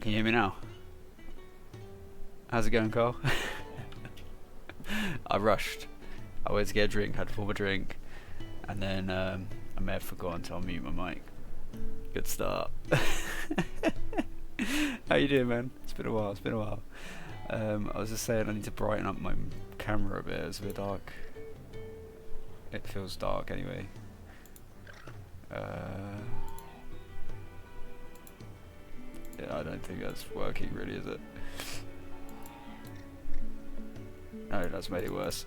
Can you hear me now? How's it going, Carl? I rushed. I went to get a drink, had to pour a drink, and then I may have forgotten to unmute my mic. Good start. How you doing, man? It's been a while. I was just saying I need to brighten up my camera a bit. It's a bit dark. It feels dark anyway. Yeah, I don't think that's working really, is it? No, that's made it worse.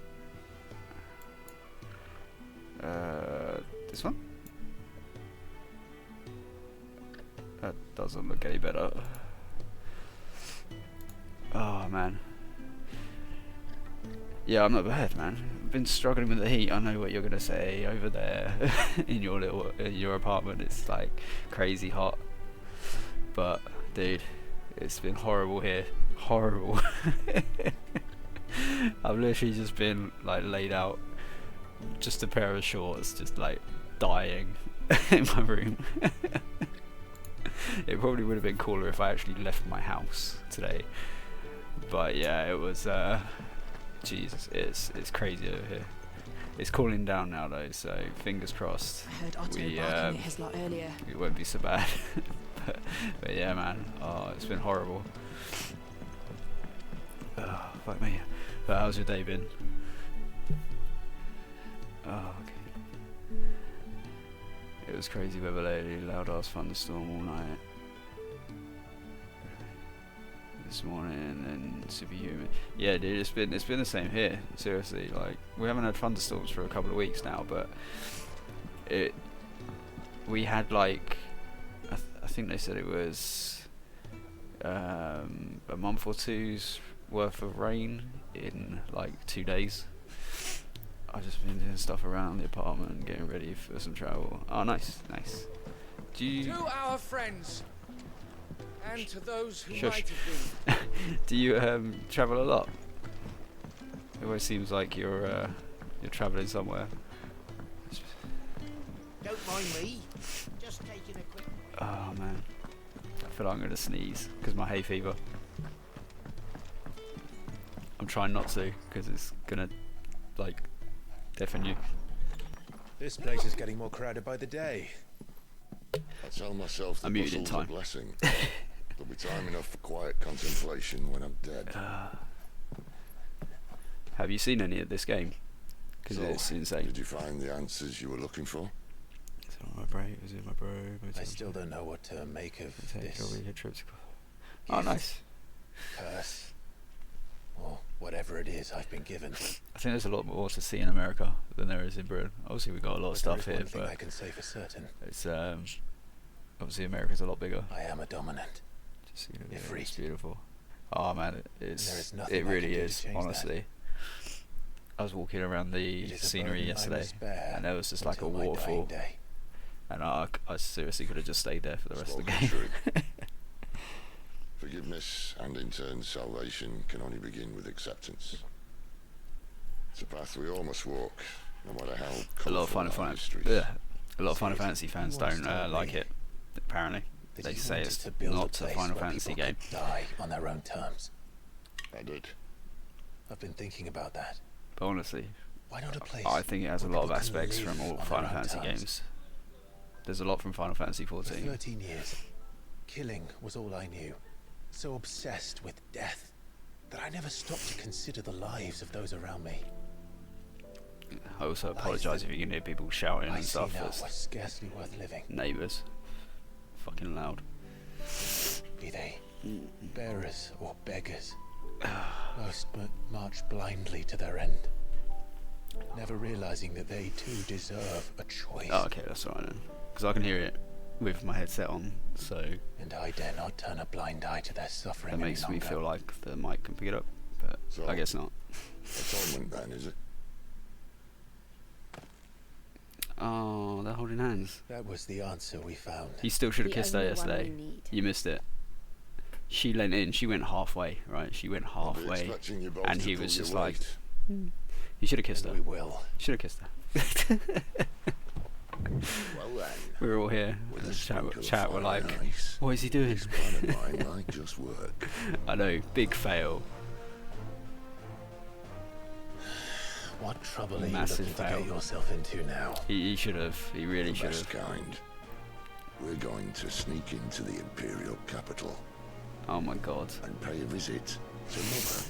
This one? That doesn't look any better. Oh man. Yeah, I'm not bad, man. I've been struggling with the heat. I know what you're gonna say over there in your apartment. It's like crazy hot. But dude, it's been horrible here. Horrible. I've literally just been like laid out, just a pair of shorts, just like dying in my room. It probably would have been cooler if I actually left my house today. But yeah, it was Jesus, it's crazy over here. It's cooling down now though, so fingers crossed. I heard Otto barking at his lot earlier. It won't be so bad. but yeah, man. Oh, it's been horrible. Oh, fuck me. But how's your day been? Oh, okay. It was crazy weather lately, loud ass thunderstorm all night. This morning and super humid. Yeah, dude, it's been the same here. Seriously, like we haven't had thunderstorms for a couple of weeks now, but we had like I think they said it was a month or two's worth of rain in like 2 days. I've just been doing stuff around the apartment, getting ready for some travel. Oh, nice. To our friends, and to those who Shush. might have been. Do you travel a lot? It always seems like you're traveling somewhere. Don't mind me. Just taking a quick. Oh man, I feel like I'm gonna sneeze because my hay fever. I'm trying not to because it's gonna like deafen you. This place is getting more crowded by the day. I tell myself I the muted in bustle's a time. blessing. There'll be time enough for quiet contemplation when I'm dead. Have you seen any of this game? Because So, it's insane. Did you find the answers you were looking for? Is it my brain? Is it my brain? I still don't know what to make of this Oh, nice. curse, or whatever it is I've been given. I think there's a lot more to see in America than there is in Britain. Obviously, we've got a lot of But stuff there here, is one thing I but can say for certain. it's obviously America's a lot bigger. I am a dominant. Just, you know, Ifrit. it's beautiful. Oh man, there is it's nothing it I can really do to is. change that. Honestly, I was walking around the It is a scenery burden I yesterday, must bear and there was just like a until my dying waterfall, day. and I seriously could have just stayed there for the rest of the Spoken game. true. Forgiveness and in turn salvation can only begin with acceptance. It's a path we all must walk, no matter how A lot of colourful Final our Fantasy, histories. a lot of Final See, Fantasy fans you once don't told like me it. Apparently, That they you say wanted it's to build not a place Final where Fantasy people game. could die on their own terms. I did. I've been thinking about that. But honestly, Why not a place? I think it has a where lot of people can aspects live from all on Final their own Fantasy terms? games. There's a lot from Final Fantasy For 14. 13 years, killing was all I knew. So obsessed with death that I never stopped to consider the lives of those around me. I also Life apologise if you can hear people shouting I and see stuff. now It's was scarcely worth living. neighbours. Fucking loud. Be they bearers or beggars, most march blindly to their end, never realizing that they too deserve a choice. Oh, okay, that's alright then. Because I can hear it with my headset on, so And I dare not turn a blind eye to their suffering that makes any me longer. feel like the mic can pick it up. But So- I guess not. Atonement then, is it? Oh, they're holding hands. That was the answer we found. You still should have The kissed her only one yesterday. we need. You missed it. She leant in. She went halfway, right? She went I'll be halfway. expecting you both and to he pull was your just like, weight. You should have kissed And her. we will. Should have kissed her. Well then, We're all here. with a Chat, sprinkle of chat. We're fire like, and ice, what is he doing? this plan of mine might just work. I know, big fail. What trouble are you Massive looking to fail. get yourself into now? He should have. He really The should best have. kind. We're going to sneak into the Imperial capital Oh my god. and pay a visit to Mother.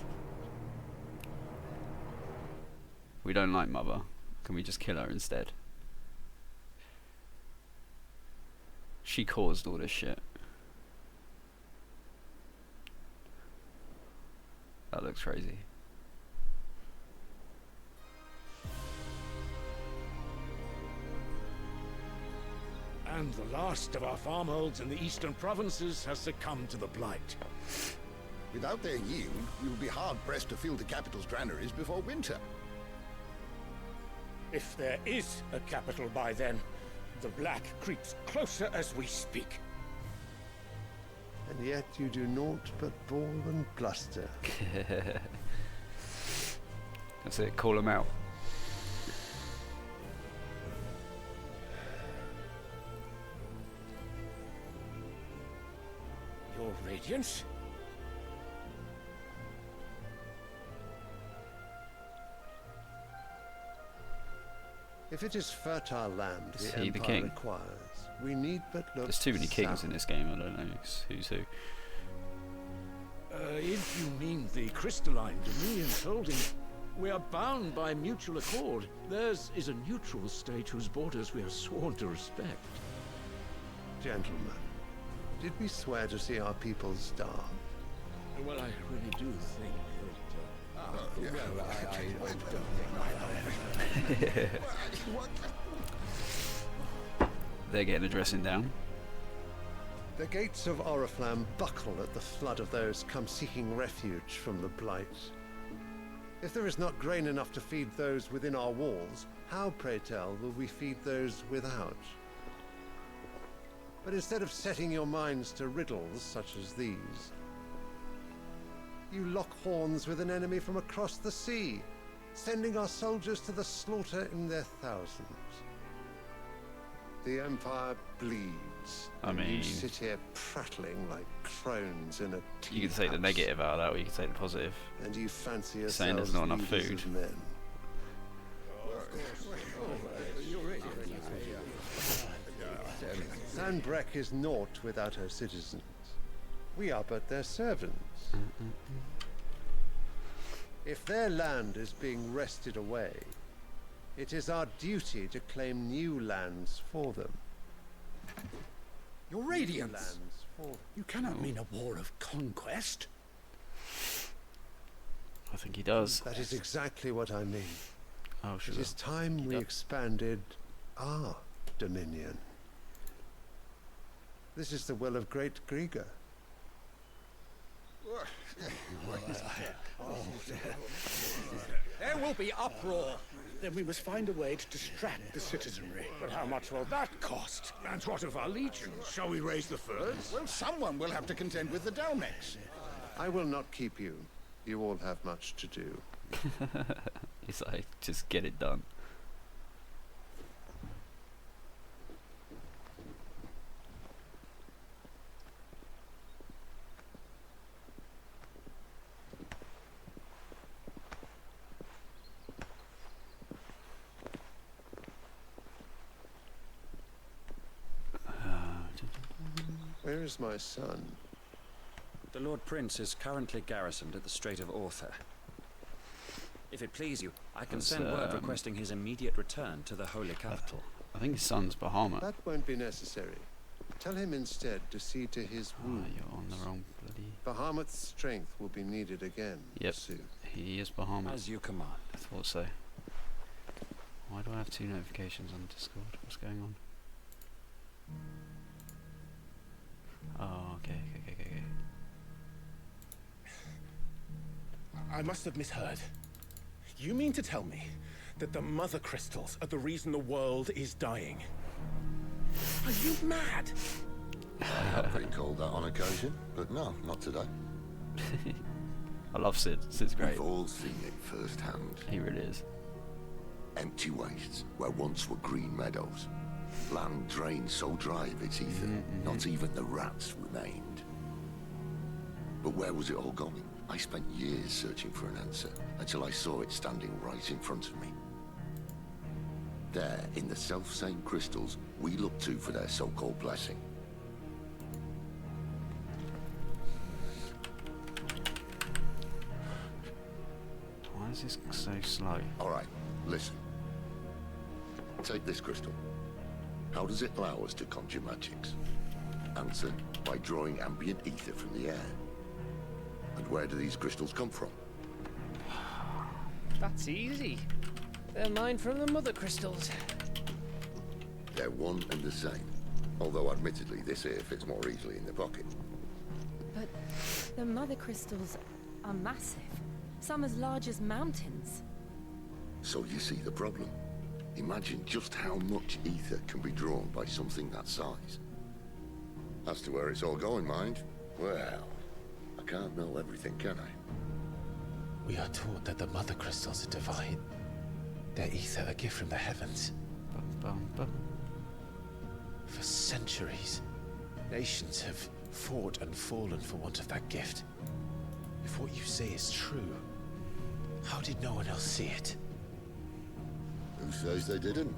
We don't like Mother. Can we just kill her instead? She caused all this shit. That looks crazy. And the last of our farmholds in the eastern provinces has succumbed to the blight. Without their yield, we will be hard-pressed to fill the capital's granaries before winter. If there is a capital by then, the black creeps closer as we speak. And yet you do naught but bawl and bluster. That's it. Call him out. Your Radiance? If it is fertile land Is the he the Empire king? requires, we need but look There's too many kings south. in this game. I don't know who's who. If you mean the crystalline Dominion's holding, we are bound by mutual accord. Theirs is a neutral state whose borders we are sworn to respect. Gentlemen, did we swear to see our people starve? Well, I really do think that... They're getting a dressing down. The gates of Oriflamme buckle at the flood of those come seeking refuge from the blight. If there is not grain enough to feed those within our walls, how, pray tell, will we feed those without? But instead of setting your minds to riddles such as these, you lock horns with an enemy from across the sea, sending our soldiers to the slaughter in their thousands. The Empire bleeds. I and mean, you sit here prattling like crones in a tea you can say the house. negative out of that, or you can say the positive. And you fancy You're saying yourselves there's not enough leaders food. of men. Sanbreque is naught without her citizens. We are but their servants. If their land is being wrested away, it is our duty to claim new lands for them. Your New Radiance! lands for them. You cannot mean a war of conquest. I think he does. That is exactly what I mean. Oh, It sure. is time we Yep. expanded our dominion. This is the will of great Grieger. There will be uproar. Then we must find a way to distract the citizenry. But how much will that cost? And what of our legions? Shall we raise the furs? Well, someone will have to contend with the Dalmex. I will not keep you. You all have much to do. He's like, just get it done. Where is my son? The Lord Prince is currently garrisoned at the Strait of Arthur. If it please you, I can That's, send word requesting his immediate return to the Holy Capital. I think his son's Bahamut. That won't be necessary. Tell him instead to see to his Oh, wounds. you're on the wrong bloody... Bahamut's strength will be needed again Yep. soon. He is Bahamut. As you command. I thought so. Why do I have 2 notifications on Discord? What's going on? Oh, okay. I must have misheard. You mean to tell me that the Mother Crystals are the reason the world is dying? Are you mad? I have been called that on occasion, but no, not today. I love Sid. Sid's great. We've all seen it firsthand. He really is. Empty wastes where once were green meadows. Land drained so dry of its ether, not even the rats remained. But where was it all going? I spent years searching for an answer, until I saw it standing right in front of me. There, in the self-same crystals we look to for their so-called blessing. Why is this so slow? Alright, listen. Take this crystal. How does it allow us to conjure magics? Answer, by drawing ambient ether from the air. And where do these crystals come from? That's easy. They're mined from the mother crystals. They're one and the same. Although admittedly this here fits more easily in the pocket. But the mother crystals are massive. Some as large as mountains. So you see the problem. Imagine just how much ether can be drawn by something that size. As to where it's all going, mind, well, I can't know everything, can I? We are taught that the mother crystals are divine. Their ether a gift from the heavens. Bum, bum, bum. For centuries, nations have fought and fallen for want of that gift. If what you say is true, how did no one else see it? Who says they didn't?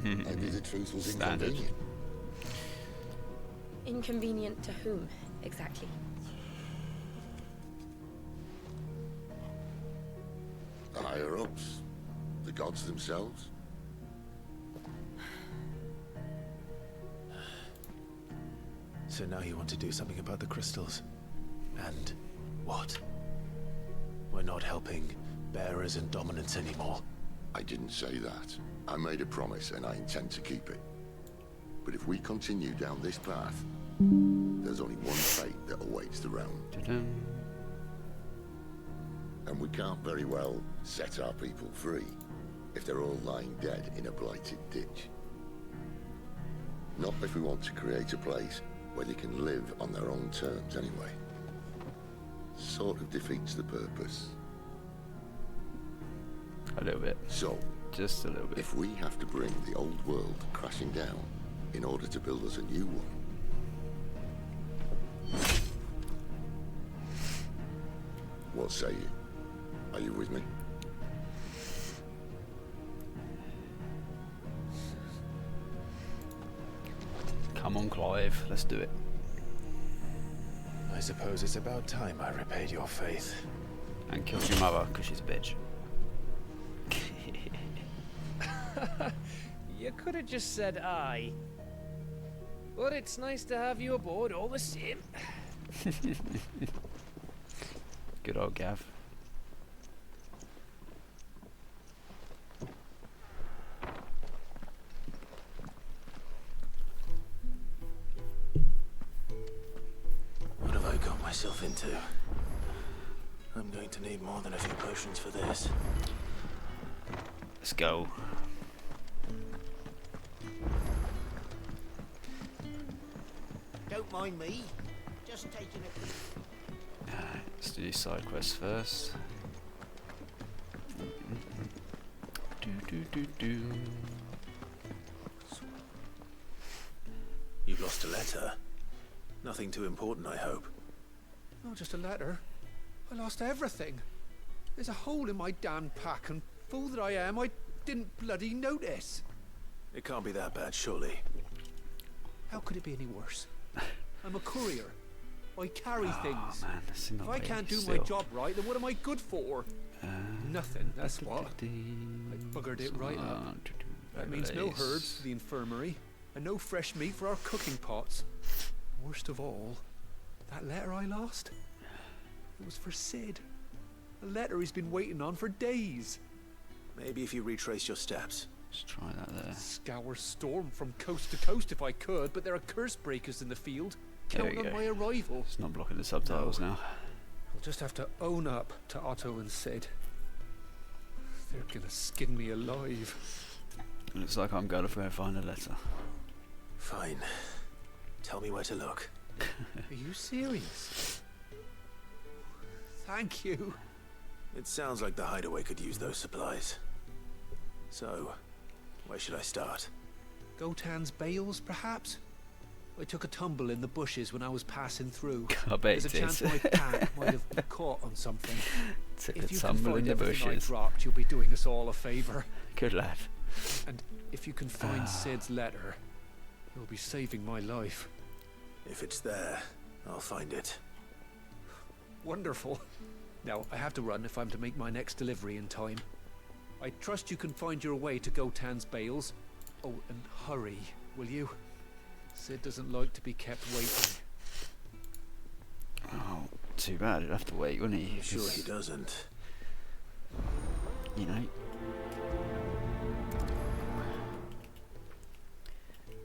Maybe the truth was Standard. inconvenient. Inconvenient to whom, exactly? The higher-ups. The gods themselves. So now you want to do something about the crystals. And what? We're not helping bearers and dominants anymore. I didn't say that. I made a promise and I intend to keep it. But if we continue down this path, there's only one fate that awaits the realm. And we can't very well set our people free if they're all lying dead in a blighted ditch. Not if we want to create a place where they can live on their own terms anyway. Sort of defeats the purpose. A little bit. So, Just a little bit. if we have to bring the old world crashing down in order to build us a new one, what say you? Are you with me? Come on, Clive. Let's do it. I suppose it's about time I repaid your faith. And killed your mother, because she's a bitch. You could have just said aye. But it's nice to have you aboard all the same. Good old Gav. What have I got myself into? I'm going to need more than a few potions for this. Let's go. Don't mind me. Just taking a quick... Let's do these side quests first. Do. You've lost a letter. Nothing too important, I hope. Not just a letter. I lost everything. There's a hole in my damn pack, and fool that I am, I didn't bloody notice. It can't be that bad, surely. How could it be any worse? I'm a courier. I carry things. Man, that's If I can't do my job right, then what am I good for? Nothing, that's what. I buggered it right up. That means no herbs for the infirmary, and no fresh meat for our cooking pots. Worst of all, that letter I lost, it was for Sid. A letter he's been waiting on for days. Maybe if you retrace your steps. Let's try that there. Scour storm from coast to coast if I could, but there are curse breakers in the field. There we Count on go. my arrival. It's not blocking the subtitles now. I'll just have to own up to Otto and Sid. They're gonna skin me alive. Looks like I'm going to go find a letter. Fine. Tell me where to look. Are you serious? Thank you. It sounds like the hideaway could use those supplies. So, where should I start? Gotan's bales, perhaps? I took a tumble in the bushes when I was passing through. I bet There's a it chance is. my pack might have been caught on something. Took a If you can tumble in find the everything I bushes. dropped, you'll be doing us all a favour. Good lad. And if you can find Sid's letter, you'll be saving my life. If it's there, I'll find it. Wonderful. Now, I have to run if I'm to make my next delivery in time. I trust you can find your way to Gotan's bales. Oh, and hurry, will you? Sid doesn't like to be kept waiting. Oh, too bad. He'd have to wait, wouldn't he? I'm sure 'Cause, he doesn't. you know.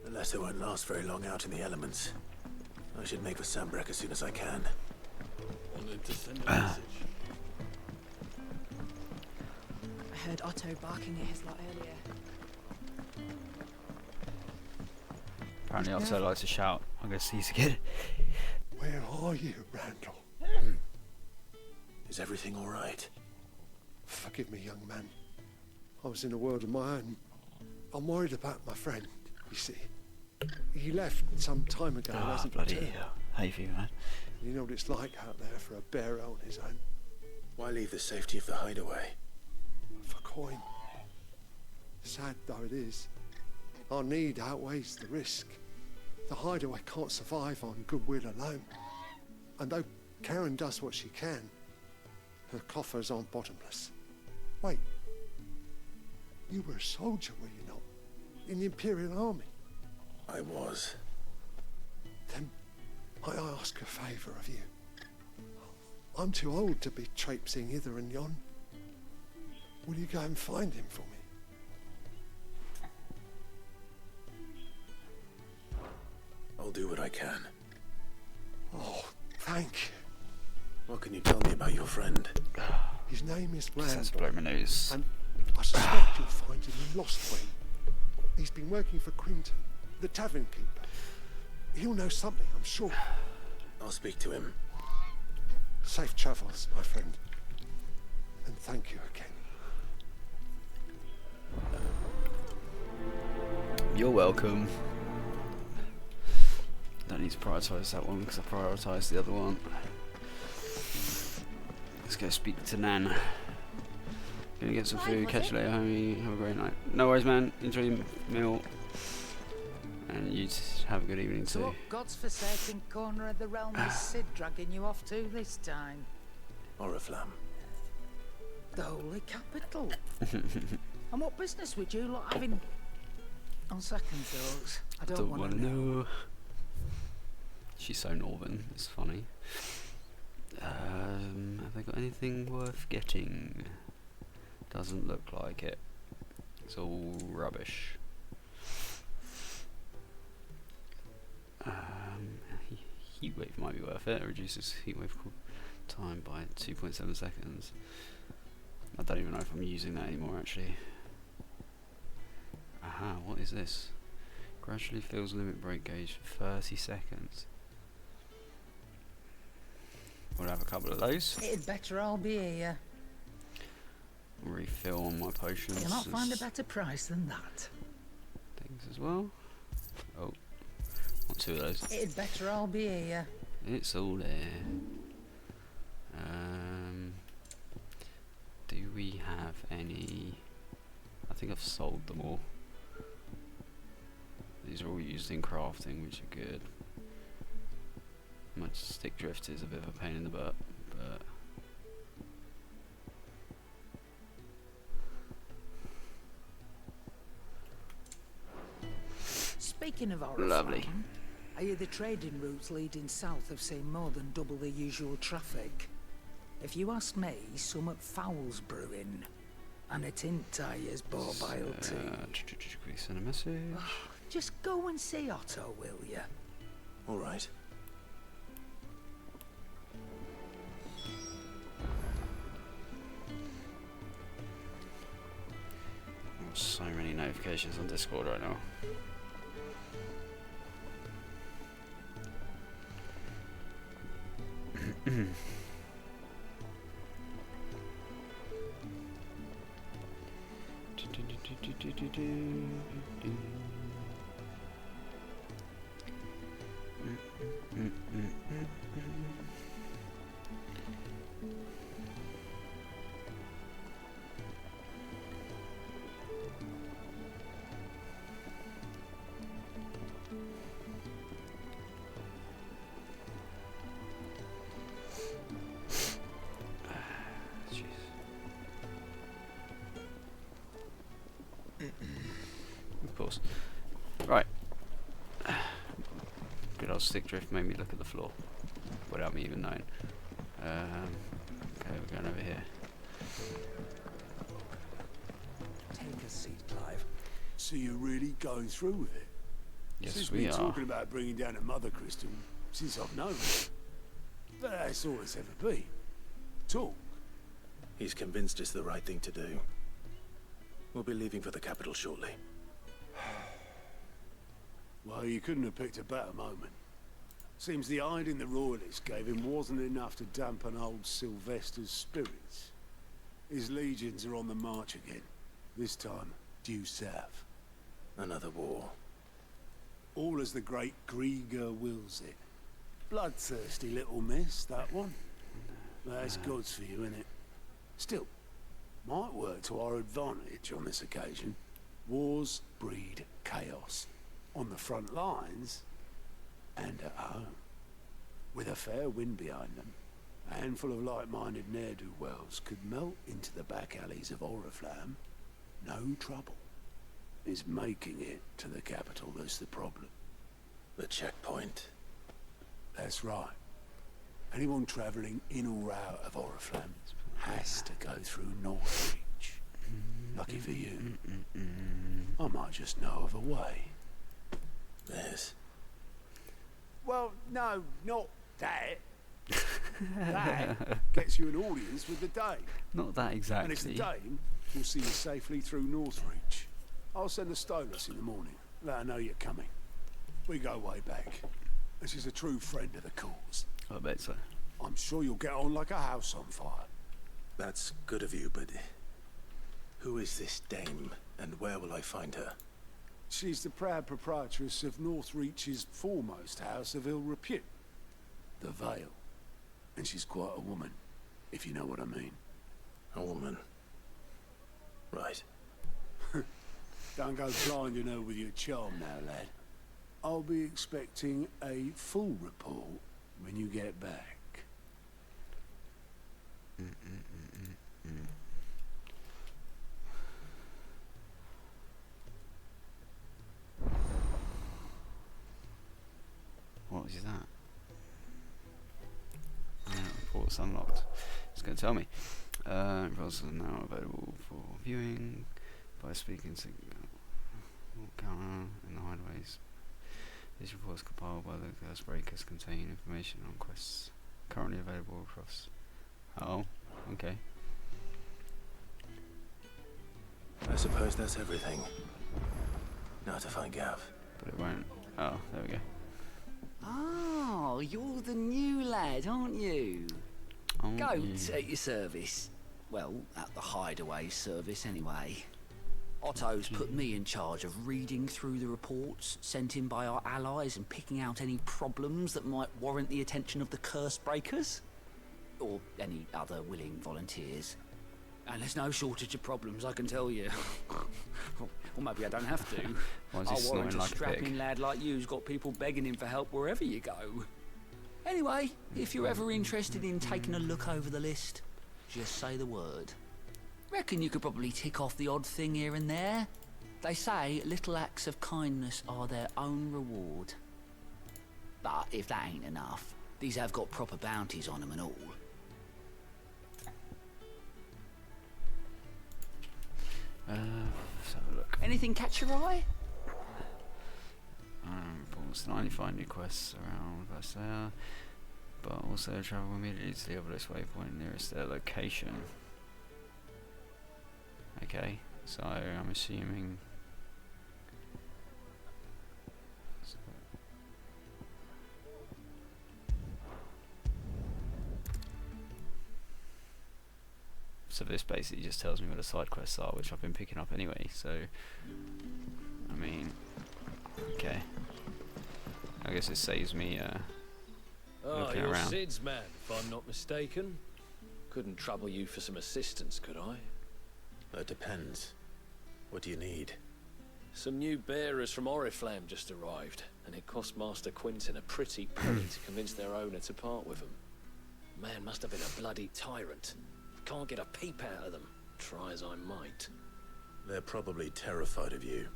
The letter won't last very long out in the elements. I should make for Sambrek as soon as I can. Wanted to send a message. I heard Otto barking at his lot earlier. Apparently Otto likes to shout. I'm going to seize again. Where are you, Randall? Is everything all right? Forgive me, young man. I was in a world of my own. I'm worried about my friend, you see. He left some time ago and Ah, hasn't bloody returned. hay fever, man. You know what it's like out there for a bearer on his own. Why leave the safety of the hideaway? For coin. Sad though it is, our need outweighs the risk. The hideaway can't survive on goodwill alone. And though Karen does what she can, her coffers aren't bottomless. Wait, you were a soldier, were you not? In the Imperial Army? I was. Then might I ask a favour of you? I'm too old to be traipsing hither and yon. Will you go and find him for me? I'll do what I can. Oh, thank you. What can you tell me about your friend? His name is That's Randall, blow my nose. and I suspect you'll find him in Lostwing. He's been working for Quinton, the tavern keeper. He'll know something, I'm sure. I'll speak to him. Safe travels, my friend. And thank you again. You're welcome. Don't need to prioritise that one because I prioritised the other one. Let's go speak to Nan. Gonna get some food, catch you later, homie. Have a great night. No worries, man. Enjoy your meal. And you have a good evening So too. what God's forsaken corner of the realm is Sid dragging you off to this time? Oriflamme. The Holy Capital. And what business would you lot having? On second thoughts, I don't want to know. She's so northern, it's funny. Have they got anything worth getting? Doesn't look like it. It's all rubbish. Heatwave might be worth it. It reduces heatwave time by 2.7 seconds. I don't even know if I'm using that anymore actually. Aha, what is this? Gradually fills limit break gauge for 30 seconds. We'll have a couple of those. It'd better all be here. Refill on my potions. You'll not find a better price than that. Things as well. Oh, want two of those. It'd better all be here. It's all there. Do we have any? I think I've sold them all. These are all used in crafting, which are good. My stick drift is a bit of a pain in the butt, but Speaking of Oriflamme, lovely. I hear the trading routes leading south have seen more than double the usual traffic. If you ask me, somewhat foul's brewing. And a tin tire's borbile tea. Quickly send a message. Just go and see Otto, will you? All right. So many notifications on Discord right now. Of course. Right. Good old stick drift made me look at the floor without me even knowing. Okay, we're going over here. Take a seat, Clive. So you're really going through with it? Yes, Since we been are. talking about bringing down a mother crystal since I've known her. But that's all it's ever been. Talk. He's convinced it's the right thing to do. We'll be leaving for the capital shortly. Well, you couldn't have picked a better moment. Seems the hiding the royalists gave him wasn't enough to dampen old Sylvester's spirits. His legions are on the march again. This time, due south. Another war. All as the great Grieger wills it. Bloodthirsty little miss, that one. That's God's for you, innit? Still, might work to our advantage on this occasion. Wars breed chaos. On the front lines, and at home. With a fair wind behind them, a handful of like-minded ne'er-do-wells could melt into the back alleys of Oriflamme. No trouble. It's making it to the capital that's the problem. The checkpoint. That's right. Anyone travelling in or out of Oriflamme has to go through Northreach. Lucky for you, I might just know of a way. Yes. Well, no, not that. That gets you an audience with the Dame. Not that exactly. And it's the Dame who'll see you safely through Northreach. I'll send the Stolas in the morning. Let her know you're coming. We go way back. And she's a true friend of the cause. I bet so. I'm sure you'll get on like a house on fire. That's good of you, but who is this dame, and where will I find her? She's the proud proprietress of Northreach's foremost house of ill repute, the Vale. And she's quite a woman, if you know what I mean. A woman. Right. Don't go blinding her with your charm now, lad. I'll be expecting a full report when you get back. What is that? Reports unlocked. It's going to tell me. Reports are now available for viewing by speaking to Galra in the hideaways. These reports compiled by the Curse Breakers contain information on quests currently available across. Oh, okay. I suppose that's everything. Now to find Gav. But it won't. Oh, there we go. Oh, you're the new lad, aren't you? Goat at your service. Well, at the hideaway service anyway. Otto's put me in charge of reading through the reports sent in by our allies and picking out any problems that might warrant the attention of the Curse Breakers. Or any other willing volunteers. And there's no shortage of problems, I can tell you. Or maybe I don't have to. I'll warrant a strapping lad like you's got people begging him for help wherever you go. Anyway, if you're ever interested in taking a look over the list, just say the word. Reckon you could probably tick off the odd thing here and there. They say little acts of kindness are their own reward. But if that ain't enough, these have got proper bounties on them and all. Let's have a look. Anything catch your eye? Reports 95 new quests around Versailles, but also travel immediately to the obelisk waypoint nearest their location. Okay, so I'm assuming. So this basically just tells me where the side quests are, which I've been picking up anyway, so I mean, okay. I guess it saves me looking you're around. Sid's man, if I'm not mistaken. Couldn't trouble you for some assistance, could I? That depends. What do you need? Some new bearers from Oriflamme just arrived, and it cost Master Quinton a pretty penny to convince their owner to part with them. Man must have been a bloody tyrant. Can't get a peep out of them, try as I might. They're probably terrified of you.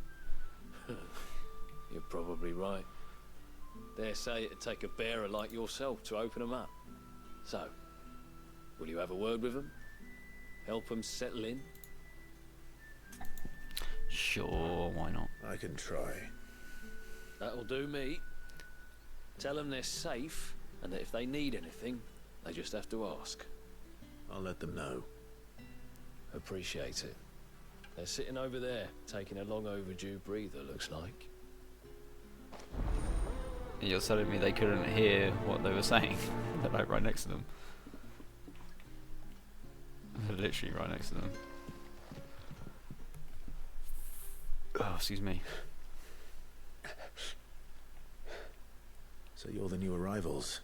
You're probably right. Dare say it'd take a bearer like yourself to open them up. So, will you have a word with them? Help them settle in? Sure, why not? I can try. That'll do me. Tell them they're safe, and that if they need anything, they just have to ask. I'll let them know. Appreciate it. They're sitting over there, taking a long overdue breather, looks like. You're telling me they couldn't hear what they were saying? They're like right next to them. They're literally right next to them. Oh, excuse me. So you're the new arrivals.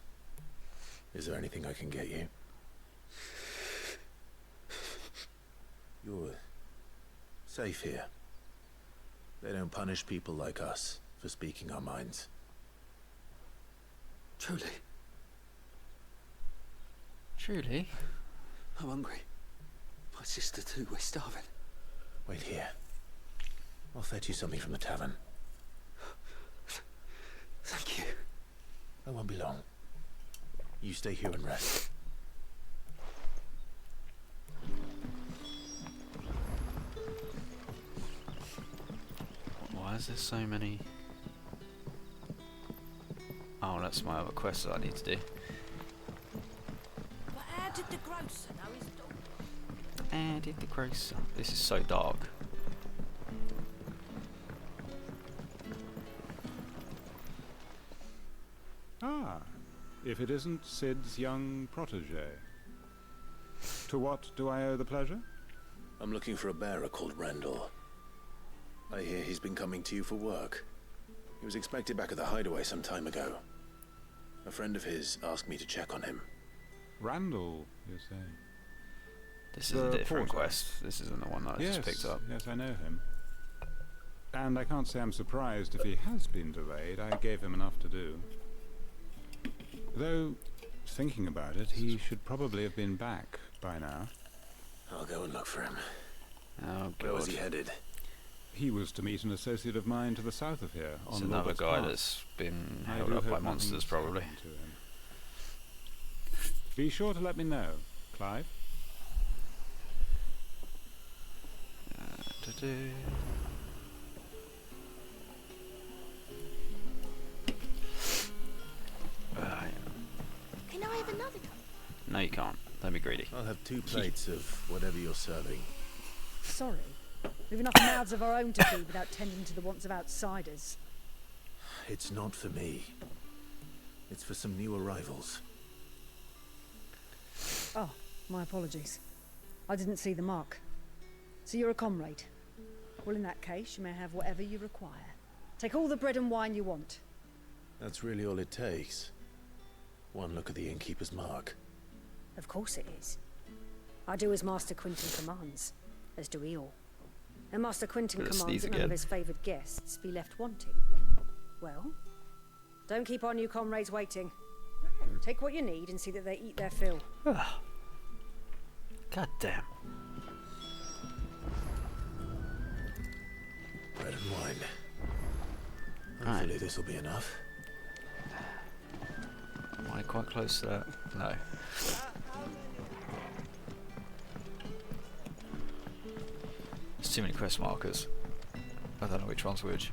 Is there anything I can get you? You're safe here. They don't punish people like us for speaking our minds. Truly. Truly? I'm hungry. My sister too, we're starving. Wait here. I'll fetch you something from the tavern. Thank you. I won't be long. You stay here and rest. Why is there so many? Oh, that's my other quest that I need to do. But how did the grocer know his daughter? And did the grocer? This is so dark. Ah, if it isn't Sid's young protege. To what do I owe the pleasure? I'm looking for a bearer called Randall. I hear he's been coming to you for work. He was expected back at the hideaway some time ago. A friend of his asked me to check on him. Randall, you say? This is a different quest. This isn't the one that I just picked up. Yes, I know him. And I can't say I'm surprised if he has been delayed. I gave him enough to do. Though, thinking about it, he should probably have been back by now. I'll go and look for him. Oh, God. Where was he headed? He was to meet an associate of mine to the south of here. It's on another Robert's guy Path. that's been I held do up by hope monsters, nothing's probably. happened to him. Be sure to let me know, Clive. Can I have another cup? No, you can't. Don't be greedy. I'll have 2 plates of whatever you're serving. Sorry. We've enough mouths of our own to feed without tending to the wants of outsiders. It's not for me. It's for some new arrivals. Oh, my apologies. I didn't see the mark. So you're a comrade. Well, in that case, you may have whatever you require. Take all the bread and wine you want. That's really all it takes. One look at the innkeeper's mark. Of course it is. I do as Master Quinton commands, as do we all. And Master Quinton Gonna commands sneeze that none of again. his favoured guests be left wanting. Well, don't keep our new comrades waiting. Take what you need and see that they eat their fill. God damn. Bread and wine. Hopefully this will be enough. Am I quite close to that? No. There's too many quest markers. I don't know which one's which.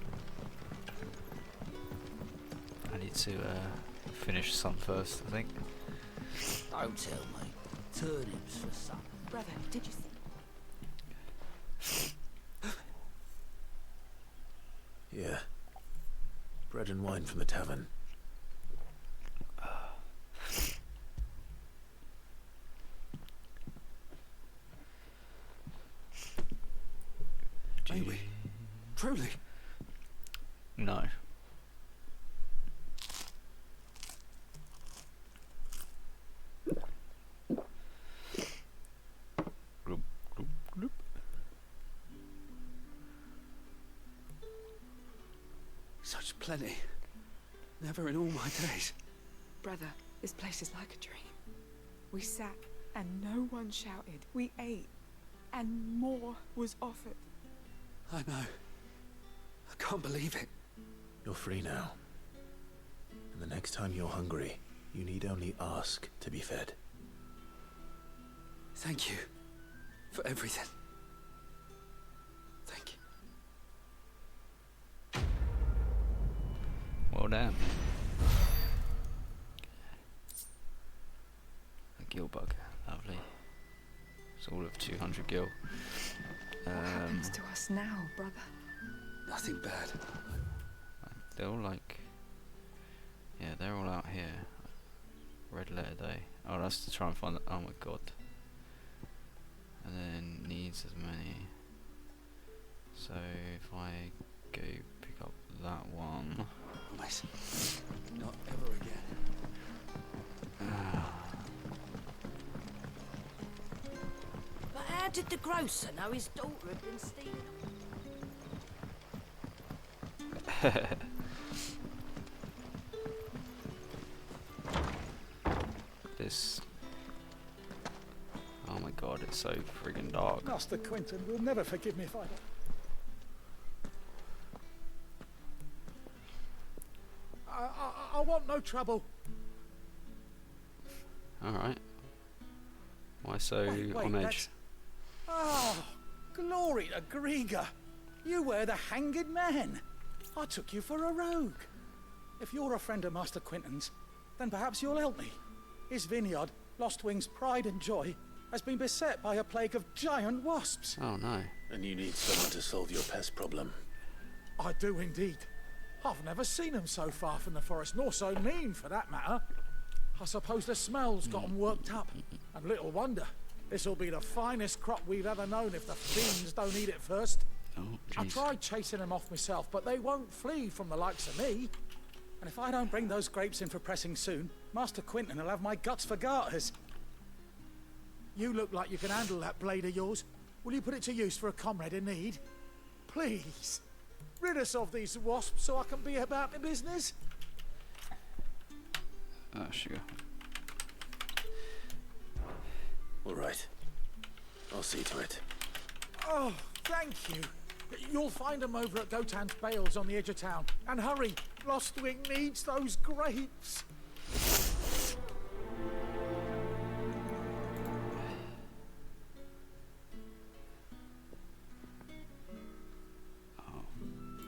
I need to finish some first, I think. Don't tell me. Turnips for some. Brother, did you see? Yeah. Bread and wine from the tavern. May we? Truly? No. Plenty. Never in all my days. Brother, this place is like a dream. We sat and no one shouted. We ate and more was offered. I know. I can't believe it. You're free now. And the next time you're hungry, you need only ask to be fed. Thank you for everything. Thank you. Well done. A gill bug, lovely. It's all of 200 gil. What happens to us now, brother? Nothing bad. They're all like, yeah, they're all out here. Red letter day. Oh, that's to try and find. Oh my god. And then needs as many. So if I go pick up that one. Promise. Not ever again. But how did the grocer know his daughter had been stealing This. Oh my god, it's so friggin' dark. Master Quentin will never forgive me if I don't. I want no trouble. Alright. Why so Wait, on edge? that's- Oh, glory to Grieger. You were the hanged man. I took you for a rogue. If you're a friend of Master Quentin's, then perhaps you'll help me. His vineyard, Lostwing's pride and joy, has been beset by a plague of giant wasps. Oh no. And you need someone to solve your pest problem. I do indeed. I've never seen them so far from the forest, nor so mean for that matter. I suppose the smell's got them worked up. And little wonder. This'll be the finest crop we've ever known if the fiends don't eat it first. Oh, I tried chasing them off myself, but they won't flee from the likes of me. And if I don't bring those grapes in for pressing soon, Master Quentin will have my guts for garters. You look like you can handle that blade of yours. Will you put it to use for a comrade in need? Please. Rid us of these wasps so I can be about my business. Oh, sure. All right. I'll see to it. Oh, thank you. You'll find them over at Gotan's Bales on the edge of town. And hurry, Lostwing needs those grapes. Oh,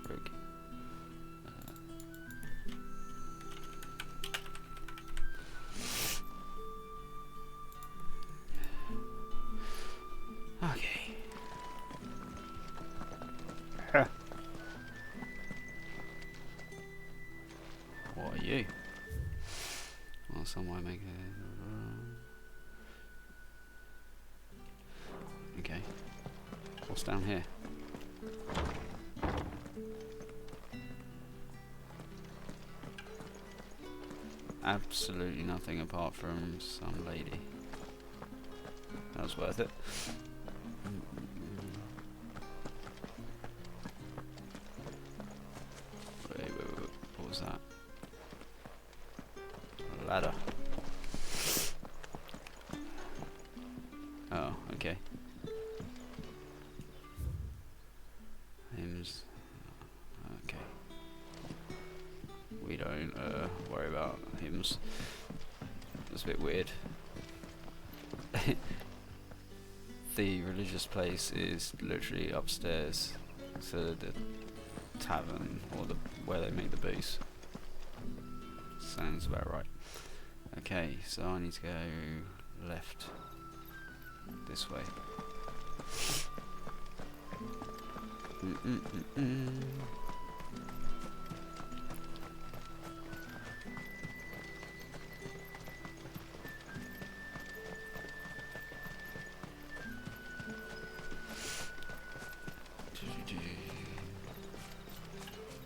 rogue. Okay. What are you? Well, somewhere make it. Okay. What's down here? Absolutely nothing apart from some lady. That was worth it. Wait, what was that? A ladder. Oh, okay. Hymns. Okay. We don't worry about hymns. It's a bit weird. The religious place is literally upstairs to the tavern or the where they make the booze. Sounds about right. Okay, so I need to go left. This way.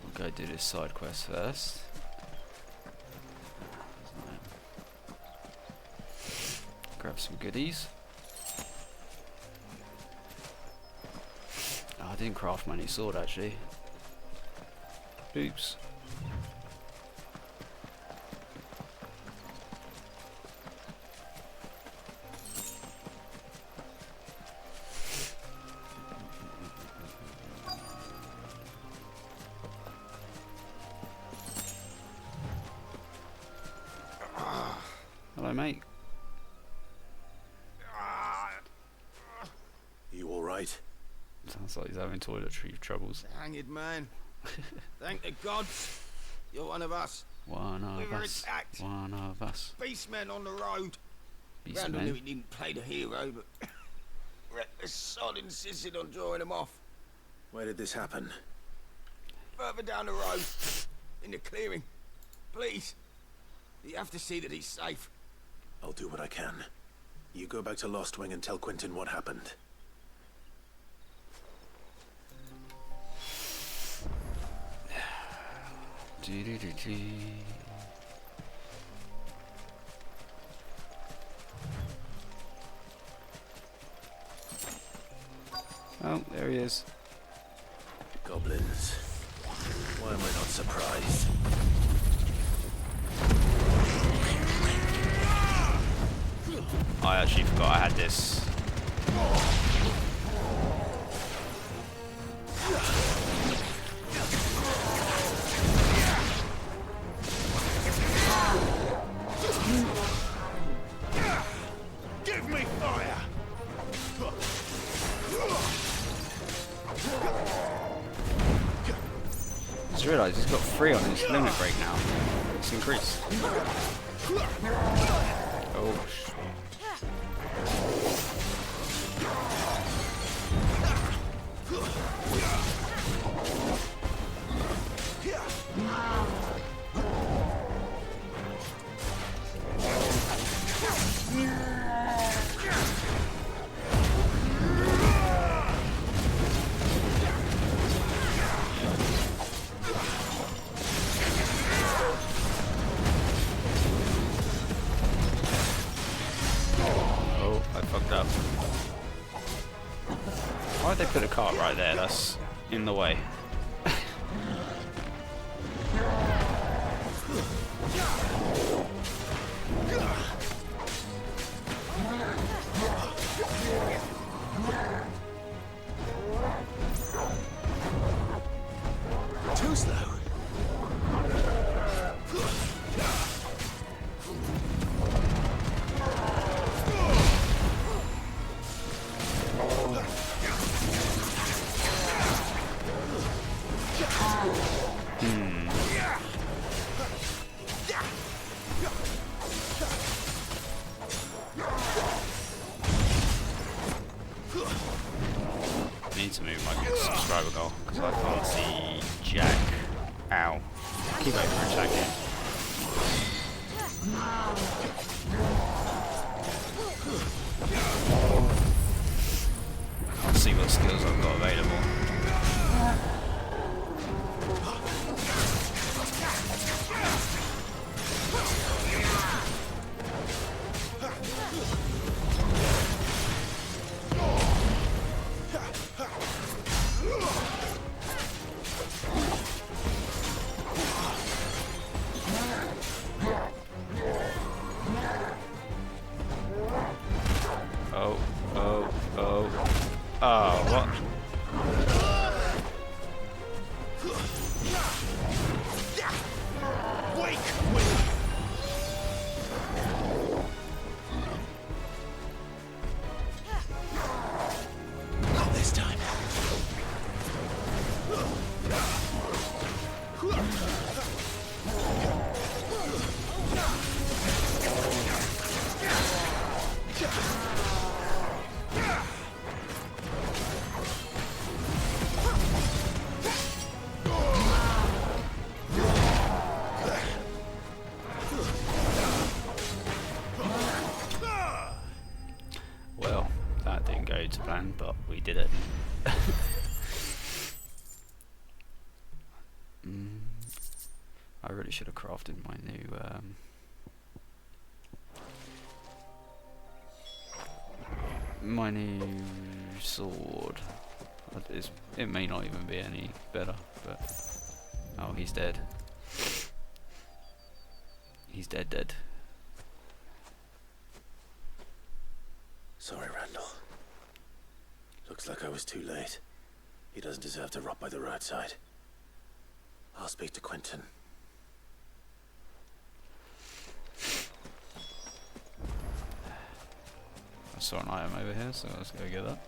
We'll go do this side quest first. Grab some goodies. Oh, I didn't craft my new sword actually. Oops. Hello, mate. You all right? Sounds like he's having toiletry troubles. Hanged man. Thank the gods. You're one of us. One of We were us. attacked. One of us. Beastmen on the road. Randall Beastmen? knew he didn't play the hero, but reckless sod insisted on drawing him off. Where did this happen? Further down the road, in the clearing. Please. You have to see that he's safe. I'll do what I can. You go back to Lost Wing and tell Quentin what happened. Oh, there he is. Goblins. Why am I not surprised? I actually forgot I had this. Give me fire! Just realised he's got 3 on his limit break now. It's increased. Oh, I fucked up. Why'd they put a cart right there? That's in the way. Too slow. I need to move my subscriber goal because I can't see jack. Ow. Keep over attacking. Can't see what skills I've got available. Oh, what? Not this time. Well, that didn't go to plan, but we did it. I really should have crafted my new sword. It may not even be any better, but oh, he's dead. He's dead. Sorry, Randall. Looks like I was too late. He doesn't deserve to rot by the roadside. I'll speak to Quentin. saw an item over here, so let's go get that.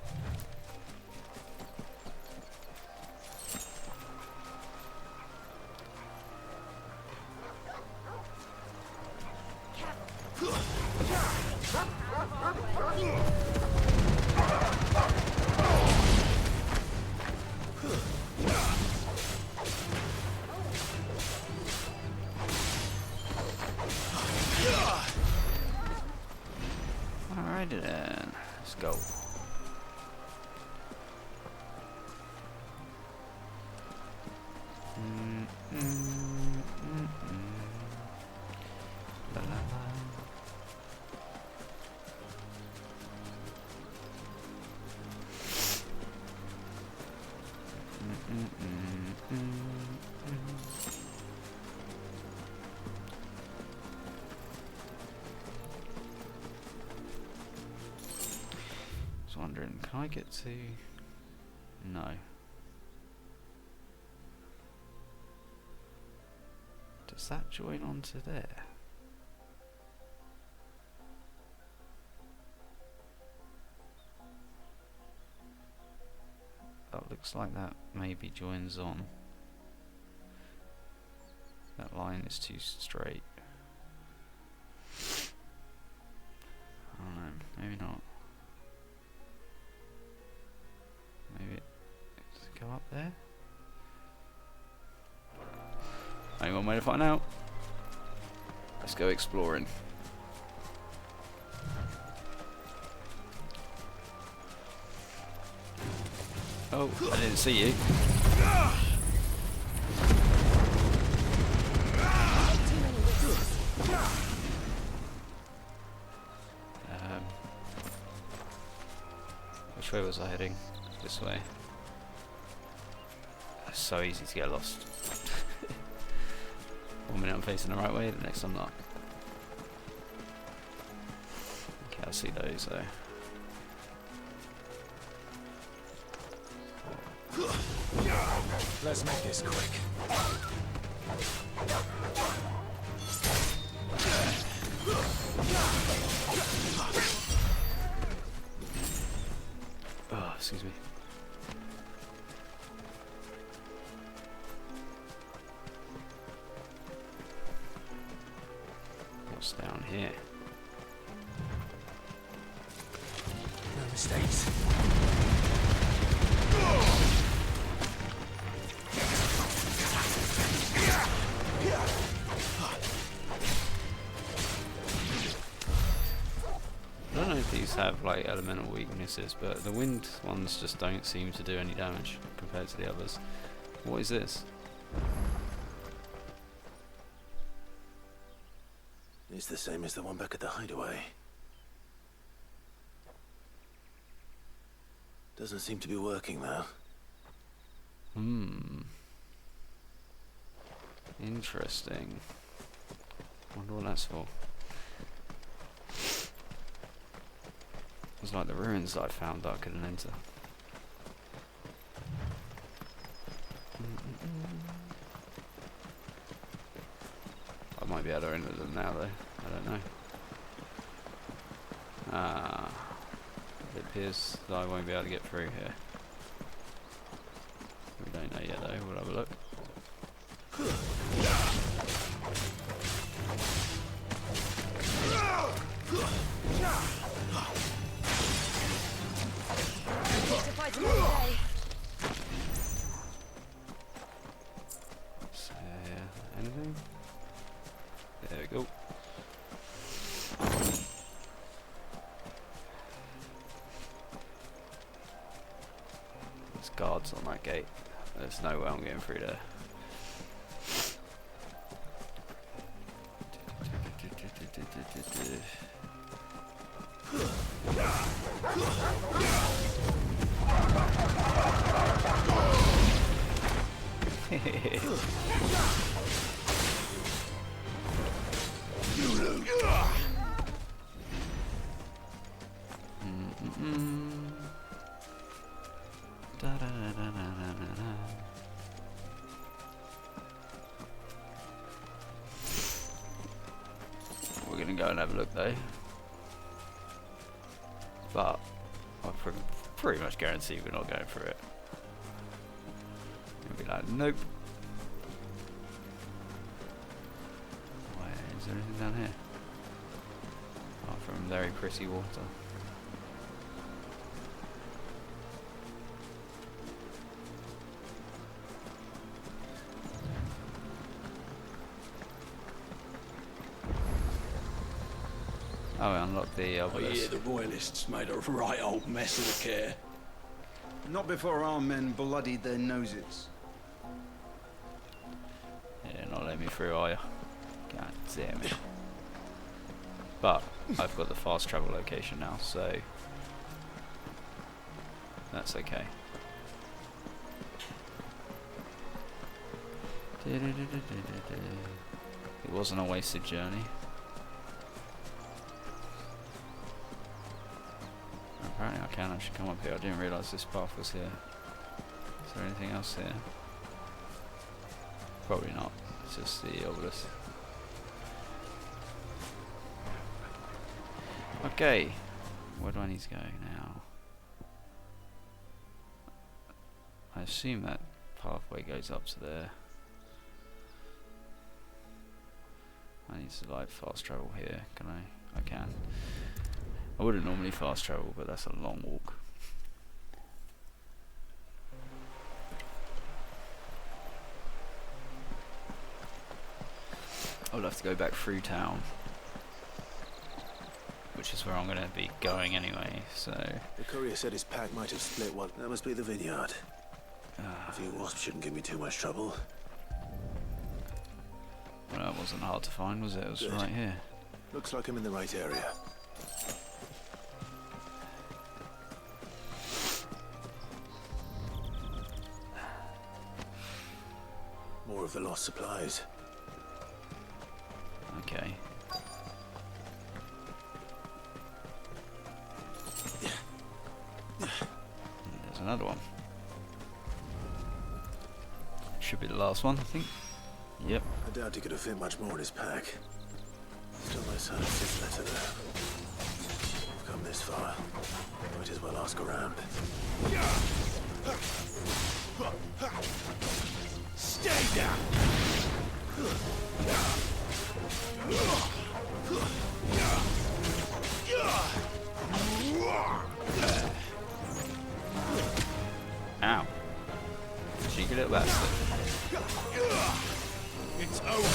Alrighty then, let's go. La, la, la. I was wondering, can I get to... No. Does that join onto there? That looks like that maybe joins on. That line is too straight. I don't know, maybe not. Maybe does it go up there? Only one way to find out. Let's go exploring. Oh, I didn't see you. Which way was I heading? This way. It's so easy to get lost. 1 minute I'm facing the right way, the next I'm not. Okay, I see those though. Let's make this quick. Oh, excuse me. What's down here? No mistakes. I don't know if these have like elemental weaknesses, but the wind ones just don't seem to do any damage compared to the others. What is this? It's the same as the one back at the hideaway. Doesn't seem to be working though. Interesting. Wonder what that's for. It's like the ruins that I found that I couldn't enter. I might be able to enter them now though. I don't know. It appears that I won't be able to get through here. We don't know yet though. We'll have a look. Anything? There we go. There's guards on that gate. There's no way I'm getting through there. We're gonna go and have a look though. but I pretty much guarantee we're not going for it. It'll be like, nope. Why is there anything down here? Apart from very pretty water. Oh, we unlocked the obelisk. I hear the royalists made a right old mess of the care. Not before our men bloodied their noses. Yeah, not letting me through, are you? God damn it. But I've got the fast travel location now, so that's okay. It wasn't a wasted journey. Apparently I can actually come up here. I didn't realise this path was here. Is there anything else here? Probably not. It's just the obelisk. Okay. Where do I need to go now? I assume that pathway goes up to there. I need to like fast travel here. Can I? I can. I wouldn't normally fast travel, but that's a long walk. I'll have to go back through town, which is where I'm going to be going anyway, so... The courier said his pack might have split one. That must be the vineyard. A few wasps shouldn't give me too much trouble. Well, that wasn't hard to find, was it? It was Good. right here. Looks like I'm in the right area. More of the lost supplies. Okay. There's another one. Should be the last one, I think. Yep. I doubt he could have fit much more in his pack. Still no sign of this letter there. We've come this far. Might as well ask around. Stay down! Ow. Cheeky little bastard. It's over.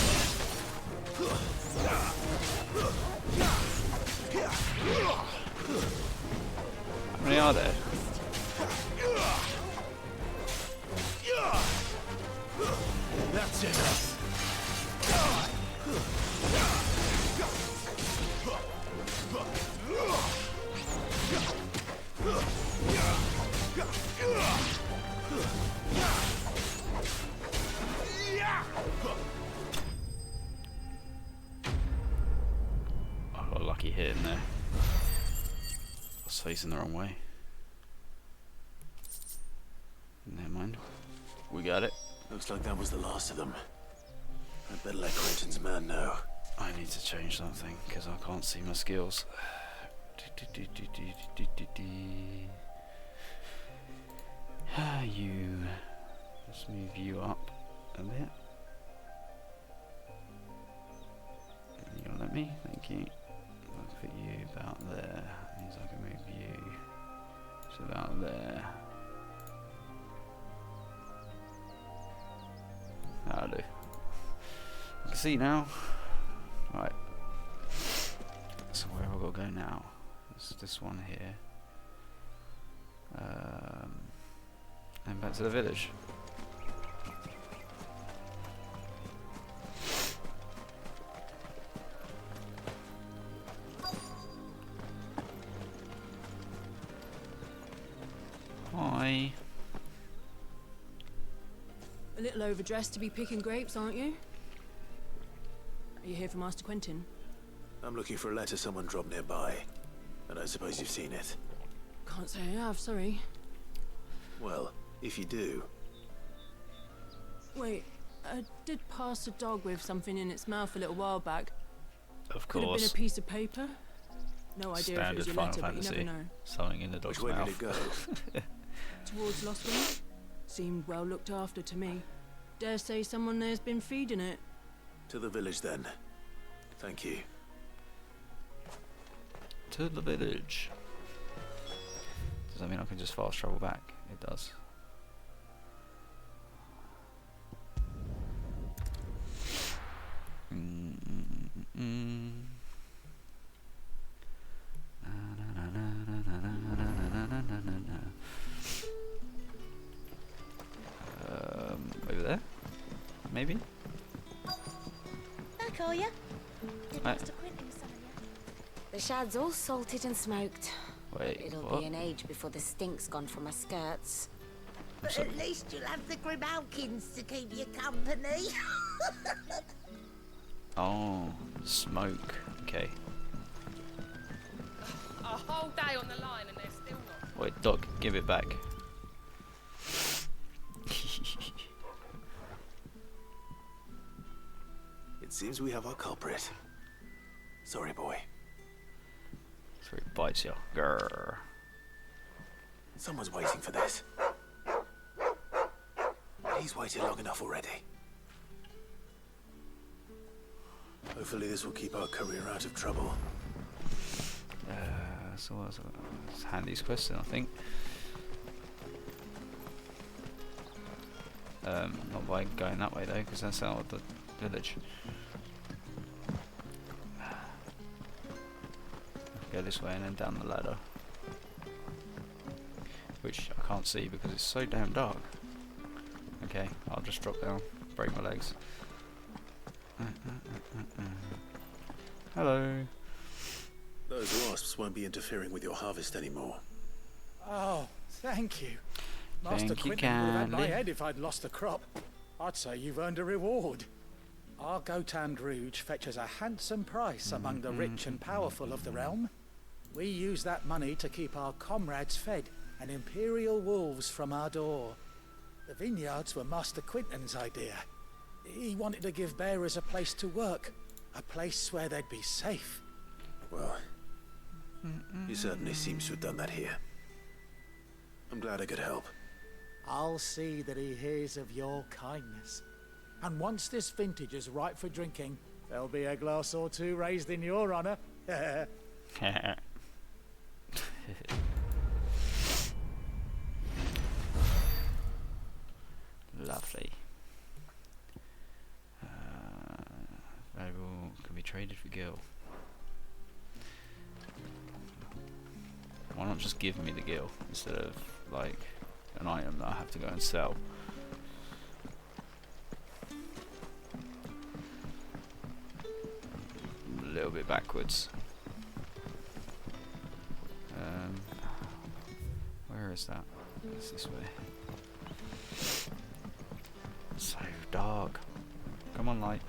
How many are there? That's it. I got a lucky hit in there. I was facing the wrong way. Never mind. We got it. Looks like that was the last of them. I'd better let Quentin's man know. I need to change something because I can't see my skills. You. Let's move you up a bit. You'll let me? Thank you. I'll put you about there. Means I can move you to about there. That'll do. I can see now. Right. So where have I got to go now? It's this one here. And back to the village. Hi. A little overdressed to be picking grapes, aren't you? Are you here for Master Quentin? I'm looking for a letter someone dropped nearby. And I suppose you've seen it. Can't say I have, sorry. Well, if you do... Wait, I did pass a dog with something in its mouth a little while back. Of Could have been course. a piece of paper. No idea if it Standard was your Final letter, but you Fantasy. never know. Something in the dog's Which way mouth. did it go? Towards Lostwind? Seemed well looked after to me. Dare say someone there's been feeding it. To the village then. Thank you. To the village. Does that mean I can just fast travel back? It does. Over there? Maybe? Back, are ya? Did Right. Master Quentin summon ya? The shad's all salted and smoked. Wait, It'll what? be an age before the stink's gone from my skirts. But at least you'll have the Grimalkins to keep you company. Oh, smoke. Okay. A whole day on the line and they're still not. Wait, Doc, give it back. It seems we have our culprit. Sorry, boy. So it bites you. Grrr. Someone's waiting for this. He's waited long enough already. Hopefully this will keep our career out of trouble. So it's Handy's question, I think. Not by going that way though, because that's out of the village. Go this way and then down the ladder, which I can't see because it's so damn dark. Okay, I'll just drop down, break my legs. Hello. Those wasps won't be interfering with your harvest anymore. Oh, thank you. Master Thank you Quentin would have had my kindly. head if I'd lost the crop. I'd say you've earned a reward. Our Gotand Rouge fetches a handsome price among the rich and powerful of the realm. We use that money to keep our comrades fed and imperial wolves from our door. The vineyards were Master Quentin's idea. He wanted to give bearers a place to work, a place where they'd be safe. Well, he certainly seems to have done that here. I'm glad I could help. I'll see that he hears of your kindness. And once this vintage is ripe for drinking, there'll be a glass or two raised in your honor. Lovely. Valuable can be traded for gil. Why not just give me the gil instead of like an item that I have to go and sell? A little bit backwards. Where is that? It's this way. So dark. Come on, light.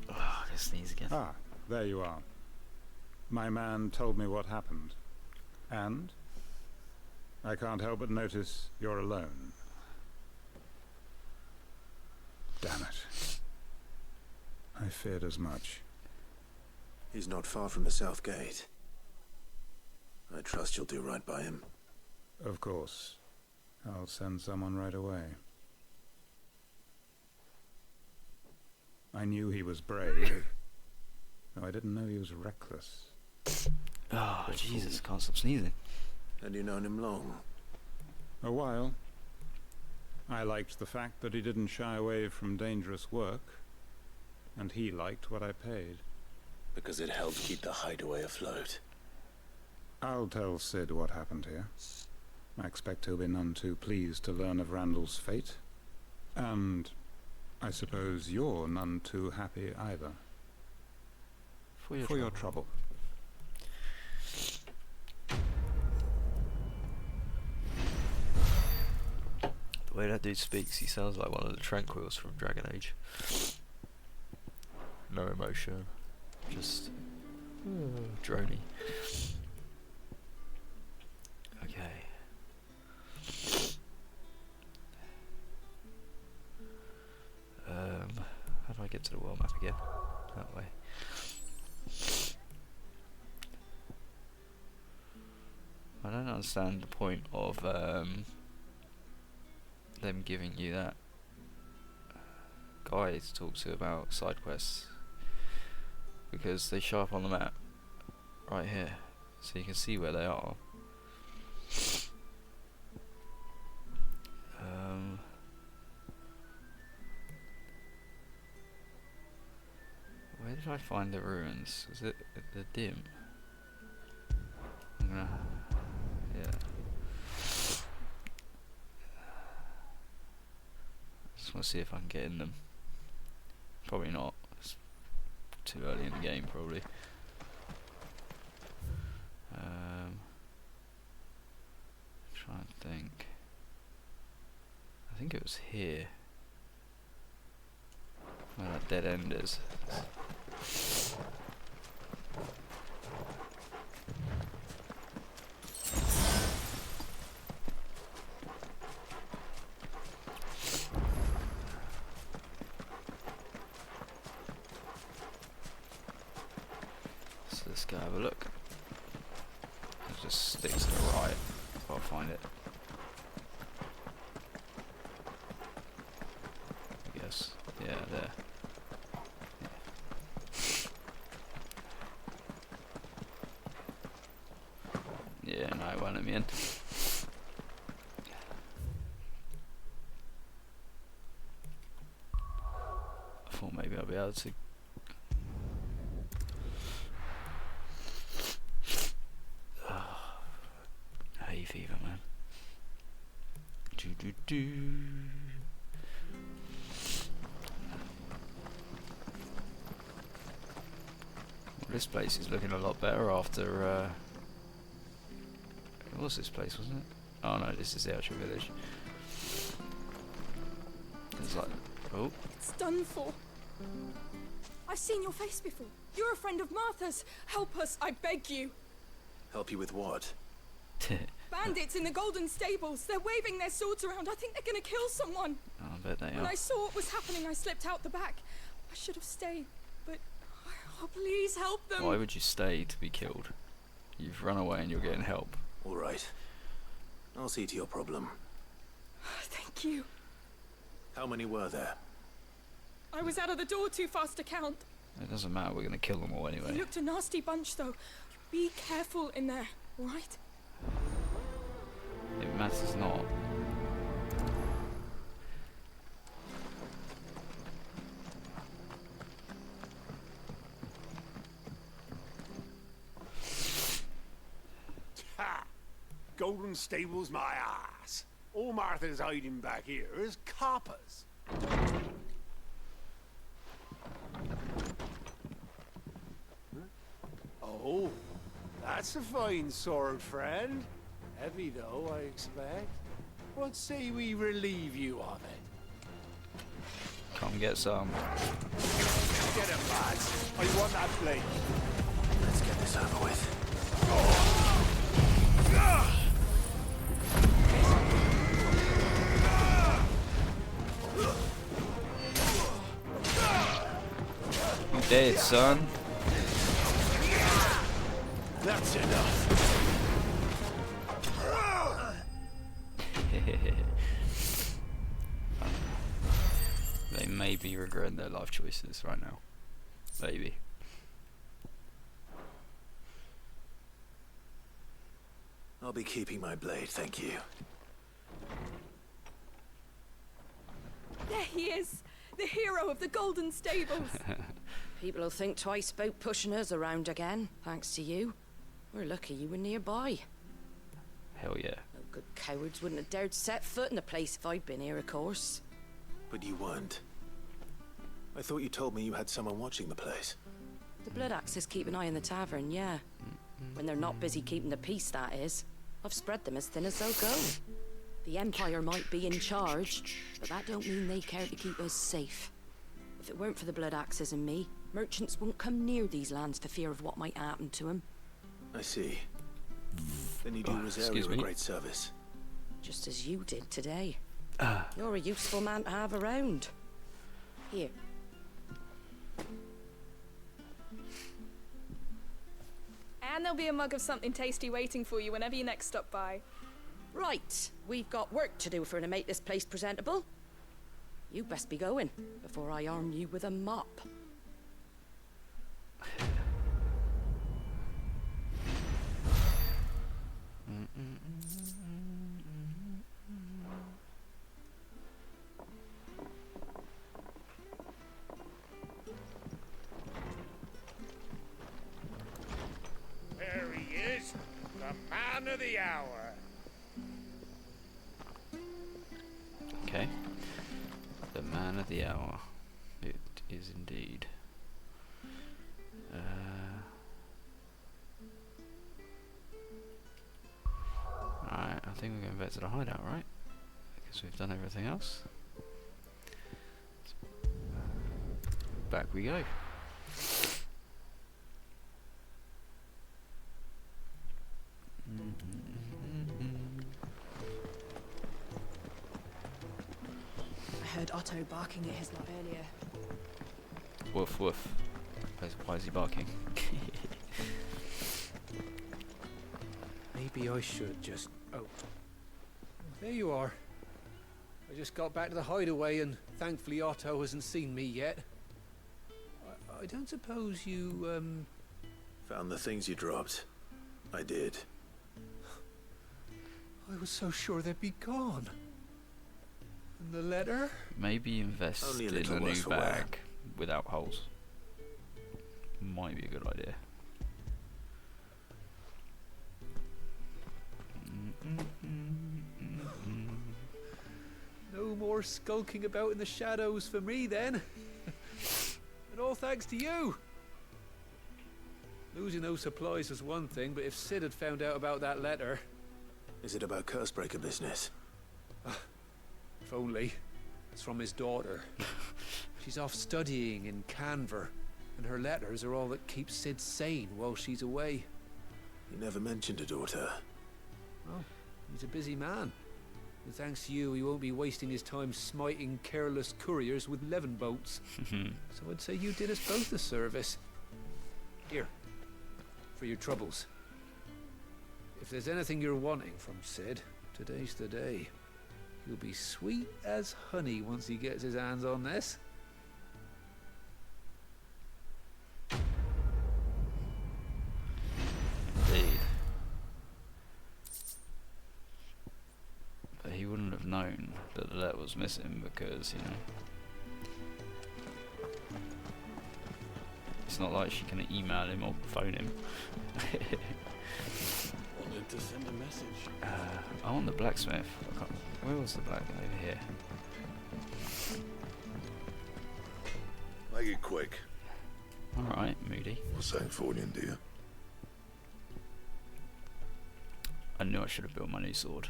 Oh, I can sneeze again. Ah, there you are. My man told me what happened. And I can't help but notice you're alone. Damn it. I feared as much. He's not far from the south gate. I trust you'll do right by him. Of course. I'll send someone right away. I knew he was brave. though I didn't know he was reckless. Oh, Jesus, can't stop sneezing. And you known him long? A while. I liked the fact that he didn't shy away from dangerous work, and he liked what I paid. Because it helped keep the hideaway afloat. I'll tell Sid what happened here. I expect he'll be none too pleased to learn of Randall's fate. And I suppose you're none too happy either. For your trouble. The way that dude speaks, he sounds like one of the Tranquils from Dragon Age. No emotion, just drony. Okay. How do I get to the world map again. That way. I don't understand the point of them giving you that guy to talk to about side quests, because they show up on the map right here, so you can see where they are. Where did I find the ruins? Was it the dim? I'm gonna, yeah. Just want to see if I can get in them. Probably not. It's too early in the game, probably. Trying to think. I think it was here. Where that dead end is. So let's go have a look. Let's just stick to the right. I'll find it. I guess. Yeah, there. Yeah, no, it won't let me in. I thought maybe I'll be able to. Hay fever, man. Well, this place is looking a lot better after. What was this place, wasn't it? Oh no, this is the actual village. It's like, oh. It's done for. I've seen your face before. You're a friend of Martha's. Help us, I beg you. Help you with what? Bandits in the Golden Stables. They're waving their swords around. I think they're gonna kill someone. Oh, I bet they When are. I saw what was happening, I slipped out the back. I should have stayed, but oh, please help them. Why would you stay to be killed? You've run away and you're getting help. All right. I'll see to your problem. Thank you. How many were there? I was out of the door too fast to count. It doesn't matter, we're gonna kill them all anyway. You looked a nasty bunch, though. Be careful in there, all right? It matters not. Ha! Golden Stables, my ass. All Martha's hiding back here is coppers. Oh, that's a fine sword, friend. Heavy, though, I expect. What say we relieve you of it? Come get some. Get him, lads. I want that blade. Let's get this over with. You dead, son. That's enough. They may be regretting their life choices right now. Maybe. I'll be keeping my blade, thank you. There he is, the hero of the Golden Stables. People will think twice about pushing us around again, thanks to you. We're lucky you were nearby. Hell yeah. No good cowards wouldn't have dared set foot in the place if I'd been here, of course. But you weren't. I thought you told me you had someone watching the place. The Blood Axes keep an eye on the tavern, yeah. When they're not busy keeping the peace, that is. I've spread them as thin as they'll go. The Empire might be in charge, but that don't mean they care to keep us safe. If it weren't for the Blood Axes and me, merchants won't come near these lands for fear of what might happen to them. I see. Then you do Rosario a great service. Just as you did today. You're a useful man to have around. Here. And there'll be a mug of something tasty waiting for you whenever you next stop by. Right, we've got work to do to make this place presentable. You best be going before I arm you with a mop. There he is, the man of the hour. Okay. The man of the hour. It is indeed. Alright, I think we're going back to the hideout, right? Because we've done everything else. Back we go. I heard Otto barking at his lot earlier. Woof woof. Why is he barking? Maybe I should just... Oh. There you are. I just got back to the hideaway and thankfully Otto hasn't seen me yet. I don't suppose you, Found the things you dropped. I did. I was so sure they'd be gone. And the letter? Maybe invest Only a in little a worse new for wear. bag without holes. Might be a good idea. No more skulking about in the shadows for me then. And all thanks to you. Losing those supplies was one thing, but if Sid had found out about that letter... Is it about Cursebreaker business? If only. It's from his daughter. She's off studying in Canver, and her letters are all that keeps Sid sane while she's away. You never mentioned a daughter. Well, he's a busy man. And thanks to you, he won't be wasting his time smiting careless couriers with levin boats. So I'd say you did us both a service. Here, for your troubles. If there's anything you're wanting from Sid, today's the day. He'll be sweet as honey once he gets his hands on this. Indeed. But he wouldn't have known that the letter was missing because, you know, it's not like she can email him or phone him. Wanted to send a message. I want the blacksmith. Where was the black over here? Make it quick. Alright, Moody. What's that for you, dear? I knew I should have built my new sword.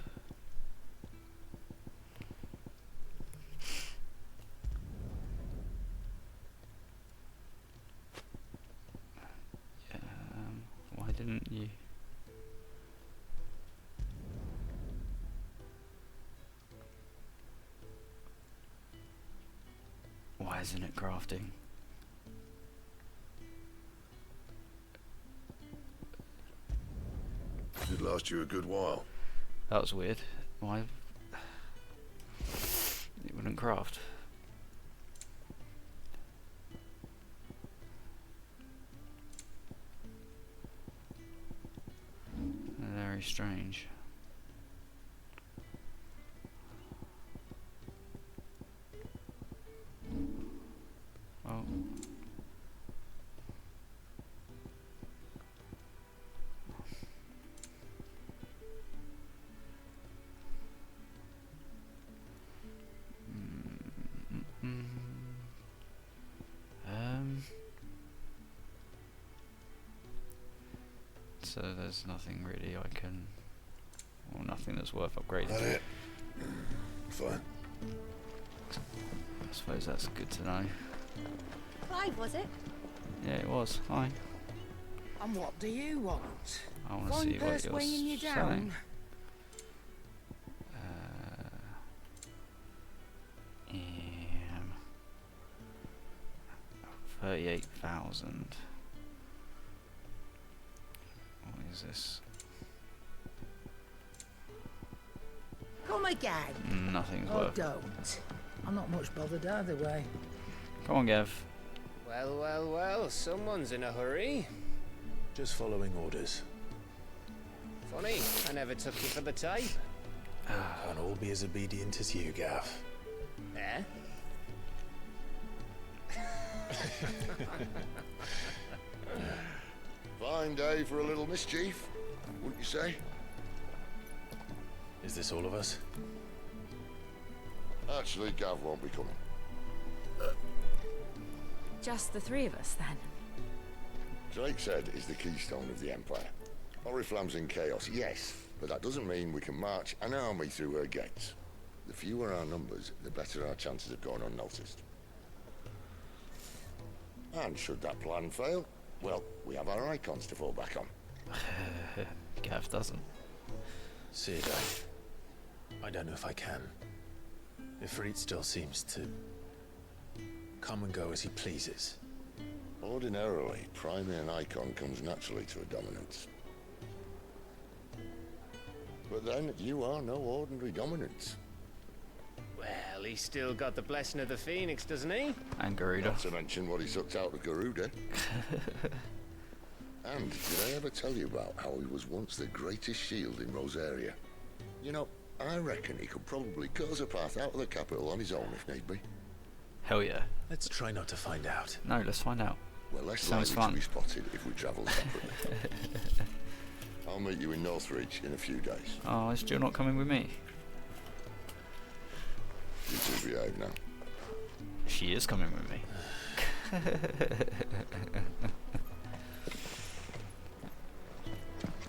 Why didn't you? Why isn't it crafting? It last you a good while. That was weird. Why? It wouldn't craft. Very strange. Oh. So there's nothing really I can, well, nothing that's worth upgrading. That it? Fine. I suppose that's good to know. Clive, was it? Yeah, it was. Hi. And what do you want? I want to Fine see what purse you're weighing you selling. down. 38,000. is this? Come again. Nothing's Oh, worth. don't. I'm not much bothered either way. Come on, Gav. Well, well, well, someone's in a hurry. Just following orders. Funny, I never took you for the type. Can't all be as obedient as you, Gav. Eh? Fine day for a little mischief, wouldn't you say? Is this all of us? Actually, Gav won't be coming. Just the three of us, then? Drake's Head is the keystone of the Empire. Oriflamme's in chaos, yes, but that doesn't mean we can march an army through her gates. The fewer our numbers, the better our chances of going unnoticed. And should that plan fail, well, we have our icons to fall back on. Gav doesn't. Cedar, I don't know if I can. Ifrit still seems to come and go as he pleases. Ordinarily, priming an icon comes naturally to a dominance. But then, you are no ordinary dominance. Well, he's still got the blessing of the Phoenix, doesn't he? And Garuda. Not to mention what he sucked out of Garuda. And did I ever tell you about how he was once the greatest shield in Rosaria? You know, I reckon he could probably cut us a path out of the capital on his own if need be. Hell yeah. Let's try not to find out. No, let's find out. Well, less Sounds likely fun. to be spotted if we travel separately. I'll meet you in Northreach in a few days. Oh, is Jill not coming with me? You two behave now. She is coming with me.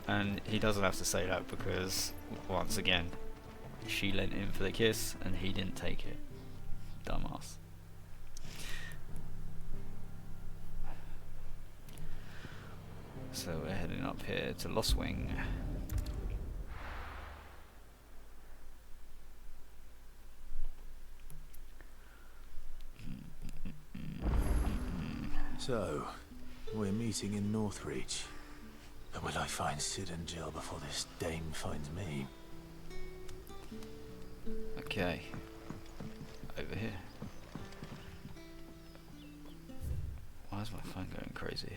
And he doesn't have to say that because, once again, she lent him for the kiss and he didn't take it. Dumbass. So we're heading up here to Lost Wing. So, we're meeting in Northreach. But will I find Sid and Jill before this dame finds me? Okay. Over here. Why is my phone going crazy?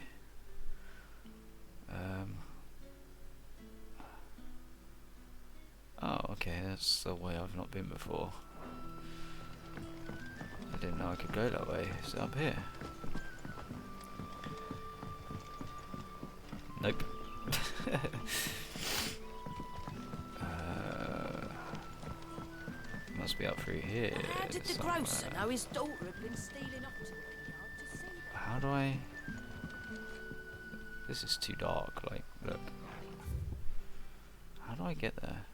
Oh, okay, that's the way I've not been before. I didn't know I could go that way. Is it up here? Nope. Must be up through here. How did the somewhere. grocer know his daughter had been stealing up to the yard to see her? How do I... This is too dark, like, look. How do I get there?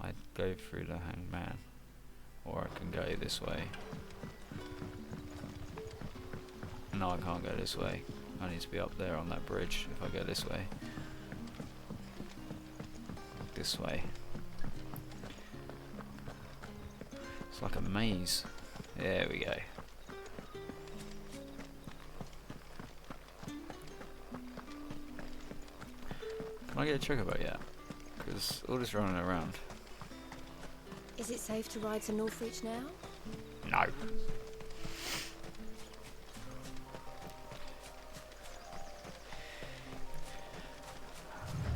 I'd go through the Hanged Man. Or I can go this way. No, I can't go this way. I need to be up there on that bridge if I go this way. This way. It's like a maze. There we go. Can I get a chocobo yet? Because all this running around. Is it safe to ride to Northreach now? No.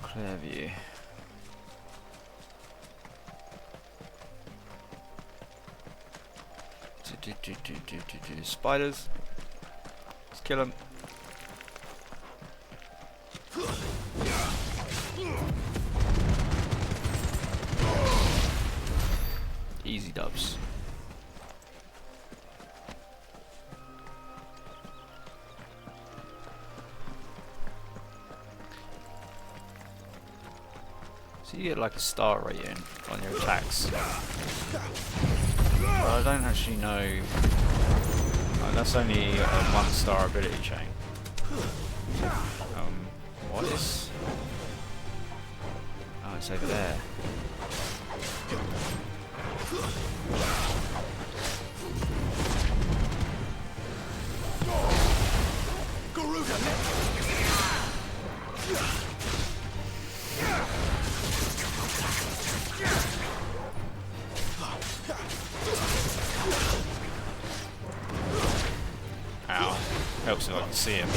Clear view. Spiders. Let's kill them. Easy dubs. So you get like a star rating on your attacks. Well, I don't actually know. That's only a 1-star ability chain. What is? Oh, it's over there. Ow. Helps if I can see him.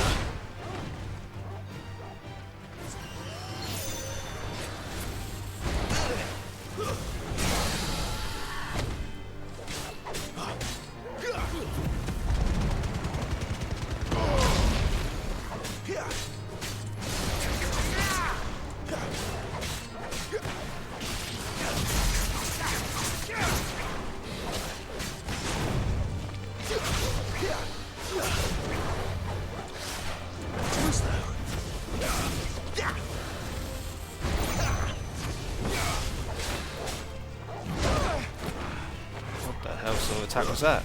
What the hell sort of attack was that?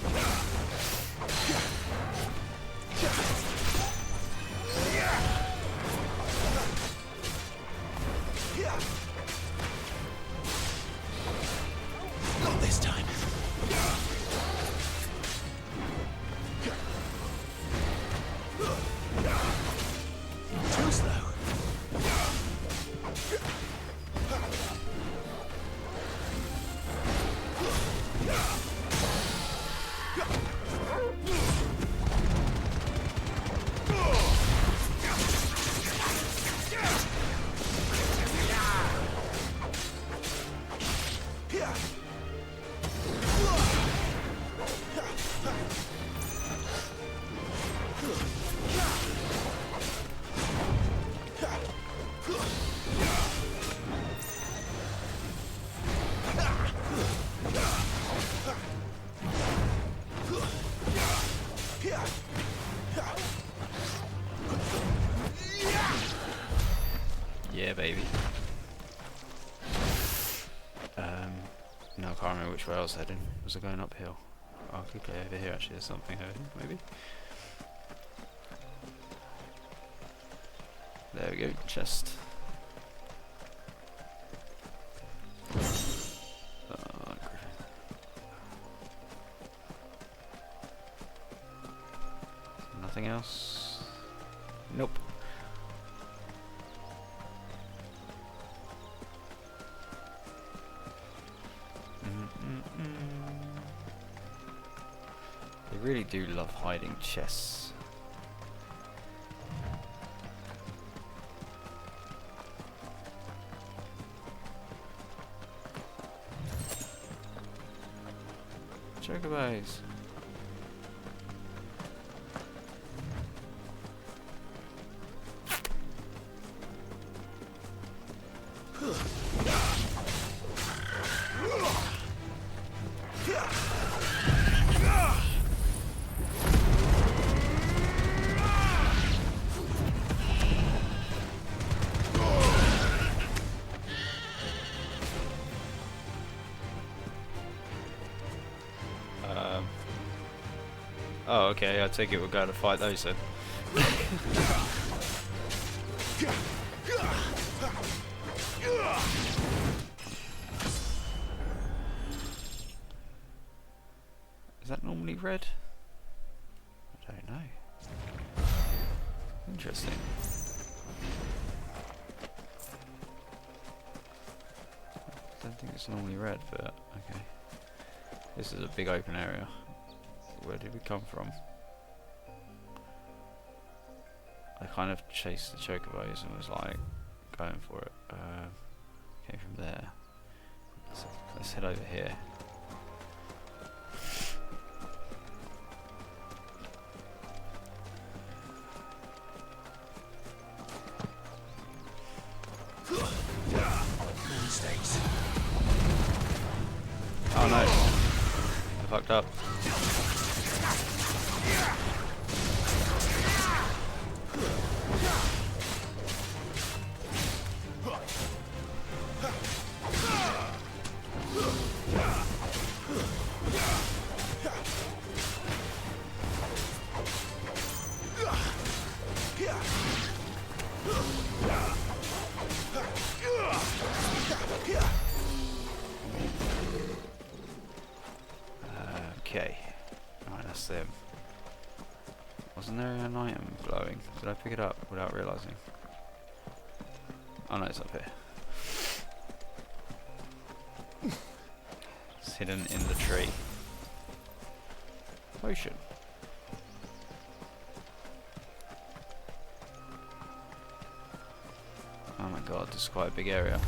Not this time. Too slow. Yeah, baby. No, I can't remember which way I was heading. Was I going uphill? Oh, I could go over here actually, there's something over here, maybe? There we go, chest. Nothing else? Nope. They really do love hiding chests. Chocobos. Oh, okay, I take it we're going to fight those then. Is that normally red? I don't know. Interesting. I don't think it's normally red, but okay. This is a big open area. Where did we come from? I kind of chased the chocobos and was like going for it. Came from there. So let's head over here. Mistakes. Oh no! I fucked up. Okay. Alright, that's them. Wasn't there an item glowing? Did I pick it up without realising? Oh no, it's up here. It's hidden in the tree. Potion. Oh my god, this is quite a big area.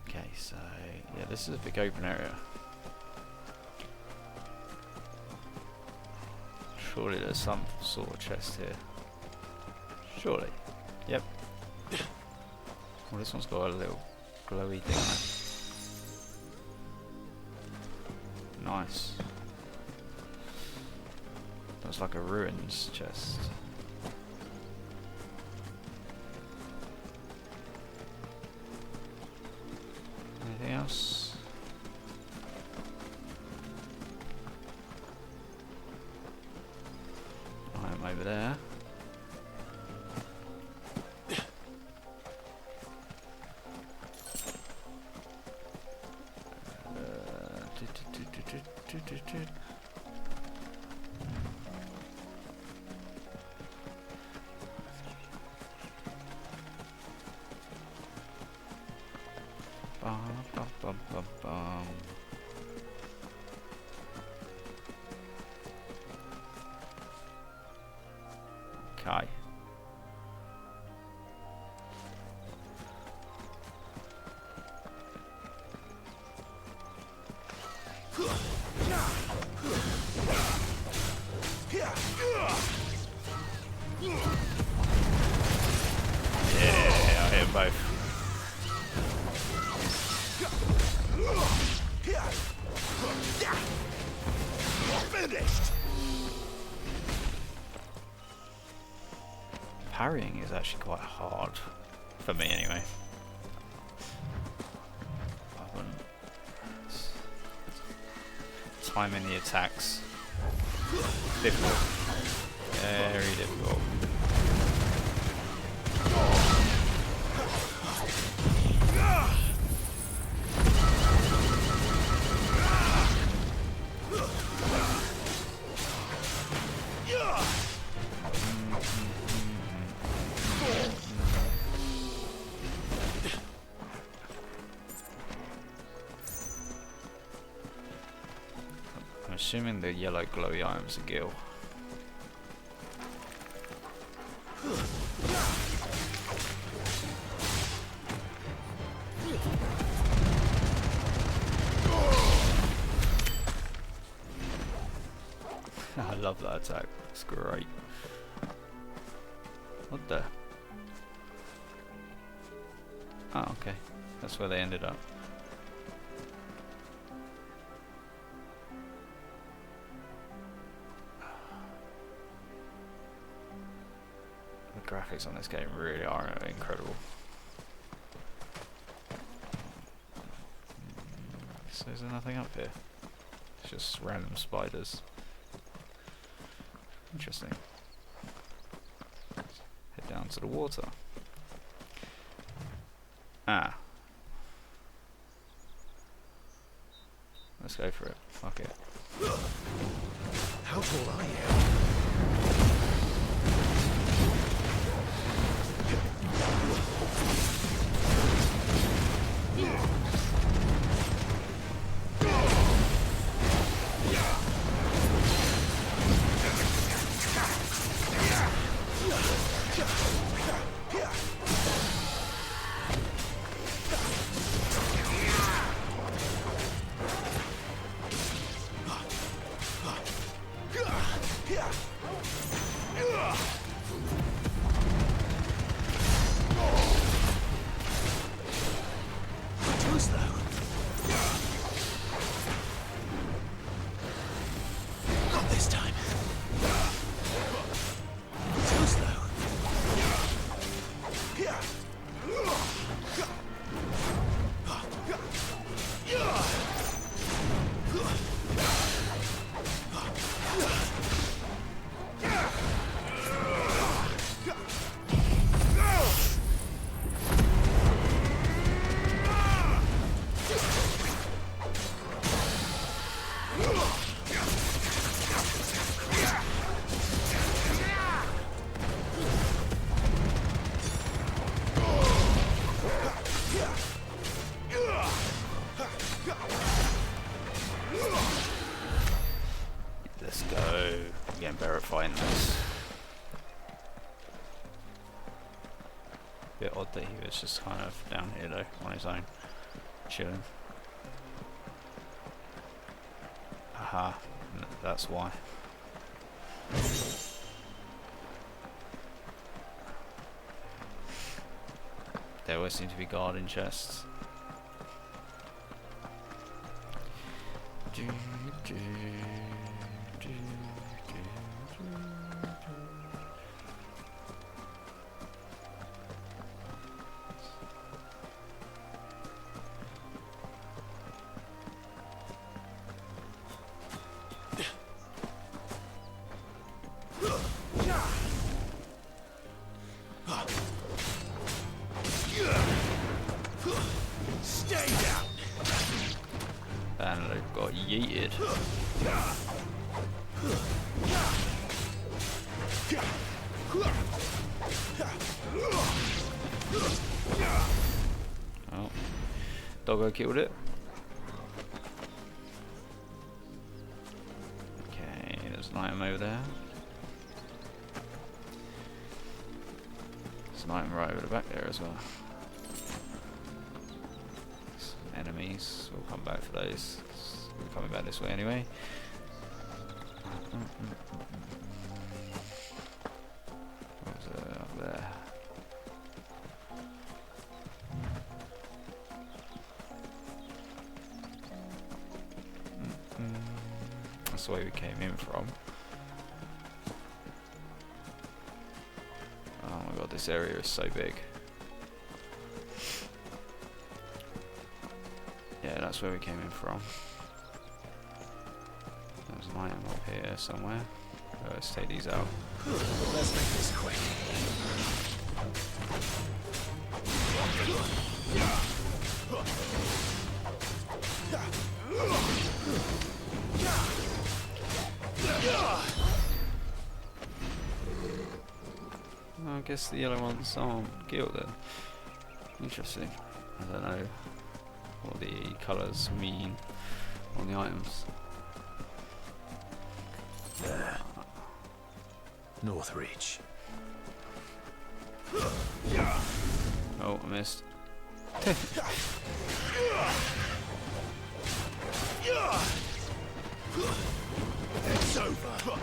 Okay, so yeah, this is a big open area. Surely there's some sort of chest here. Surely. Yep. Well, this one's got a little glowy thing on it. Nice. Looks like a ruins chest. Anything else? I'm over there. Okay. Yeah, I hit them both. Finished. Parrying is actually quite hard for me, anyway. I wouldn't. Timing the attacks difficult, very difficult. Assuming the yellow glowy items are Gil. I love that attack, it's great. What the? Oh, okay. That's where they ended up. The graphics on this game really are incredible. So is there nothing up here? It's just random spiders. Interesting. Head down to the water. Ah. Let's go for it. Fuck it. How tall are you? Let's go. I'm getting better at fighting this. Bit odd that he was just kind of down here though, on his own, chilling. Aha, that's why. There always seem to be guarding chests. Stay down. And they've got yeeted. Oh, Doggo killed it. Okay, there's an item over there. There's an item right over the back there as well. Enemies, we'll come back for those. We're coming back this way anyway. What was it up there? That's the way we came in from. Oh my god, this area is so big. Yeah, that's where we came in from. There's an item up here somewhere. Let's take these out. Let's make this quick. I guess the yellow ones aren't guilt then. Interesting. I don't know what the colours mean on the items. There. Northreach. Oh, I missed. It's over.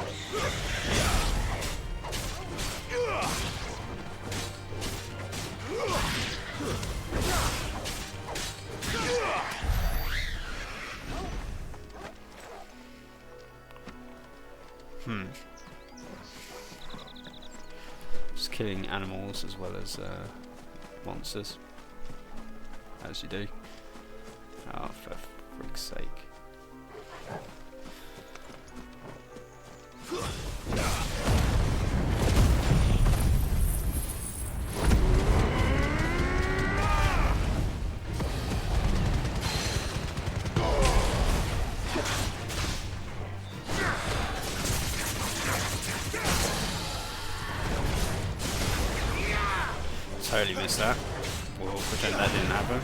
Just killing animals as well as monsters, as you do. Oh, for freak's sake. Totally missed that. We'll pretend that didn't happen.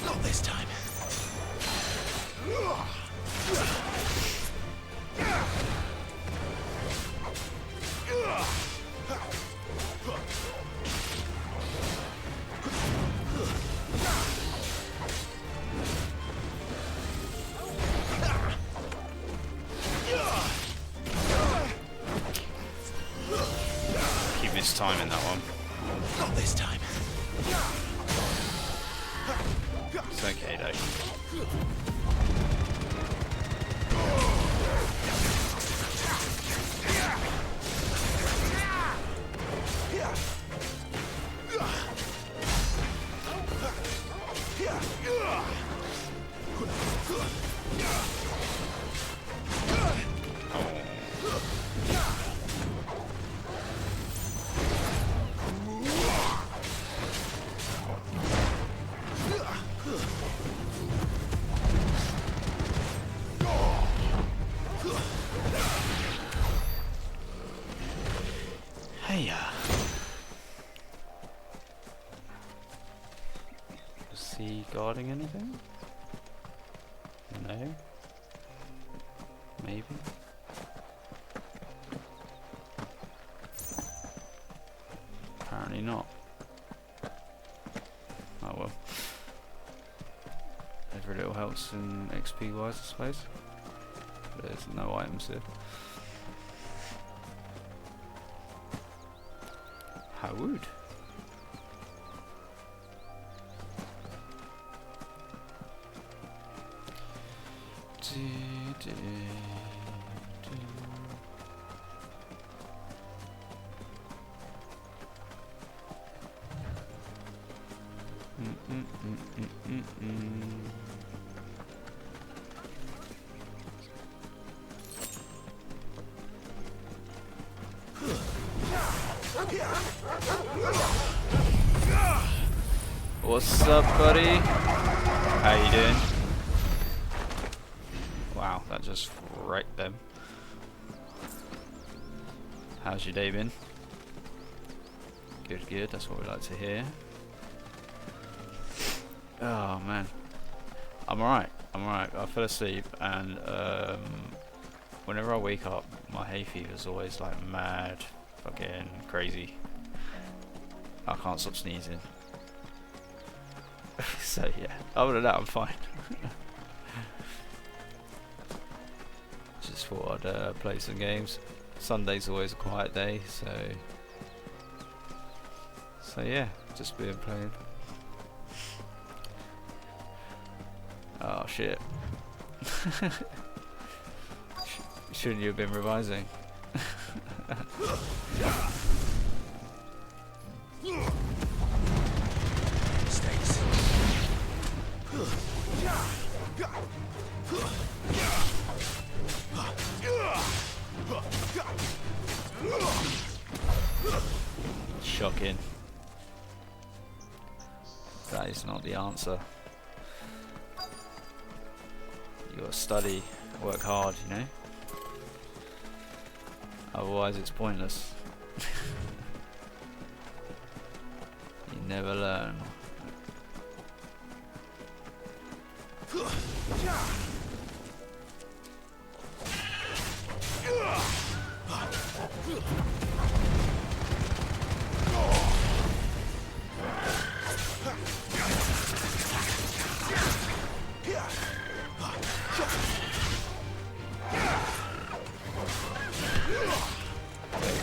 Not this time. Keep mistiming that one. Not this time. It's okay though. maybe? Apparently not. Oh well. Every little helps in XP wise, I suppose. There's no items here. How would? What's up, buddy? How you doing? Wow, that just wrecked them. How's your day been? Good, good, that's what we like to hear. Oh man, I'm alright. I fell asleep and whenever I wake up, my hay fever's always like mad, fucking crazy. I can't stop sneezing. So yeah, other than that I'm fine. Just thought I'd play some games. Sunday's always a quiet day, so yeah, just been playing. Oh shit. Shouldn't you have been revising? Shocking. That is not the answer. You gotta study, work hard, you know? Otherwise it's pointless. You never learn.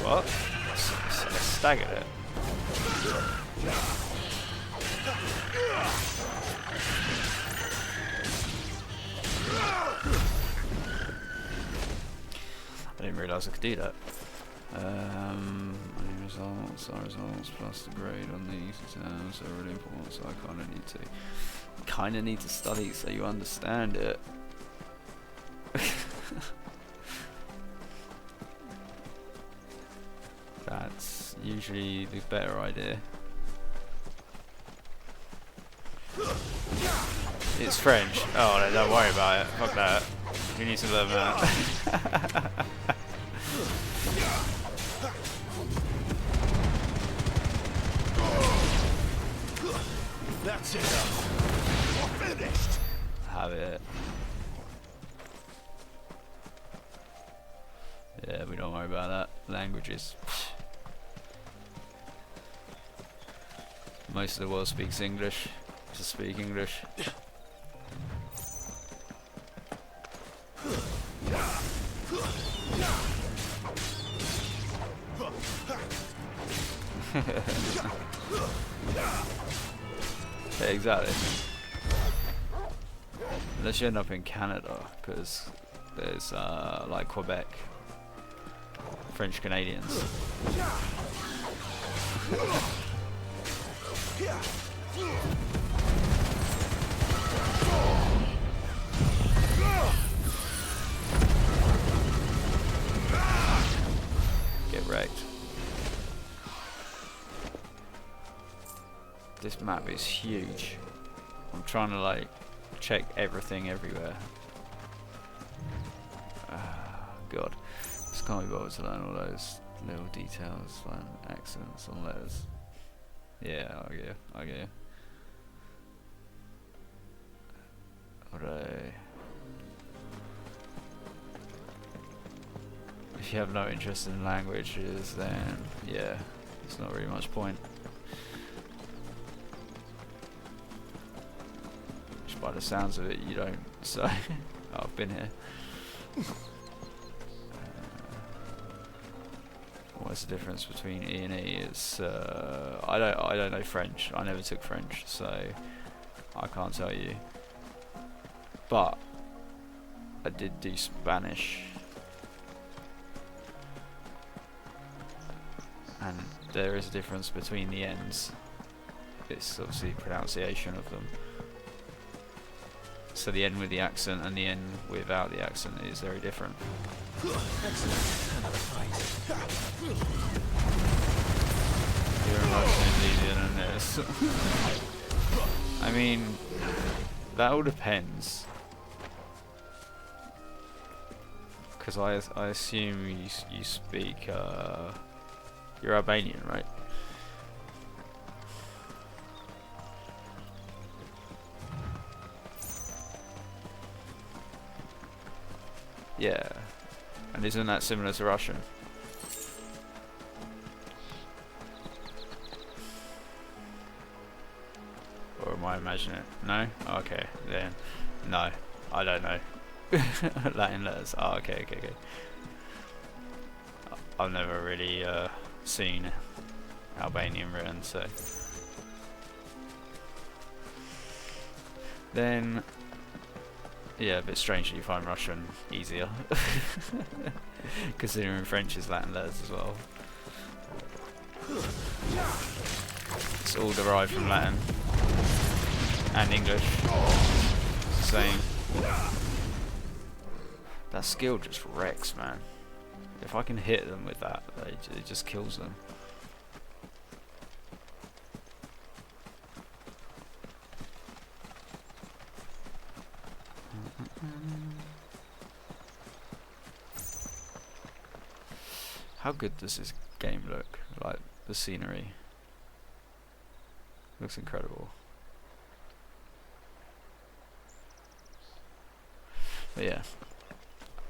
What? Staggered it. I didn't realise I could do that. Our results plus the grade on these exams are really important, so I kind of need to study so you understand it. That's usually the better idea. It's French. Oh no, don't worry about it. Fuck that. You need to learn that. That's enough. We're finished. Have it. Yeah, we don't worry about that. Languages. Most of the world speaks English. Just speak English. Yeah, exactly. Unless you end up in Canada, because there's like Quebec, French Canadians. Get wrecked. This map is huge. I'm trying to like check everything everywhere. God, just can't be bothered to learn all those little details, like accents on letters. Yeah, I get you. Alright. if you have no interest in languages, then yeah, it's not really much point. Which by the sounds of it, you don't. So I've been here. What's the difference between E and E? It's I don't know French. I never took French, so I can't tell you. But I did do Spanish, and there is a difference between the N's. It's obviously pronunciation of them. So the N with the accent and the N without the accent is very different. You're Russian is easier than this. I mean, that all depends. Because I assume you speak, you're Albanian, right? Yeah, and isn't that similar to Russian? Or am I imagining it? No? Okay, then. No, I don't know. Latin letters. Oh, okay. I've never really seen Albanian written, so. Then, yeah, a bit strange that you find Russian easier. Considering French is Latin letters as well. It's all derived from Latin. And English. It's the same. That skill just wrecks, man. If I can hit them with that, it just kills them. How good does this game look? Like, the scenery. Looks incredible. But yeah,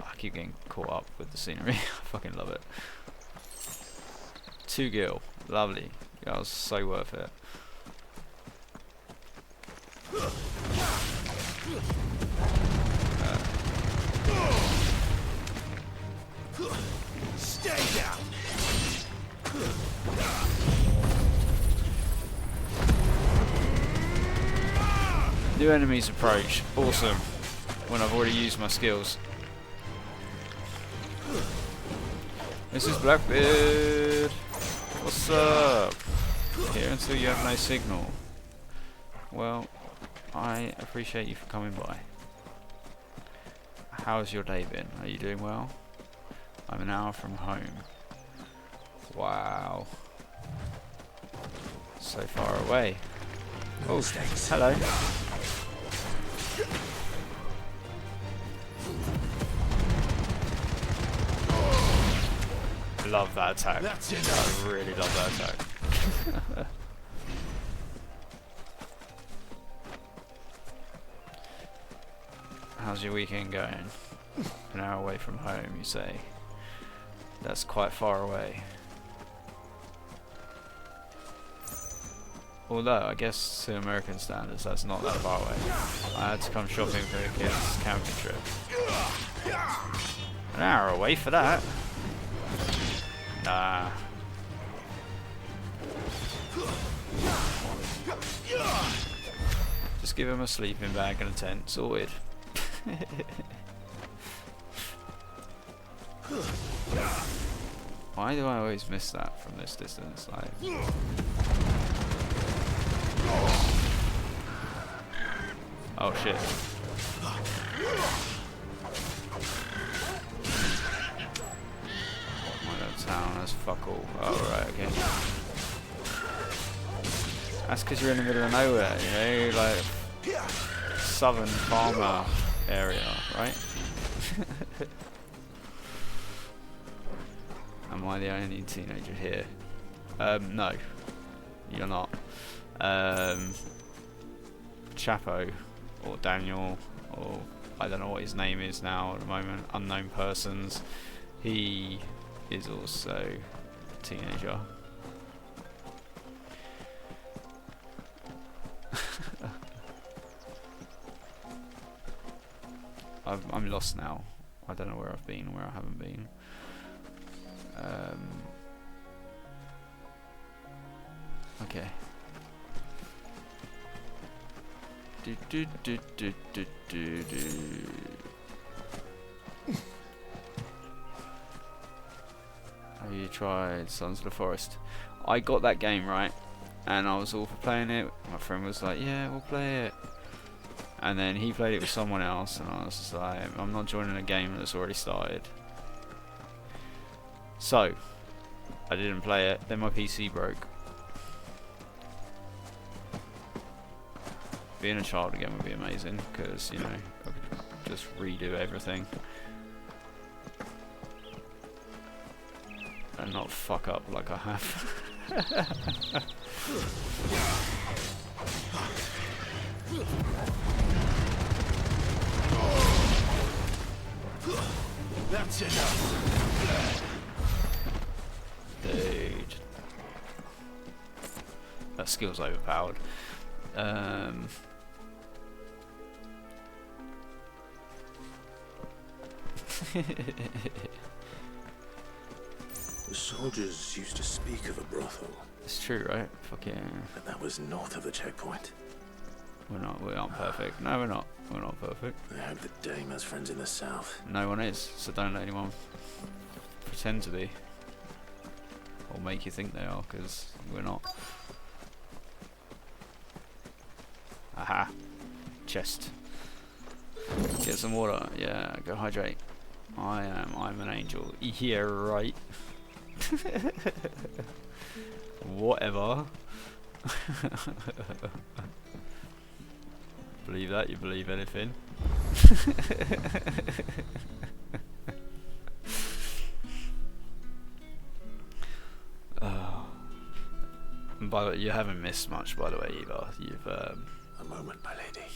I keep getting caught up with the scenery. I fucking love it. 2 gil, lovely. That was so worth it. Stay down. New enemies approach. Awesome. When I've already used my skills. This is Blackbeard. What's up? Here until you have no signal. Well, I appreciate you for coming by. How's your day been? Are you doing well? I'm an hour from home. Wow. So far away. Oh, hello. Love that attack. I really love that attack. How's your weekend going? An hour away from home, you say? That's quite far away. Although, I guess to American standards, that's not that far away. I had to come shopping for the kids' camping trip. An hour away for that? Nah. Just give him a sleeping bag and a tent, sorted. Why do I always miss that from this distance? Like, oh shit. Town as fuck all. Oh right, okay. That's because you're in the middle of nowhere, you know, like southern farmer area, right? Am I the only teenager here? No, you're not. Chapo or Daniel or I don't know what his name is now at the moment. Unknown persons. He is also a teenager. I'm lost now. I don't know where I've been and where I haven't been. Okay. Have you tried Sons of the Forest? I got that game right, and I was all for playing it. My friend was like, "Yeah, we'll play it." And then he played it with someone else, and I was just like, I'm not joining a game that's already started. So, I didn't play it, then my PC broke. Being a child again would be amazing, because, you know, I could just redo everything. And not fuck up like I have. That's enough. Dude. That skill's overpowered. The soldiers used to speak of a brothel. It's true, right? Fucking. But that was north of the checkpoint. We aren't perfect. No, we're not. We're not perfect. I hope the Dame has friends in the south. No one is, so don't let anyone pretend to be. Or make you think they are, because we're not. Aha. Chest. Get some water. Yeah, go hydrate. I'm an angel. Yeah, right. Whatever. Believe that, you believe anything. Oh. And by the way, you haven't missed much, by the way, either. You've a moment, my lady.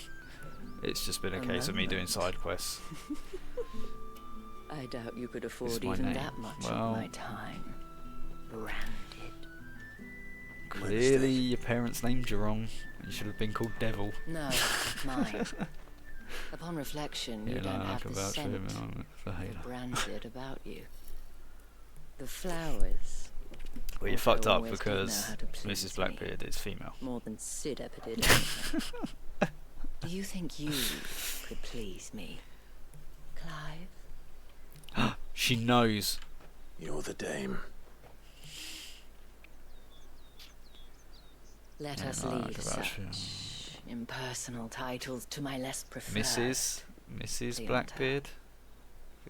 It's just been a case of me doing side quests. I doubt you could afford It's my even name. that much Well, of my time. Branded. Clearly, your parents named you wrong. You should have been called Devil. No, mine. Upon reflection, you Yeah, don't no, I have can the vouch for scent him, man. It's a hater. branded about you. The flowers. Well, you fucked although up always do because know how to please Mrs. Blackbeard is female. More than Sid ever did. Anyway. Do you think you could please me, Clive? She knows. You're the Dame. Let Yeah, us no, I leave can vouch for him. such impersonal titles to my less preferred. Mrs. Leonta. Blackbeard.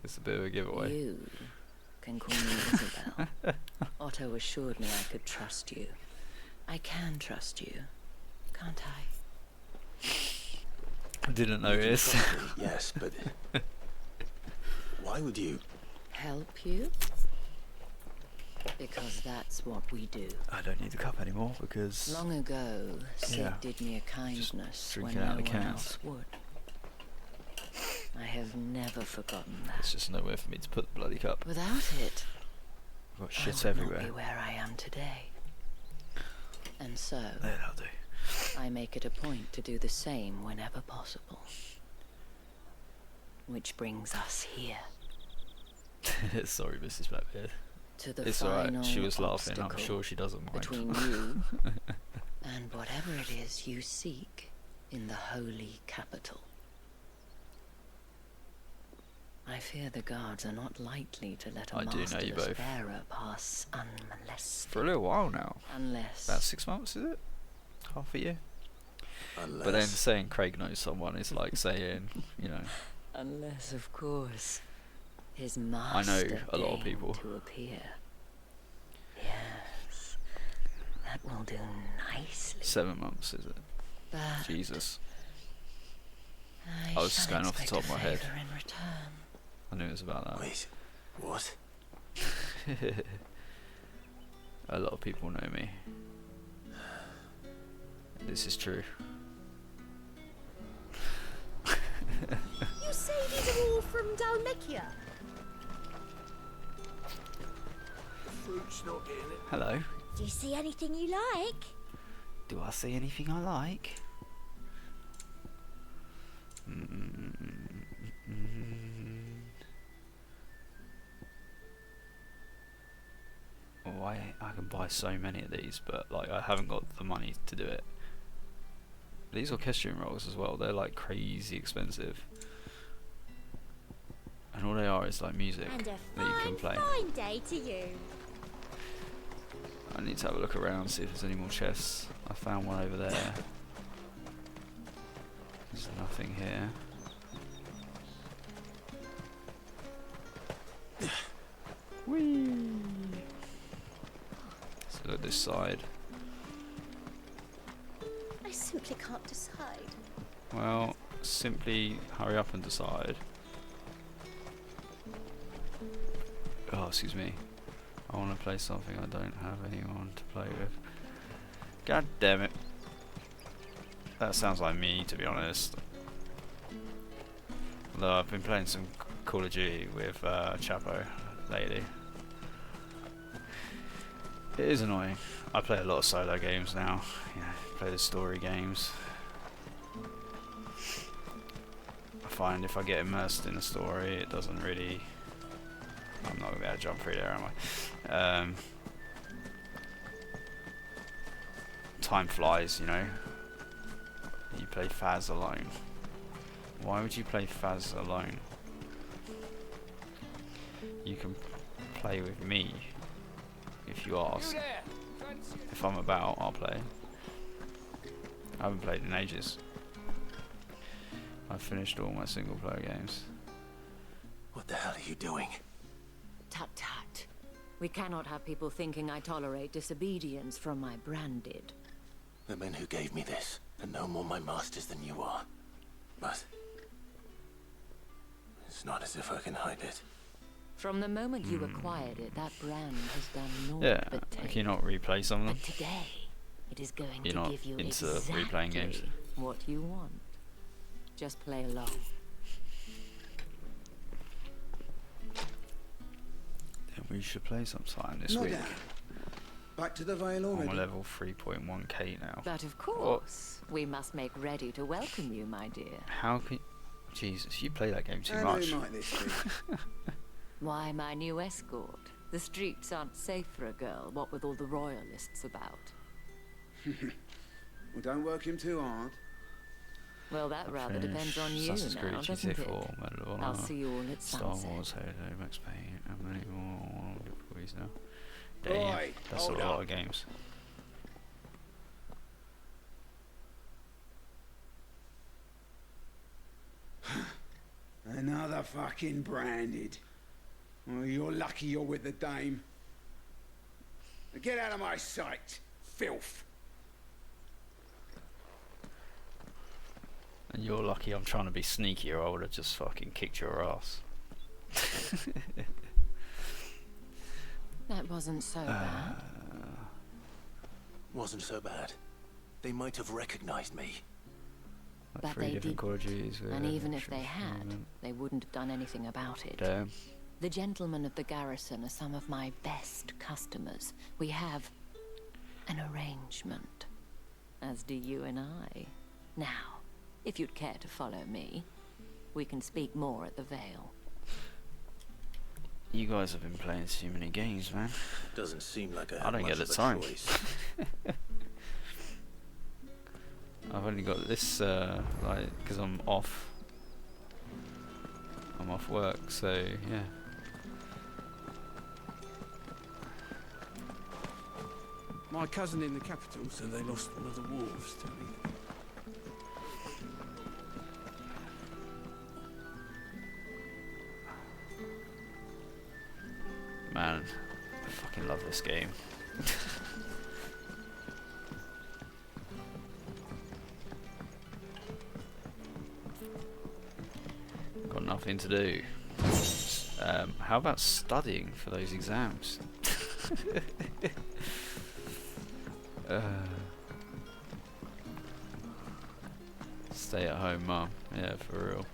It's a bit of a giveaway. You can call me Isabel. Otto assured me I could trust you. I can trust you, can't I? I didn't You can notice. trust me, yes, but why would you? Help you? Because that's what we do. I don't need the cup anymore because Long ago, Sid Yeah. did me a kindness when drinking no out of one cans. else would. I have never forgotten that. there's just nowhere for me to put the bloody cup. Without it, I've got I shit would everywhere. not be where I am today. And so, There, that'll do. I make it a point to do the same whenever possible. Which brings us here. Sorry, Mrs. Blackbeard. To the It's alright. final She was laughing. I'm obstacle sure she doesn't mind. between you and whatever it is you seek in the holy capital. I fear the guards are not likely to let a I do know you masterless both. bearer pass unmolested. For a little while now. Unless About 6 months, is it? Half a year? Unless. But then saying Craig knows someone is like saying, you know, Unless, of course, his I master know a lot of deigned people. to appear. Yes, that will do nicely. 7 months, is it? But Jesus. I was just shall going off the expect top of a my head. favour in return. I knew it was about that. Wait, what? A lot of people know me. This is true. You say these are all from Dalmekia? fruit's not in it. Hello. Do you see anything you like? Do I see anything I like? Oh, I can buy so many of these, but like I haven't got the money to do it. These orchestrion rolls as well, they're like crazy expensive. And all they are is like music And a that you can play. fine day to you. I need to have a look around, see if there's any more chests. I found one over there. There's nothing here. Whee! Let's look at this side. I simply can't decide. Well, simply hurry up and decide. Oh, excuse me. I want to play something I don't have anyone to play with. God damn it. That sounds like me, to be honest. Although I've been playing some Call of Duty with Chapo lately. It is annoying. I play a lot of solo games now. Play the story games. I find if I get immersed in a story, it doesn't really... I'm not going to be able to jump through there, am I? Time flies, you know. You play Faz alone. Why would you play Faz alone? You can play with me if you ask. If I'm about, I'll play. I haven't played in ages. I've finished all my single player games. What the hell are you doing? Tut tut. We cannot have people thinking I tolerate disobedience from my branded. The men who gave me this are no more my masters than you are. But it's not as if I can hide it. From the moment you acquired it, that brand has done naught Yeah, but take. can you not replay some of them? But today, it is going You're to not give you into exactly replaying games? what you want. Just play along. Then we should play sometime this No week. doubt. Back to the Vale I'm already. on level 3.1k now. But of course, we must make ready to welcome you, my dear. How can... Jesus, you play that game too How much. new might this be? Why, my new escort. The streets aren't safe for a girl, what with all the royalists about. Well, don't work him too hard. Well, that rather depends on you Assassin's Creed now, doesn't it? GTA4, Medal of Honor, I'll see you all at Star sunset. Wars, Halo, Max Payne, and many more movies now. Damn, Right, that's a hold lot up. of games. Another fucking branded. Well, you're lucky you're with the dame. Now get out of my sight, filth. And you're lucky I'm trying to be sneaky, or I would have just fucking kicked your ass. That wasn't so bad. Wasn't so bad. They might have recognized me. But Three they different Call of didn't. Duties with And even if action they had, movement. they wouldn't have done anything about it. Damn. The gentlemen of the garrison are some of my best customers. We have an arrangement, as do you and I. Now, if you'd care to follow me, we can speak more at the Vale. You guys have been playing too many games, man. Doesn't seem like I don't get the time. I've only got this, like, because I'm off. I'm off work, so yeah. My cousin in the capital said they lost one of the wolves to me. Man, I fucking love this game. Got nothing to do. How about studying for those exams? Stay at home, mum. Yeah, for real.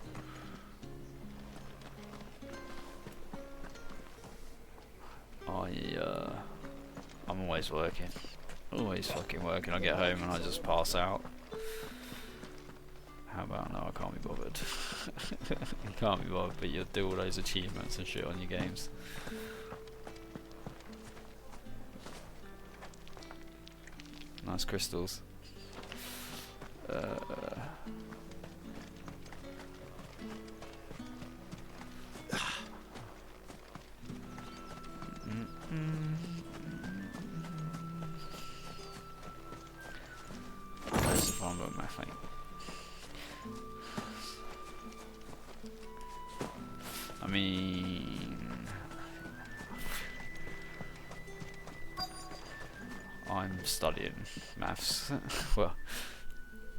I'm always working. Always fucking working. I get home and I just pass out. How about no, I can't be bothered. You can't be bothered, but you'll do all those achievements and shit on your games. Nice crystals. There's the farm boat, I think. I mean, I'm studying maths. Well,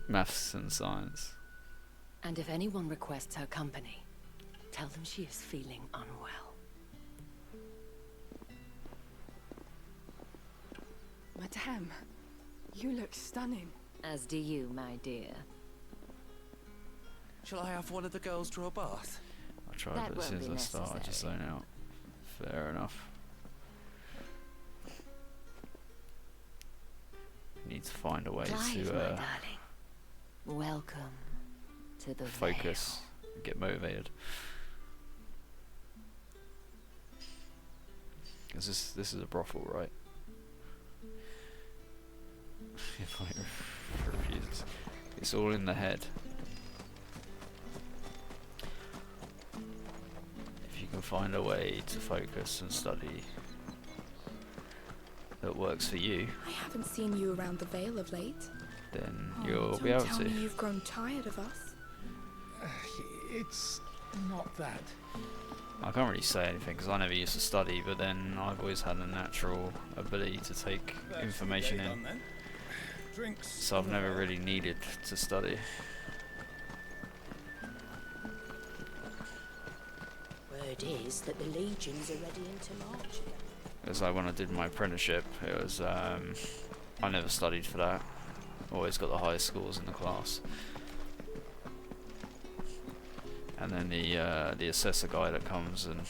maths and science. And if anyone requests her company, tell them she is feeling unwell. Madame, you look stunning. As do you, my dear. Shall I have one of the girls draw a bath? I tried, but as soon as I start, I just zone out. Fair enough. Need to find a way Clive, to my darling. Welcome to the focus, and get motivated. Because this is a brothel, right? If I refuse, it's all in the head. If you can find a way to focus and study that works for you, I haven't seen you around the Vale of late. then you'll Don't be able tell to. me you've grown tired of us. It's not that. I can't really say anything because I never used to study, but then I've always had a natural ability to take information in. So I've never really needed to study. Word is that the legions are ready into March again. Because like when I did my apprenticeship, it was I never studied for that. Always got the highest scores in the class. And then the assessor guy that comes and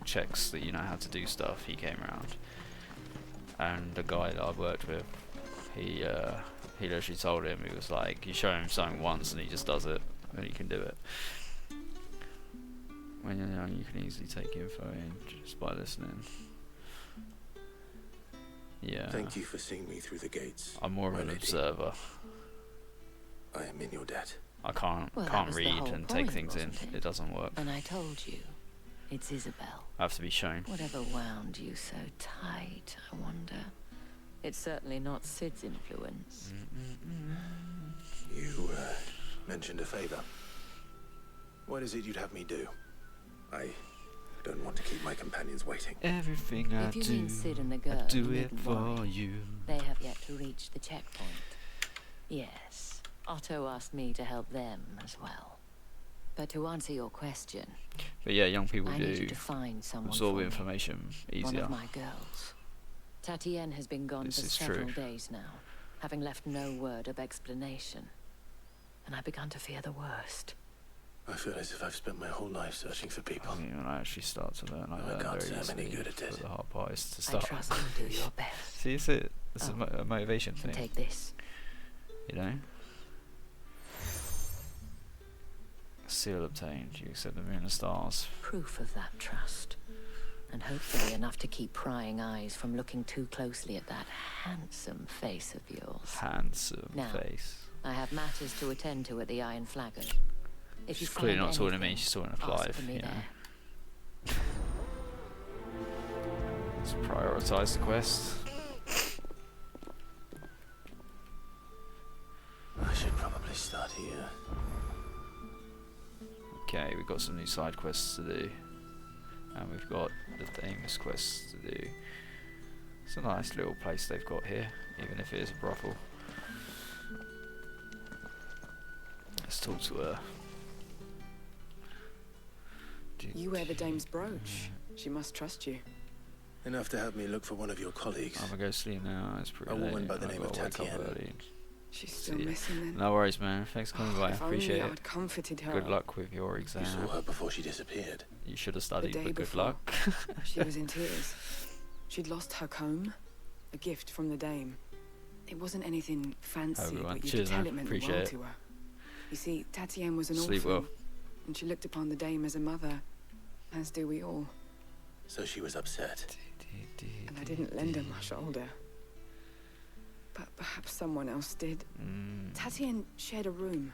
checks that you know how to do stuff, he came around. And the guy that I worked with, he literally told him, he was like, you show him something once and he just does it, and he can do it. When you're young, you can easily take info in just by listening. Yeah. Thank you for seeing me through the gates. I'm more of an observer. I am in your debt. I can't Well, that can't was the read whole and take point, things in. wasn't It doesn't work. And I told you, it's Isabel. I have to be shown. Whatever wound you so tight, I wonder. It's certainly not Sid's influence. You mentioned a favor. What is it you'd have me do? I don't want to keep my companions waiting. Everything I If you do, mean Sid and the girl, I do you it needn't for worry. you. They have yet to reach the checkpoint. Yes, Otto asked me to help them as well. But to answer your question, But yeah, young people I do need you to find someone absorb for me. information One easier. of my girls. Tatienne has been gone This for is several true. days now, having left no word of explanation. And I begun to fear the worst. I feel as if I've spent my whole life searching for people. I think when I actually start to learn, I learn can't very say I'm any easily. good at it. But the hard part is to I start. trust you'll do your best. See, it's it. This is a motivation thing. Take this. You know? Seal obtained. You accept the moon and stars. Proof of that trust. And hopefully enough to keep prying eyes from looking too closely at that handsome face of yours. Handsome Now, face. I have matters to attend to at the Iron Flagon. If you She's clearly find not talking to me, anything, she's talking to ask Clive. for me You know? there. Let's prioritise the quest. I should probably start here. Okay, we've got some new side quests to do. And we've got the famous quests to do. It's a nice little place they've got here, even if it is a brothel. Let's talk to her. You wear the dame's brooch. She must trust you. Enough to have me look for one of your colleagues. I'm gonna go sleep now. It's pretty A late. woman by the I've name of gotta wake up Tatienne. early. She's still See ya. missing then. No worries, man. Thanks for coming by. I If only appreciate it. I'd comforted her. Good luck with your exam. You saw her before she disappeared. You should have The studied, day but good before. luck. She was in tears. She'd lost her comb, a gift from the dame. It wasn't anything fancy, Everyone. but you Cheers, could tell man. it meant the Appreciate world it. to her. You see, Tatienne was an Sleep orphan, well. and she looked upon the dame as a mother, as do we all. So she was upset. And I didn't lend her my shoulder. But perhaps someone else did. Tatienne shared a room.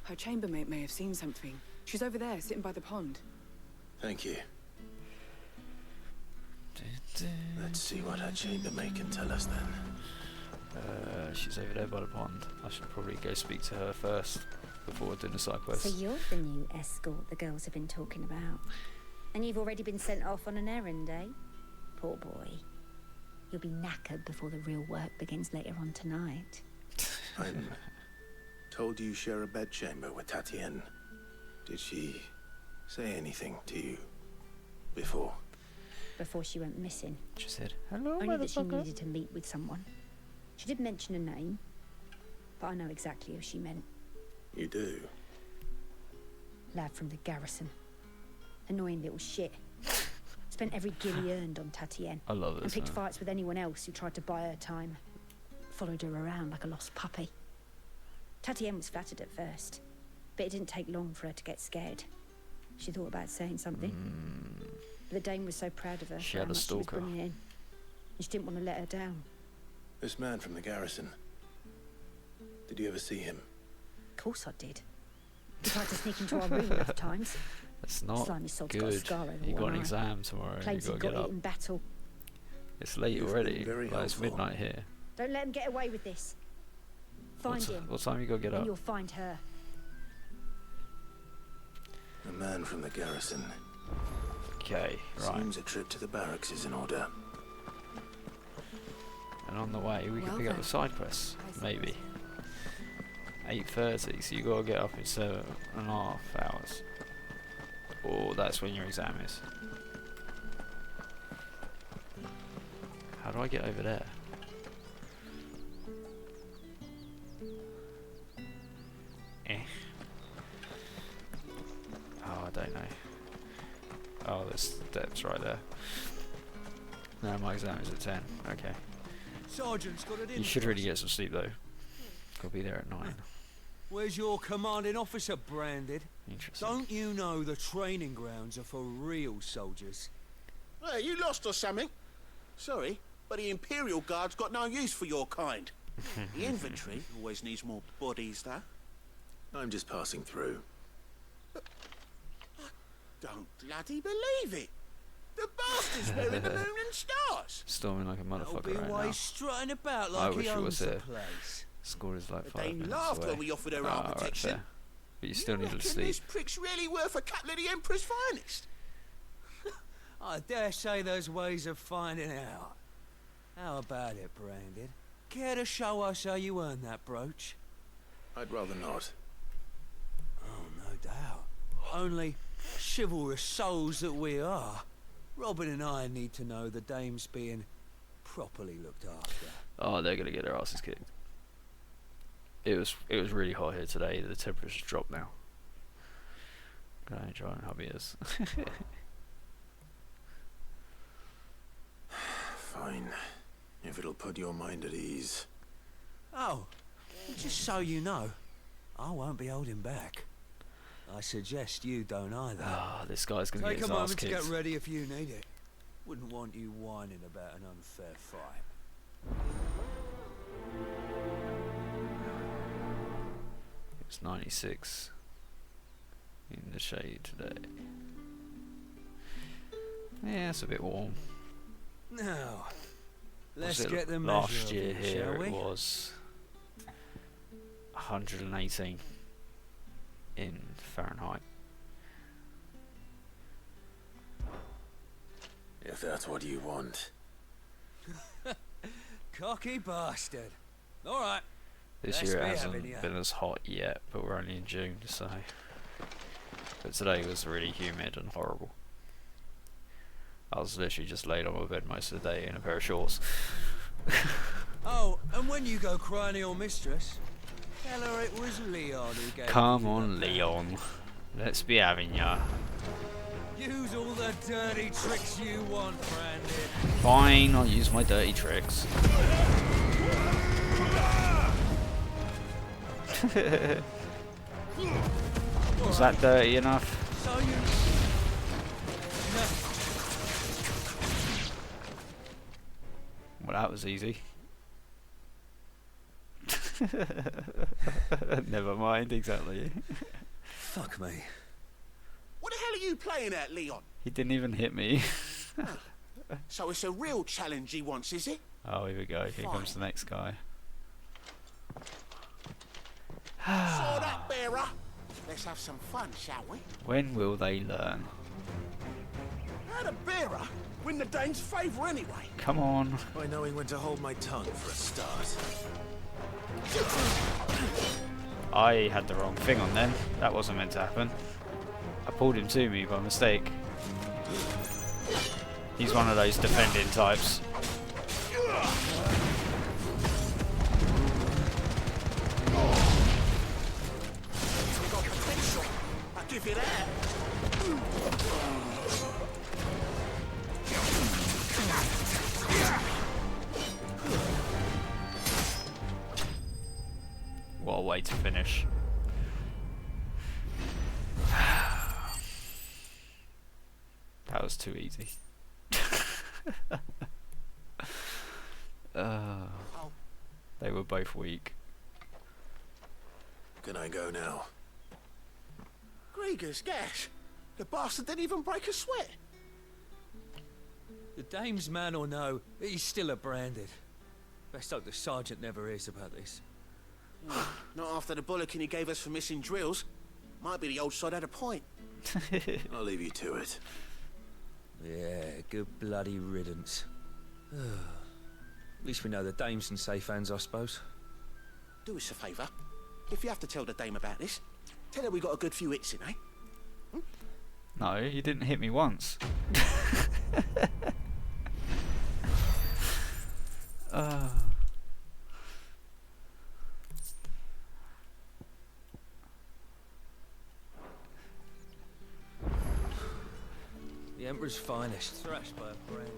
Her chambermaid may have seen something. She's over there, sitting by the pond. Thank you. Let's see what her chambermaid can tell us then. She's over there by the pond. I should probably go speak to her first before doing the side quest. So you're the new escort the girls have been talking about. And you've already been sent off on an errand, eh? Poor boy. You'll be knackered before the real work begins later on tonight. I'm told you share a bedchamber with Tatienne. Did she say anything to you before? Before she went missing. She said, hello, Only that she motherfucker. needed to meet with someone. She did mention a name, but I know exactly who she meant. You do? Lad from the garrison. Annoying little shit. Spent every guil he earned on Tatienne. I love this, And picked man. fights with anyone else who tried to buy her time. Followed her around like a lost puppy. Tatienne was flattered at first, but it didn't take long for her to get scared. She thought about saying something. But the dame was so proud of her She for had how a much she was stalker. bringing in. And she didn't want to let her down. This man from the garrison. Did you ever see him? Of course I did. He tried to sneak into our room enough times. It's not Slimy sod's got a good. scar over You got one an eye. exam tomorrow. You Claims he got to got get it up. in battle. It's late You've already. been very Like, it's helpful. midnight here. Don't let him get away with this. Find him. What time you got to get and up? you'll find her. A man from the garrison. Okay, right. Seems a trip to the barracks is in order. And on the way, we can Well pick up then. the side quests. Maybe. 8:30, so you got to get up in 7.5 hours. Or that's when your exam is. How do I get over there? Oh, I don't know. Oh, there's steps right there. No, my exam is at 10. Okay. Sergeant's got it in. You should really get some sleep though. Gotta be there at 9. Where's your commanding officer branded? Interesting. Don't you know the training grounds are for real soldiers? Hey, you lost or something? Sorry, but the Imperial Guard's got no use for your kind. The infantry always needs more bodies, though. I'm just passing through. Don't bloody believe it. The bastard's wearing the moon and stars. Storming like a motherfucker Be right why now. he's strutting about I like wish he it was owns the there. place. Score is like 5 They minutes laughed away. when we offered her Ah, arm right protection. there. But you still need to Reckon sleep. this prick's really worth a couple of the Emperor's finest. I dare say there's ways of finding out. How about it, Branded? Care to show us how you earned that brooch? I'd rather not. Oh, no doubt. Only chivalrous souls that we are. Robin and I need to know the dame's being properly looked after. Oh, they're gonna get their asses kicked. It was really hot here today. The temperature's dropped now. Gonna enjoy how hobby is. Fine. If it'll put your mind at ease. Oh, just so you know, I won't be holding back. I suggest you don't either. Ah, this guy's gonna Take get his a ass moment to kicked. get ready if you need it. Wouldn't want you whining about an unfair fight. It's 96 in the shade today. Yeah, it's a bit warm. Now, Was let's it get the last measure of year it, here shall we? it was 118 in Fahrenheit. If that's what you want. Cocky bastard. All right. This let's year it be hasn't having ya. been as hot yet, but we're only in June, so. But today was really humid and horrible. I was literally just laid on my bed most of the day in a pair of shorts. Oh, and when you go crying to your mistress, Tell her it was Leon who gave Come you on, the Leon. Let's be having ya. Use all the dirty tricks you want, Brandon. Fine, I'll use my dirty tricks. Was that dirty enough? So you... Well, that was easy. Never mind, exactly. Fuck me. What the hell are you playing at, Leon? He didn't even hit me. So it's a real challenge he wants, is it? Oh, here we go. Here comes the next guy. Saw that, bearer? Let's have some fun, shall we? When will they learn? How'd a bearer win the Dane's favour anyway? Come on. By knowing when to hold my tongue for a start. I had the wrong thing on then. That wasn't meant to happen. I pulled him to me by mistake. He's one of those defending types. Got potential. I'll give you that. What a way to finish. That was too easy. They were both weak. Can I go now? Grieger's gas. The bastard didn't even break a sweat. The dame's man or no, he's still a Branded. Best hope the sergeant never hears about this. Not after the bullocking he gave us for missing drills. Might be the old sod had a point. I'll leave you to it. Yeah, good bloody riddance. At least we know the dame's in safe hands, I suppose. Do us a favour. If you have to tell the dame about this, tell her we got a good few hits in, eh? No, you didn't hit me once. The Emperor's finest, thrashed by a brand.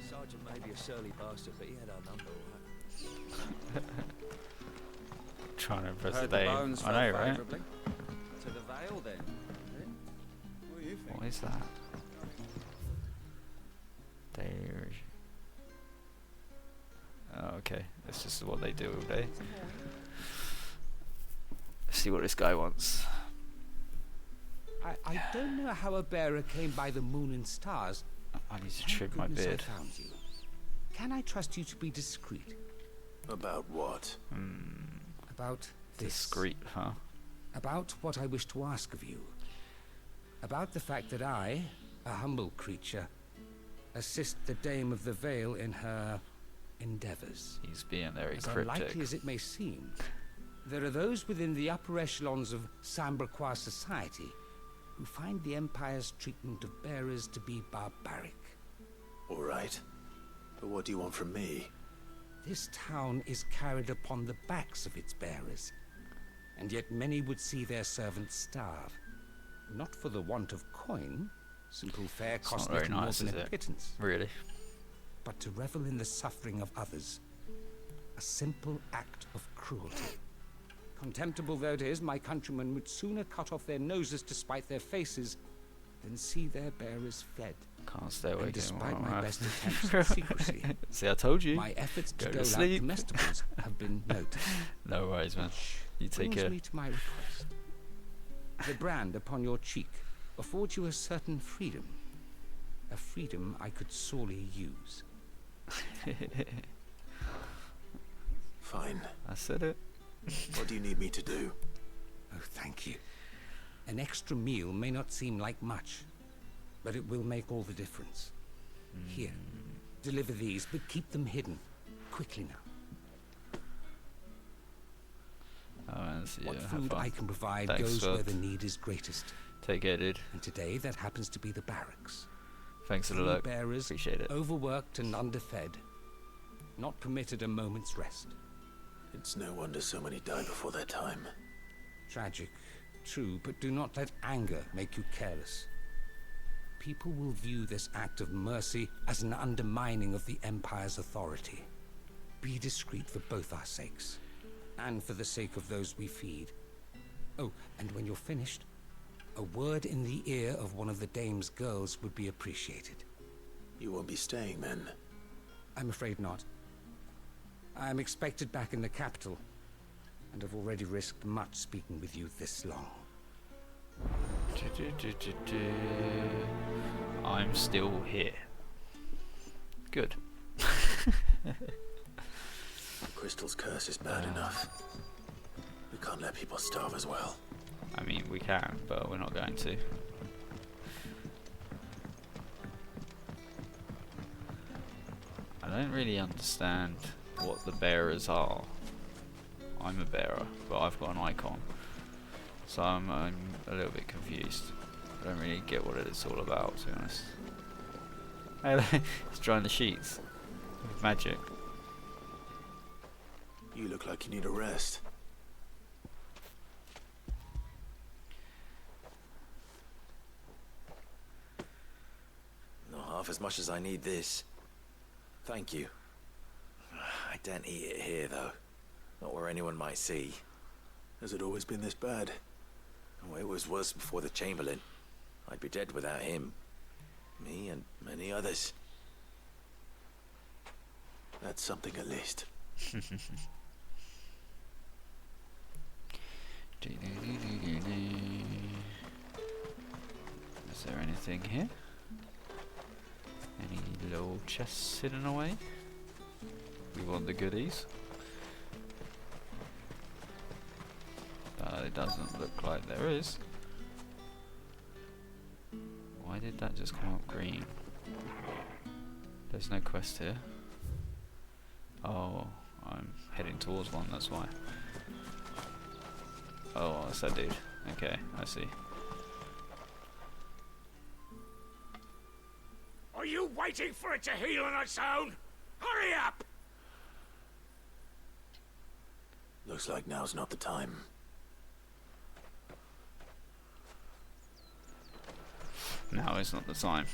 Sergeant may be a surly bastard, but he had our number, all right. Trying to impress the Heard the dame. bones I know, fell right? favourably. To the Vale, then. What do you think? What is that? There. Oh, okay. That's just what they do all day. Let's see what this guy wants. I don't know how a bearer came by the moon and stars. I need to trim my Goodness, I beard. found you. Can I trust you to be discreet? About what? About this. Discreet, huh? About what I wish to ask of you. About the fact that I, a humble creature, assist the Dame of the Vale in her endeavours. He's being very As cryptic. unlikely as it may seem, there are those within the upper echelons of Samberquois society who find the Empire's treatment of bearers to be barbaric. All right. But what do you want from me? This town is carried upon the backs of its bearers, and yet many would see their servants starve. Not for the want of coin, simple fare It's costs not very little nice, more is than a it? pittance. Really? But to revel in the suffering of others, a simple act of cruelty. Contemptible though it is, my countrymen would sooner cut off their noses to spite their faces than see their bearers fed. Can't stay awake And despite anymore, my right? best attempts at secrecy, See, I told you. my efforts to Go dole to out sleep. comestibles have been noted. No worries, man. You take Brings care. me to my request. The brand upon your cheek affords you a certain freedom. A freedom I could sorely use. Fine. I said it. What do you need me to do? Oh, thank you. An extra meal may not seem like much, but it will make all the difference. Here, deliver these, but keep them hidden. Quickly now. Oh, man, see What ya. Have food fun. I can provide Thanks, goes bud. where the need is greatest. Take care, dude. And today that happens to be the barracks. Thanks for the Crew look. bearers, Appreciate it. overworked and underfed, not permitted a moment's rest. It's no wonder so many die before their time. Tragic, true, but do not let anger make you careless. People will view this act of mercy as an undermining of the Empire's authority. Be discreet for both our sakes, and for the sake of those we feed. Oh, and when you're finished, a word in the ear of one of the dame's girls would be appreciated. You won't be staying then? I'm afraid not. I am expected back in the capital, and have already risked much speaking with you this long. I'm still here. Good. Crystal's curse is bad enough. We can't let people starve as well. I mean, we can, but we're not going to. I don't really understand what the bearers are. I'm a bearer, but I've got an icon. So I'm a little bit confused. I don't really get what it's all about, to be honest. It's drying the sheets with magic. You look like you need a rest. Not half as much as I need this. Thank you. I don't eat it here, though. Not where anyone might see. Has it always been this bad? Oh, it was worse before the Chamberlain. I'd be dead without him. Me and many others. That's something at least. Is there anything here? Any little chests hidden away? We want the goodies. It doesn't look like there is. Why did that just come up green? There's no quest here. Oh, I'm heading towards one, that's why. Oh, that's that dude. Okay, I see. Are you waiting for it to heal on its own? Hurry up! Looks like now's not the time. Now is not the time.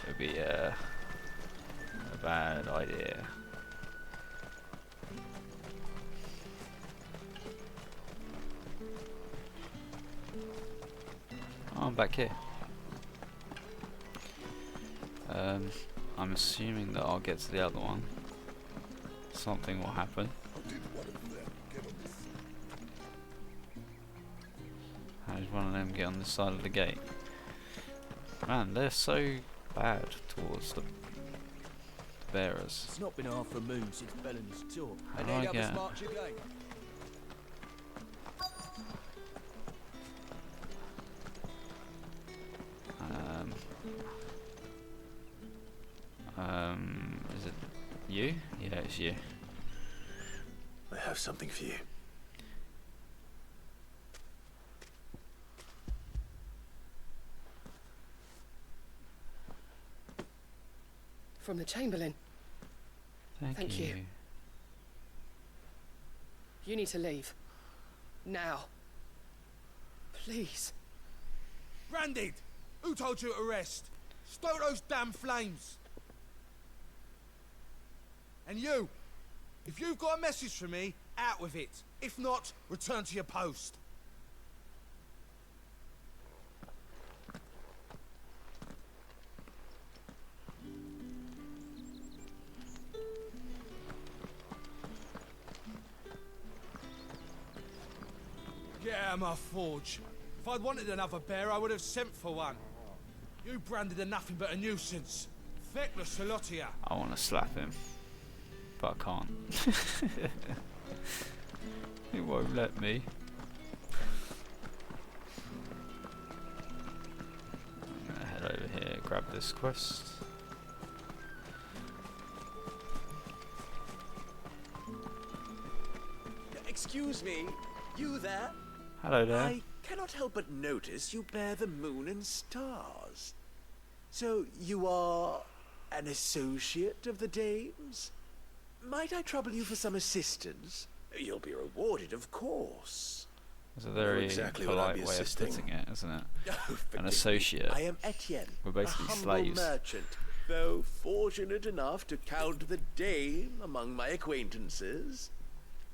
It'd be a bad idea. Oh, I'm back here. I'm assuming that I'll get to the other one. Something will happen. How did one of them get on this side of the gate? Man, they're so bad towards the bearers. It's not been half a moon since Belen's talk. How do I get? March again. Is it you? Yeah, it's you. I have something for you. From the Chamberlain. Thank you. You need to leave. Now. Please. Branded! Who told you to rest? Stoke those damn flames! And you! If you've got a message for me, out with it. If not, return to your post. Get out of my forge. If I'd wanted another bear, I would have sent for one. You Branded are nothing but a nuisance. Feckless a lot of you. I want to slap him, but I can't. He won't let me. I'm gonna head over here, grab this quest. Excuse me, you there? Hello there. I cannot help but notice you bear the moon and stars. So you are an associate of the dame's? Might I trouble you for some assistance? You'll be rewarded, of course. It's a very exactly what I'd polite be way of assisting. putting it, isn't it? Oh, An associate. I am Etienne, We're basically a humble slaves. merchant, though fortunate enough to count the dame among my acquaintances.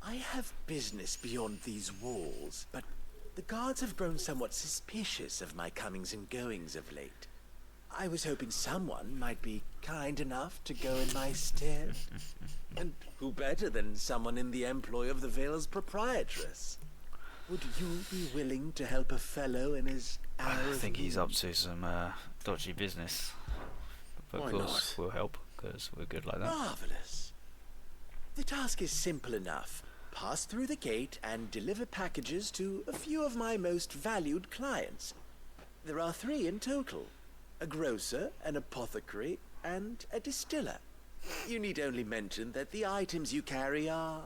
I have business beyond these walls, but the guards have grown somewhat suspicious of my comings and goings of late. I was hoping someone might be kind enough to go in my stead. And who better than someone in the employ of the Vale's proprietress? Would you be willing to help a fellow in his hour I of think he's need? up to some dodgy business. But Why of course, not? we'll help, because we're good like that. Marvelous. The task is simple enough. Pass through the gate and deliver packages to a few of my most valued clients. There are 3 in total. A grocer, an apothecary, and a distiller. You need only mention that the items you carry are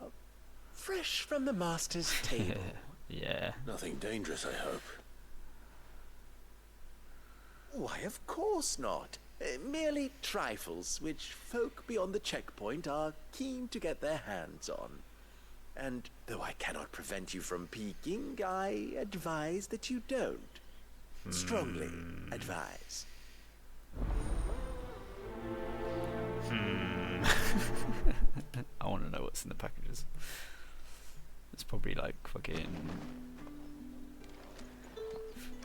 fresh from the master's table. Yeah. Nothing dangerous, I hope. Why, of course not. Merely trifles which folk beyond the checkpoint are keen to get their hands on. And though I cannot prevent you from peeking, I advise that you don't. Strongly advise. I want to know what's in the packages. It's probably like fucking...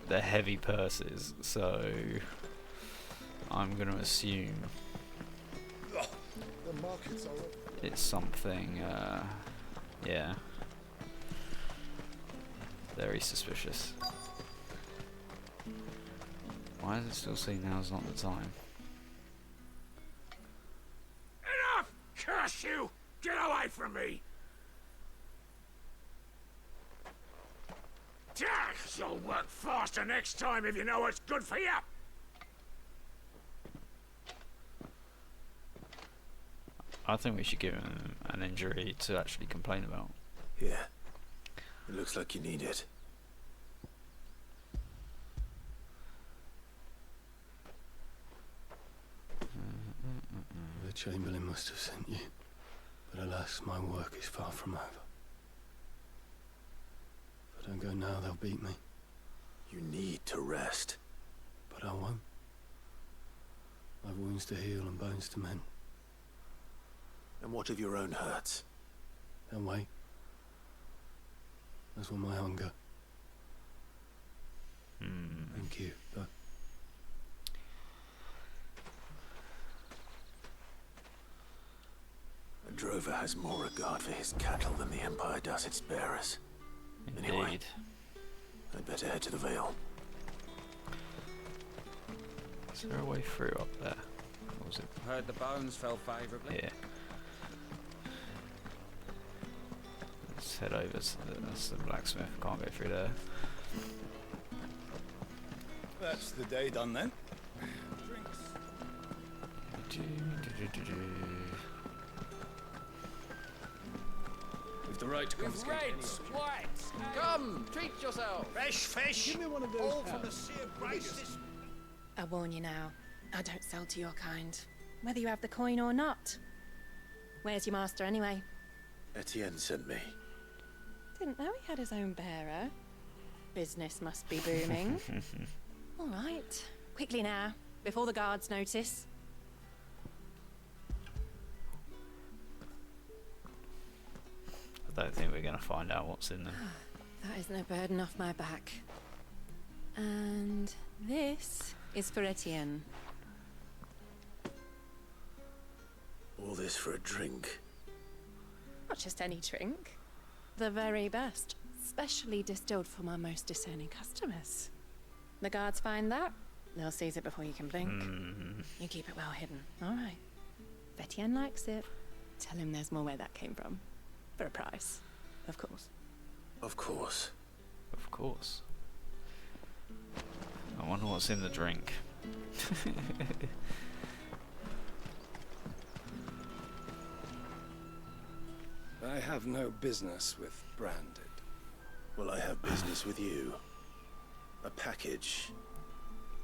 They're heavy purses, so... I'm going to assume... The markets are... It's something, yeah. Very suspicious. Why does it still say now's not the time? Enough! Curse you! Get away from me! You'll work faster next time if you know what's good for you! I think we should give him an injury to actually complain about. Yeah. It looks like you need it. The Chamberlain must have sent you, but alas, my work is far from over. If I don't go now, they'll beat me. You need to rest. But I won't. I've wounds to heal and bones to mend. And what of your own hurts? They'll wait. As will my hunger. Thank you, but... A drover has more regard for his cattle than the Empire does its bearers. Anyway, Indeed. I'd better head to the Vale. Is there a way through up there? What was it? Heard the bones fell favourably. Yeah. Let's head over to that's the blacksmith. Can't go through there. That's the day done then. With the right to confiscate Reds, whites, come, treat yourself. Fresh fish. Give me one of those All from the cows. sea of Graces. I warn you now, I don't sell to your kind, whether you have the coin or not. Where's your master anyway? Etienne sent me. Didn't know he had his own bearer. Business must be booming. All right, quickly now, before the guards notice. I don't think we're going to find out what's in there. That is no burden off my back. And this is for Etienne. All this for a drink. Not just any drink. The very best, specially distilled for my most discerning customers. The guards find that, they'll seize it before you can blink. You keep it well hidden, all right. If Etienne likes it, tell him there's more where that came from. For a price, of course. Of course. Of course. I wonder what's in the drink. I have no business with Branded. Well, I have business with you. A package.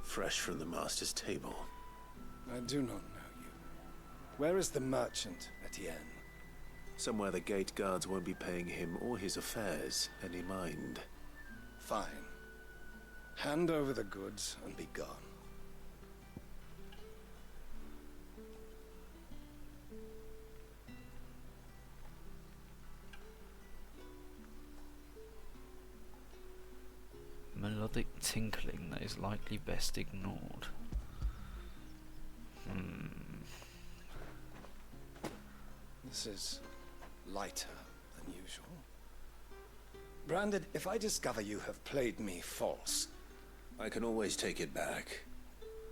Fresh from the master's table. I do not know you. Where is the merchant, Etienne? Somewhere the gate guards won't be paying him or his affairs any mind. Fine. Hand over the goods and be gone. Melodic tinkling that is likely best ignored. This is lighter than usual. Branded, if I discover you have played me false... I can always take it back.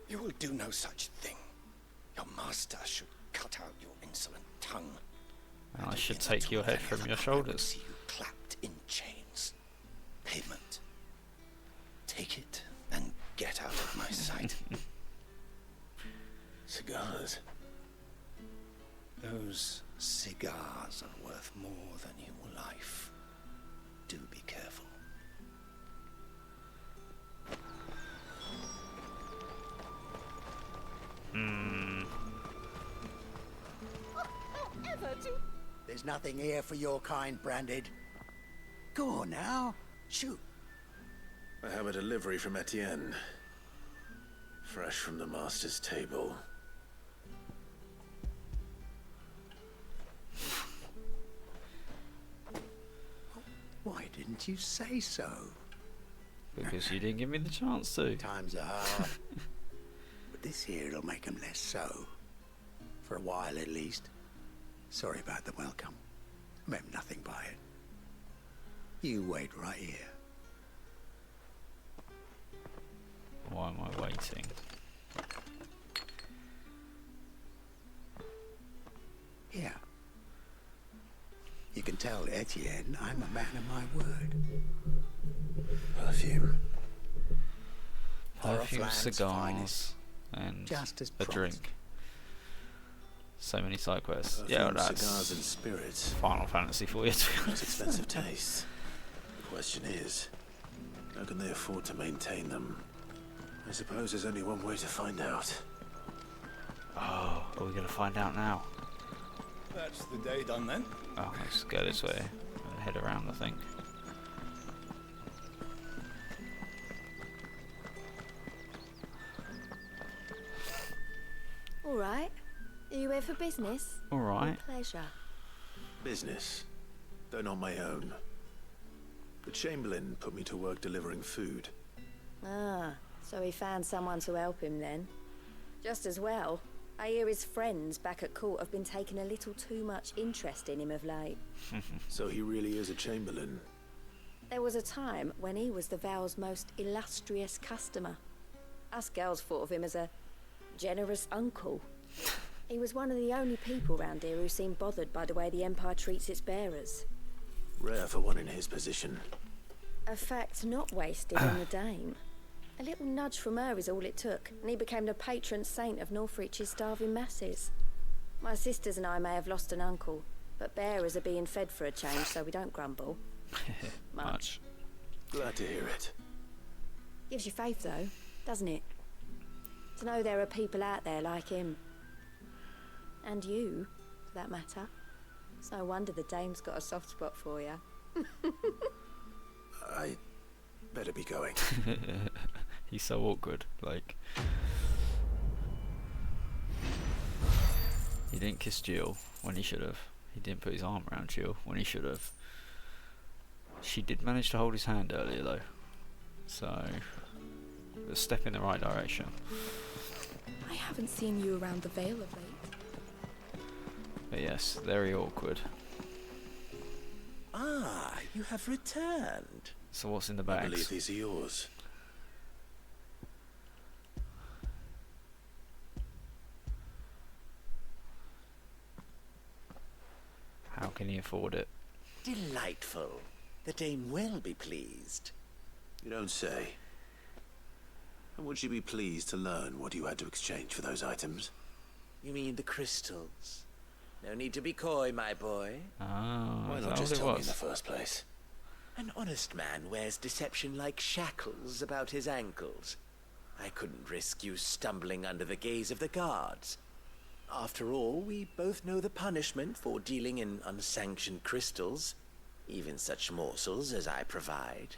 You will do no such thing. Your master should cut out your insolent tongue. And I should take your head from your shoulders. See you clapped in chains. Pavement. Take it and get out of my sight. Cigars. Those cigars are worth more than your life. Do be careful. There's nothing here for your kind, Branded. Go on now. Shoot. I have a delivery from Etienne. Fresh from the master's table. Why didn't you say so? Because you didn't give me the chance to. Times are hard. But this here'll make 'em less so. For a while at least. Sorry about the welcome. Meant nothing by it. You wait right here. Why am I waiting? Here. You can tell Etienne I'm a man of my word. Perfume. Perfume, cigars, and Just as a prompt. drink. So many side quests. Perfume, Yeah, that's cigars and spirits. Final Fantasy for you, to be honest. Expensive taste. The question is, how can they afford to maintain them? I suppose there's only one way to find out. Oh, are we going to find out now? That's the day done then. Oh, let's go this way. Head around, I think. All right. Are you here for business? All right. Or pleasure. Business, though not my own. The Chamberlain put me to work delivering food. Ah, so he found someone to help him then. Just as well. I hear his friends back at court have been taking a little too much interest in him of late. So he really is a Chamberlain. There was a time when he was the Val's most illustrious customer. Us girls thought of him as a generous uncle. He was one of the only people round here who seemed bothered by the way the Empire treats its bearers. Rare for one in his position. A fact not wasted on the dame. A little nudge from her is all it took, and he became the patron saint of Northreach's starving masses. My sisters and I may have lost an uncle, but bearers are being fed for a change, so we don't grumble. Much. Glad to hear it. Gives you faith, though, doesn't it? To know there are people out there like him. And you, for that matter. It's no wonder the dame's got a soft spot for you. I better be going. He's so awkward, like... He didn't kiss Jill when he should have. He didn't put his arm around Jill when he should have. She did manage to hold his hand earlier though. So, a step in the right direction. I haven't seen you around the Vale of late. But yes, very awkward. Ah, you have returned. So what's in the I bags? believe these are yours. How can he afford it? Delightful. The dame will be pleased. You don't say. And would she be pleased to learn what you had to exchange for those items? You mean the crystals? No need to be coy, my boy. Ah, Why is not that just what it tell me in was? the first place? An honest man wears deception like shackles about his ankles. I couldn't risk you stumbling under the gaze of the guards. After all, we both know the punishment for dealing in unsanctioned crystals, even such morsels as I provide.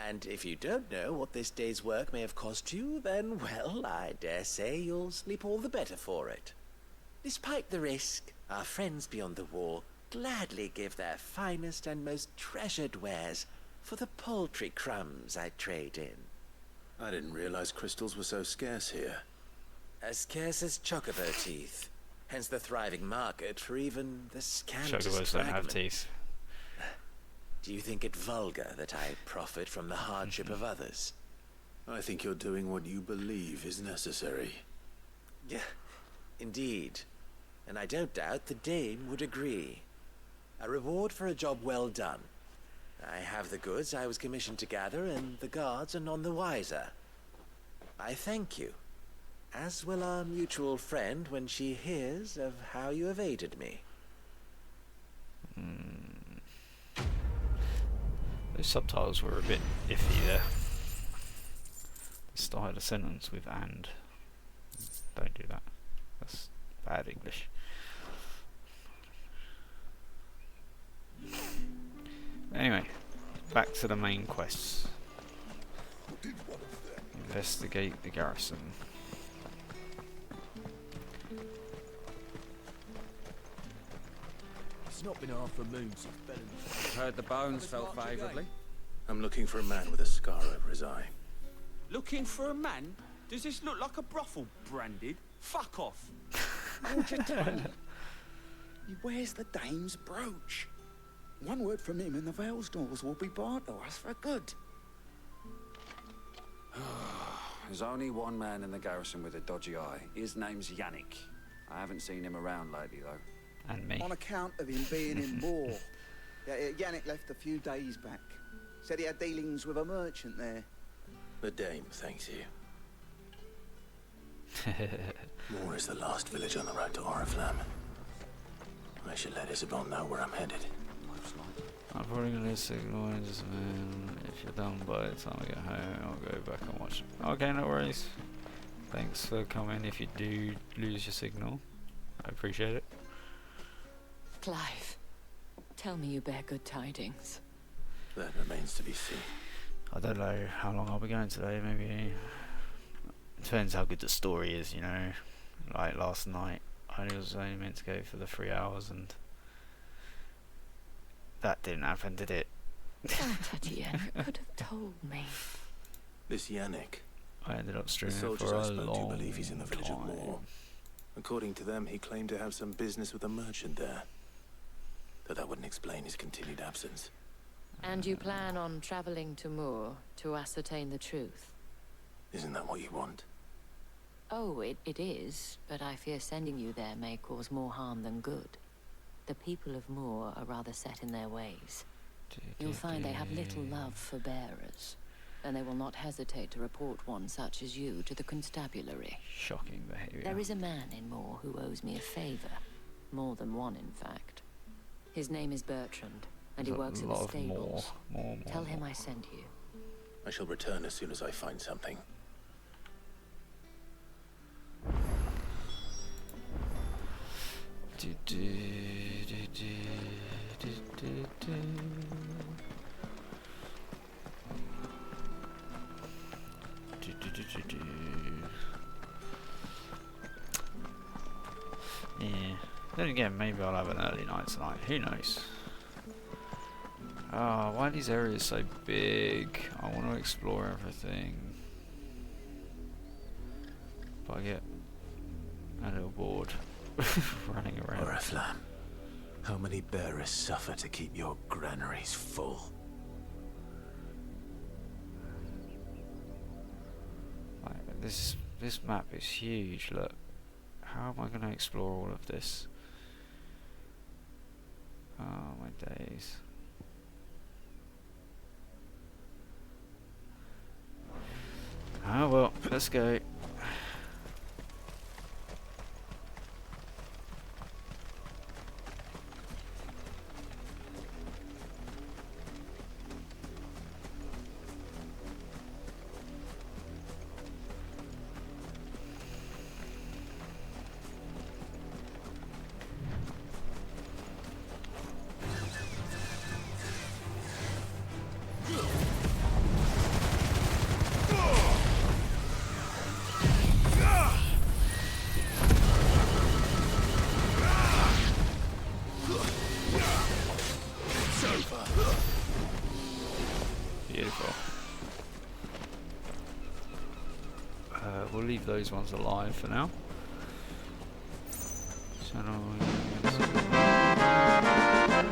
And if you don't know what this day's work may have cost you, then, well, I dare say you'll sleep all the better for it. Despite the risk, our friends beyond the wall gladly give their finest and most treasured wares for the paltry crumbs I trade in. I didn't realize crystals were so scarce here. As scarce as chocobo teeth, hence the thriving market for even the scantest Chocobos don't have fragment. teeth. Do you think it vulgar that I profit from the hardship of others? I think you're doing what you believe is necessary. Yeah, indeed. And I don't doubt the dame would agree. A reward for a job well done. I have the goods I was commissioned to gather, and the guards are none the wiser. I thank you, as will our mutual friend when she hears of how you have aided me. Those subtitles were a bit iffy there. Start a sentence with "and." Don't do that. That's bad English. Anyway, back to the main quests. Investigate the garrison. It's not been half a moon since Bellin. Heard the bones fell favourably. I'm looking for a man with a scar over his eye. Looking for a man? Does this look like a brothel branded? Fuck off. Hold your tongue. He wears the dame's brooch. One word from him and the Vale's doors will be barred to us for good. There's only one man in the garrison with a dodgy eye. His name's Yannick. I haven't seen him around lately, though. And me. On account of him being in Moor. Yannick left a few days back. Said he had dealings with a merchant there. The dame thanks you. Moor is the last village on the road to Oriflamme. I should let Isabel know where I'm headed. I'm probably gonna signal and just if you're done by the time I get home, I'll go back and watch. Okay, no worries. Thanks for coming. If you do lose your signal, I appreciate it. Clive, tell me you bear good tidings. That remains to be seen. I don't know how long I'll be going today. Maybe depends how good the story is, you know. Like last night, I was only meant to go for the 3 hours, and that didn't happen, did it? Oh, Tatiana, you could have told me. This Yannick. I ended up The streaming soldiers for I a spoke to long believe he's in the village of time. Moor. According to them, he claimed to have some business with a merchant there. Though that wouldn't explain his continued absence. And you plan on traveling to Moor to ascertain the truth? Isn't that what you want? Oh, it is, but I fear sending you there may cause more harm than good. The people of Moor are rather set in their ways. You'll find they have little love for bearers, and they will not hesitate to report one such as you to the constabulary. Shocking behaviour. There is a man in Moor who owes me a favor. More than one, in fact. His name is Bertrand, and he works at the stables. More. Tell him I sent you. I shall return as soon as I find something. Yeah. Then again, maybe I'll have an early night tonight. Who knows? Ah, why are these areas so big? I want to explore everything. But I get a little bored running around. Oriflamme, how many bearers suffer to keep your granaries full? Like, this map is huge. Look, how am I going to explore all of this? Oh my days. Oh well, let's go. We'll leave those ones alive for now.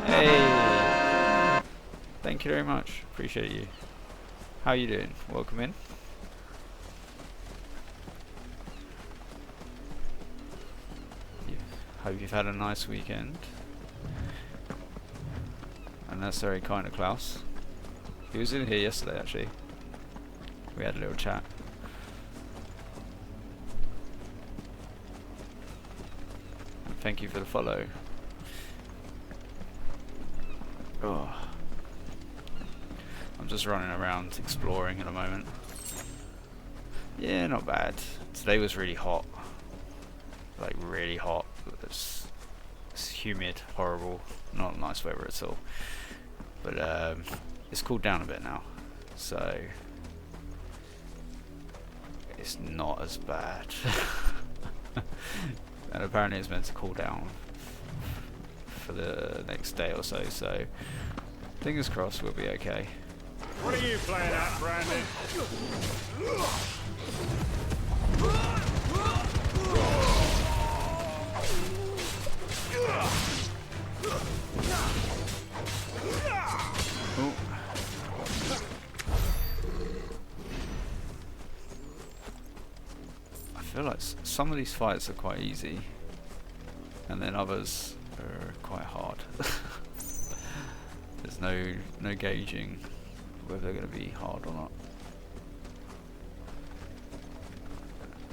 Hey! Thank you very much. Appreciate you. How you doing? Welcome in. Hope you've had a nice weekend. And that's very kind of Klaus. He was in here yesterday actually. We had a little chat. And thank you for the follow. Oh. I'm just running around exploring at the moment. Yeah, not bad. Today was really hot. Like really hot. It's humid, horrible, not nice weather at all. But it's cooled down a bit now, so it's not as bad. And apparently it's meant to cool down for the next day or so, so fingers crossed we'll be okay. What are you playing at, Brandon? Ooh. I feel like some of these fights are quite easy, and then others are quite hard. There's no gauging whether they're going to be hard or not.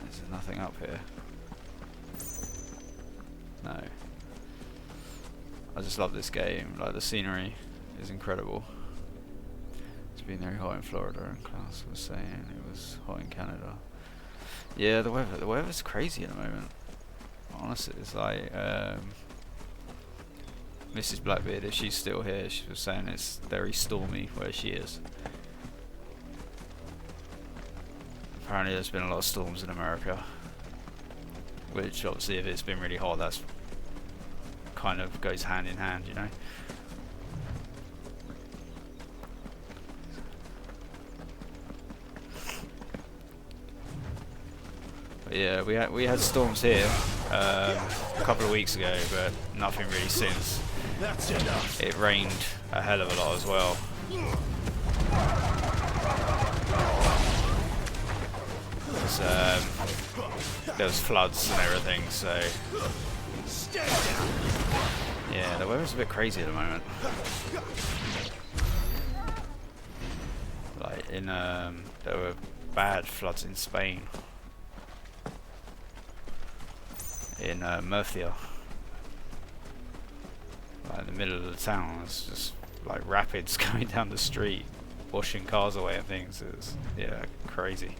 There's nothing up here. No. I just love this game. Like the scenery is incredible. It's been very hot in Florida, and Klaus was saying it was hot in Canada. Yeah, the weather's crazy at the moment. Honestly, it's like Mrs. Blackbeard, if she's still here, she was saying it's very stormy where she is. Apparently there's been a lot of storms in America, which obviously if it's been really hot, that's kind of goes hand in hand, you know. But yeah, we had storms here a couple of weeks ago, but nothing really since. That's enough. It rained a hell of a lot as well. There was floods and everything, so yeah, the weather's a bit crazy at the moment. Like in there were bad floods in Spain, in Murcia. Like in the middle of the town, it's just like rapids going down the street, washing cars away and things. It's yeah, crazy.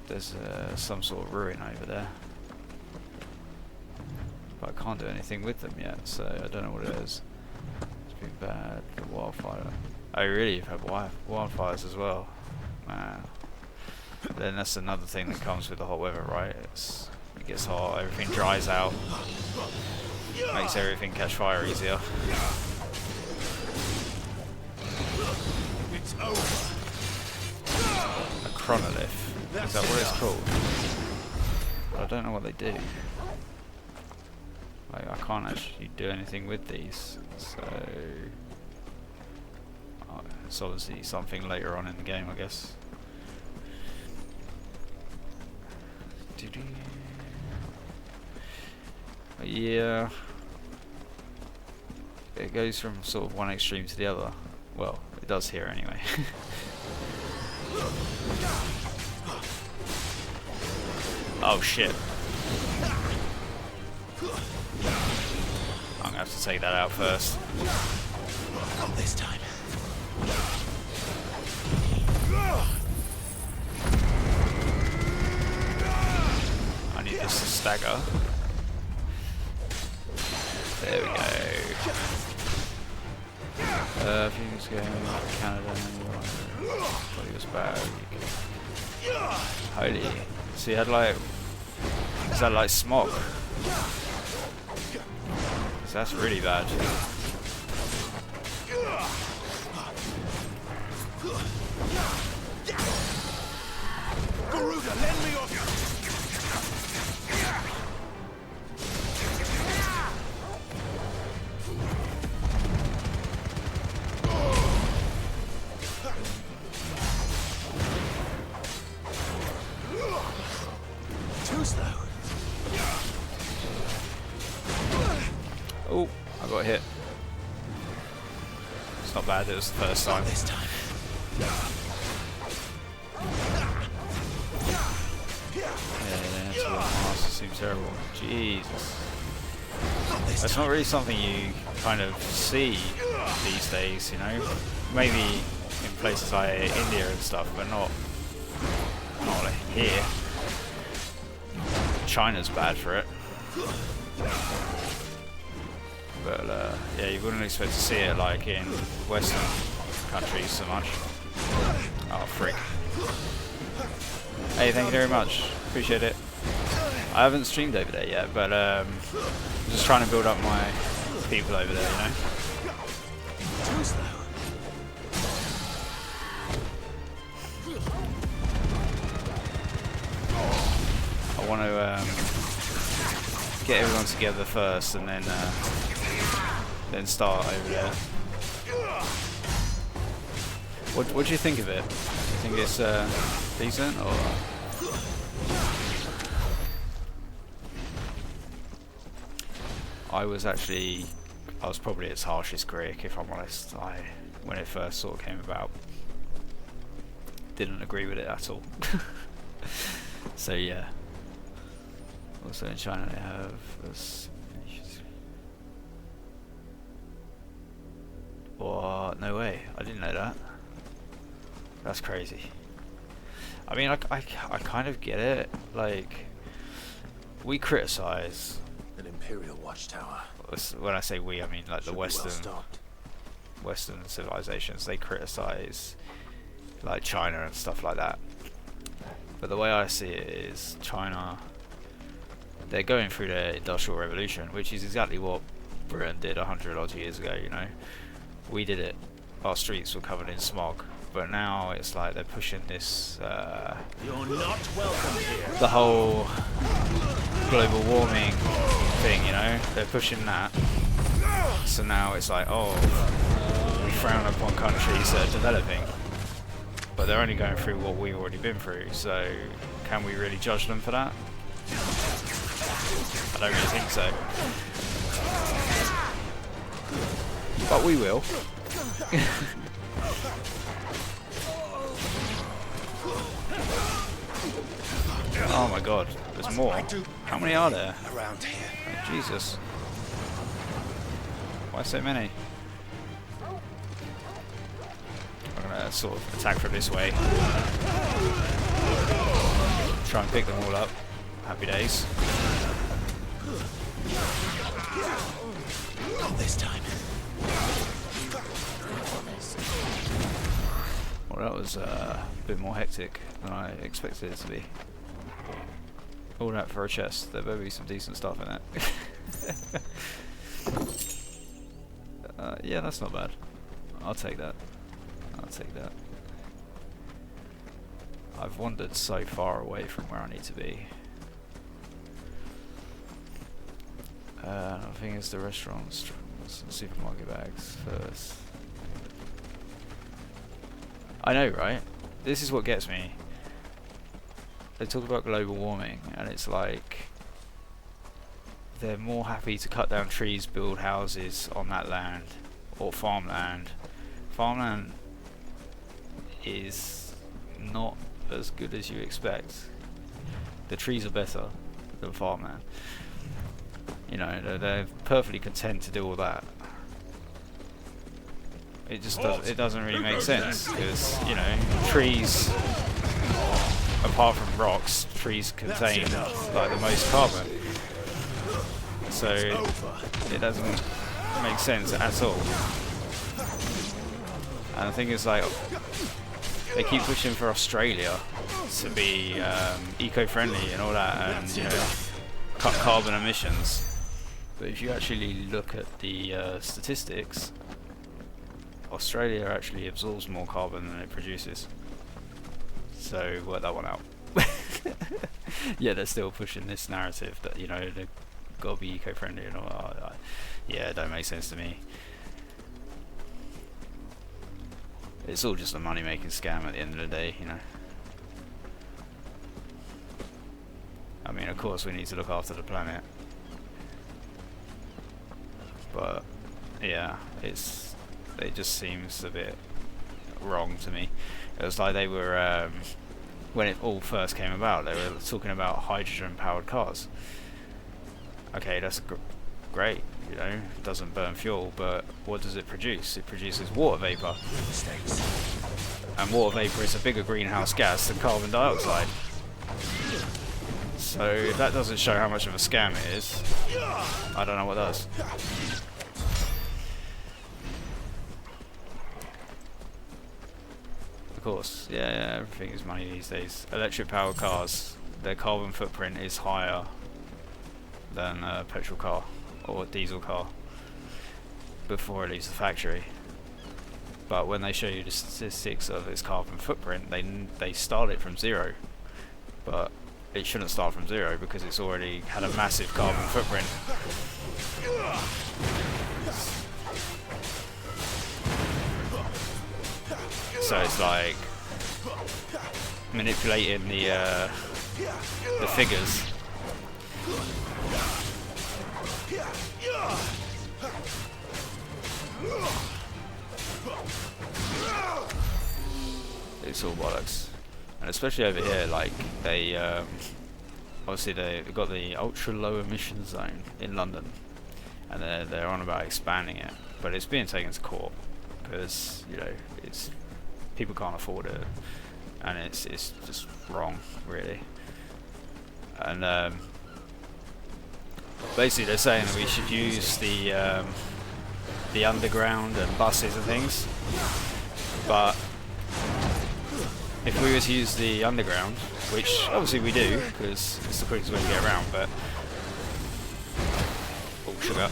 There's some sort of ruin over there, but I can't do anything with them yet, so I don't know what it is. It's been bad. The wildfire. Oh really? You've had wildfires as well? Man. Then that's another thing that comes with the hot weather, right? It gets hot, everything dries out, makes everything catch fire easier. It's over. A chronolith. Is that what it's called? I don't know what they do. Like, I can't actually do anything with these, so it's obviously something later on in the game, I guess. Yeah, it goes from sort of one extreme to the other. Well, it does here anyway. Oh shit. I'm gonna have to take that out first. Not this time. I need this to stagger. There we go. A few years ago, Canada, but it was bad. Holy. So you had like, is that like smog? that's really bad. Garuda, lend me your... Too slow. Oh, I got hit. It's not bad, it was the first time. This time. Master seems terrible. Jesus. That's not really something you kind of see these days, you know? Maybe in places like India and stuff, but not like here. China's bad for it. But yeah, you wouldn't expect to see it like in Western countries so much. Oh, frick. Hey, thank you very much. Appreciate it. I haven't streamed over there yet, but I'm just trying to build up my people over there, you know? Too slow. I want to get everyone together first and then start over there. What do you think of it? Do you think it's decent or? I was probably its harshest critic, if I'm honest. When it first sort of came about, didn't agree with it at all. So yeah. Also in China they have this. What? No way! I didn't know that. That's crazy. I mean, I kind of get it. Like, we criticize An Imperial watchtower. When I say we, I mean like the Western civilizations. They criticize like China and stuff like that. But the way I see it is, China, they're going through their industrial revolution, which is exactly what Britain did 100 odd years ago. You know, we did it. Our streets were covered in smog. But now it's like they're pushing this. You're not welcome here. The whole global warming thing, you know, they're pushing that. So now it's like, oh, we frown upon countries that are developing, but they're only going through what we've already been through. So can we really judge them for that? I don't really think so. But we will. Oh my god, there's more. How many are there? Around here. Oh, Jesus. Why so many? I'm gonna sort of attack from this way. Try and pick them all up. Happy days. Not this time. Well, that was a bit more hectic than I expected it to be. All that for a chest. There better be some decent stuff in it. Yeah, that's not bad. I'll take that. I'll take that. I've wandered so far away from where I need to be. I think it's the restaurants and supermarket bags first. I know, right? This is what gets me. They talk about global warming, and it's like they're more happy to cut down trees, build houses on that land, or farmland. Farmland is not as good as you expect. The trees are better than farmland. You know, they're perfectly content to do all that. It just doesn't really make sense, because, you know, trees, apart from rocks, trees contain like the most carbon, so it doesn't make sense at all. And the thing is, like, they keep pushing for Australia to be eco-friendly and all that, and, you know, cut carbon emissions. But if you actually look at the statistics, Australia actually absorbs more carbon than it produces. So work that one out. Yeah, they're still pushing this narrative that, you know, they've got to be eco-friendly and all that. Yeah, it don't make sense to me. It's all just a money-making scam at the end of the day, you know. I mean, of course we need to look after the planet. But, yeah, it just seems a bit wrong to me. It was like they were, when it all first came about, they were talking about hydrogen-powered cars. Okay, that's great, you know, it doesn't burn fuel, but what does it produce? It produces water vapour. And water vapour is a bigger greenhouse gas than carbon dioxide. So if that doesn't show how much of a scam it is, I don't know what does. Of course, yeah, everything is money these days. Electric powered cars, their carbon footprint is higher than a petrol car or a diesel car before it leaves the factory. But when they show you the statistics of its carbon footprint, they start it from zero. But it shouldn't start from zero because it's already had a massive carbon footprint. So it's like manipulating the figures. It's all bollocks. And especially over here, like they obviously they've got the ultra low emission zone in London, and they're on about expanding it, but it's being taken to court because, you know, it's people can't afford it, and it's just wrong, really. And basically they're saying that we should use the underground and buses and things, but if we were to use the underground, which obviously we do because it's the quickest way to get around, but oh, sugar,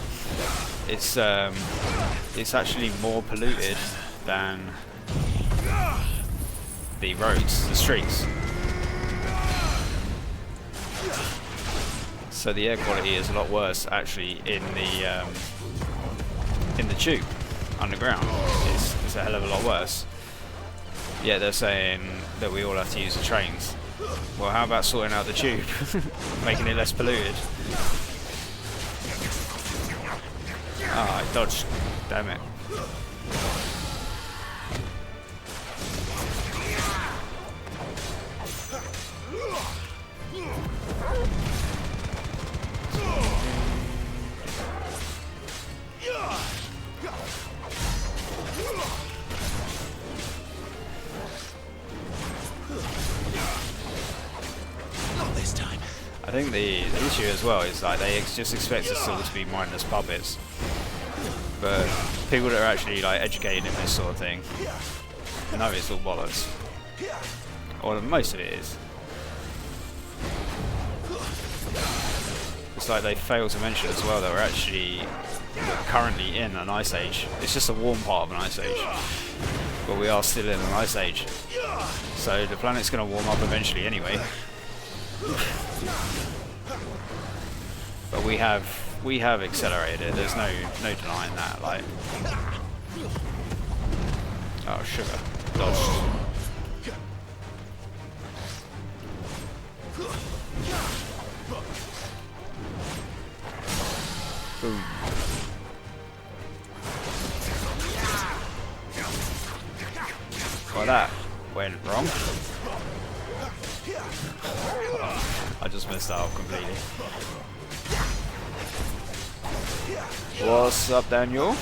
it's actually more polluted than the roads, the streets. So the air quality is a lot worse actually in the tube underground. It's a hell of a lot worse. Yeah, they're saying that we all have to use the trains. Well, how about sorting out the tube, making it less polluted? Ah, I dodged. Damn it. I think the issue as well is like they just expect us all to be mindless puppets, but people that are actually like educated in this sort of thing know it's all bollocks, or most of it is. It's like they fail to mention as well that we're actually currently in an ice age. It's just a warm part of an ice age, but we are still in an ice age, so the planet's going to warm up eventually anyway. But we have accelerated. There's no denying that. Like, oh, sugar, dodged. Boom. Well, that went wrong. I just messed that up completely. What's up, Daniel?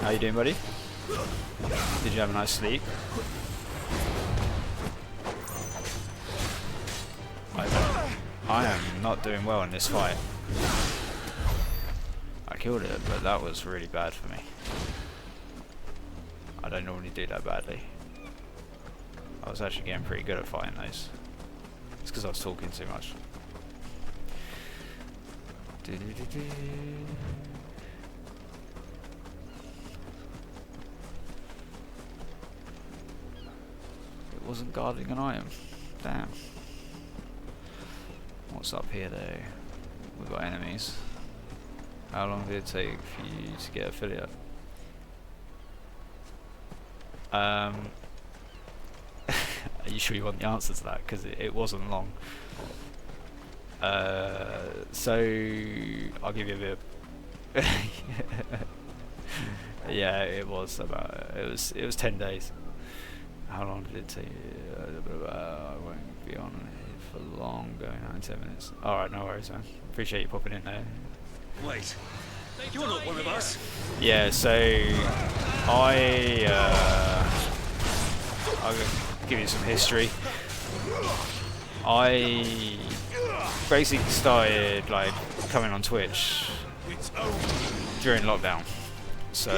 How you doing, buddy? Did you have a nice sleep? I am not doing well in this fight. I killed it, but that was really bad for me. I don't normally do that badly. I was actually getting pretty good at fighting those. It's because I was talking too much. It wasn't guarding an item. Damn. What's up here though? We've got enemies. How long did it take for you to get affiliate? Are you sure you want the answer to that? Because it wasn't long. So I'll give you a bit. Yeah, it was 10 days. How long did it take? I won't be on it for long. Going out in 10 minutes. All right, no worries, man. Appreciate you popping in there. Wait, you're not one of us. Yeah, so I'll give you some history. I basically started like coming on Twitch during lockdown. So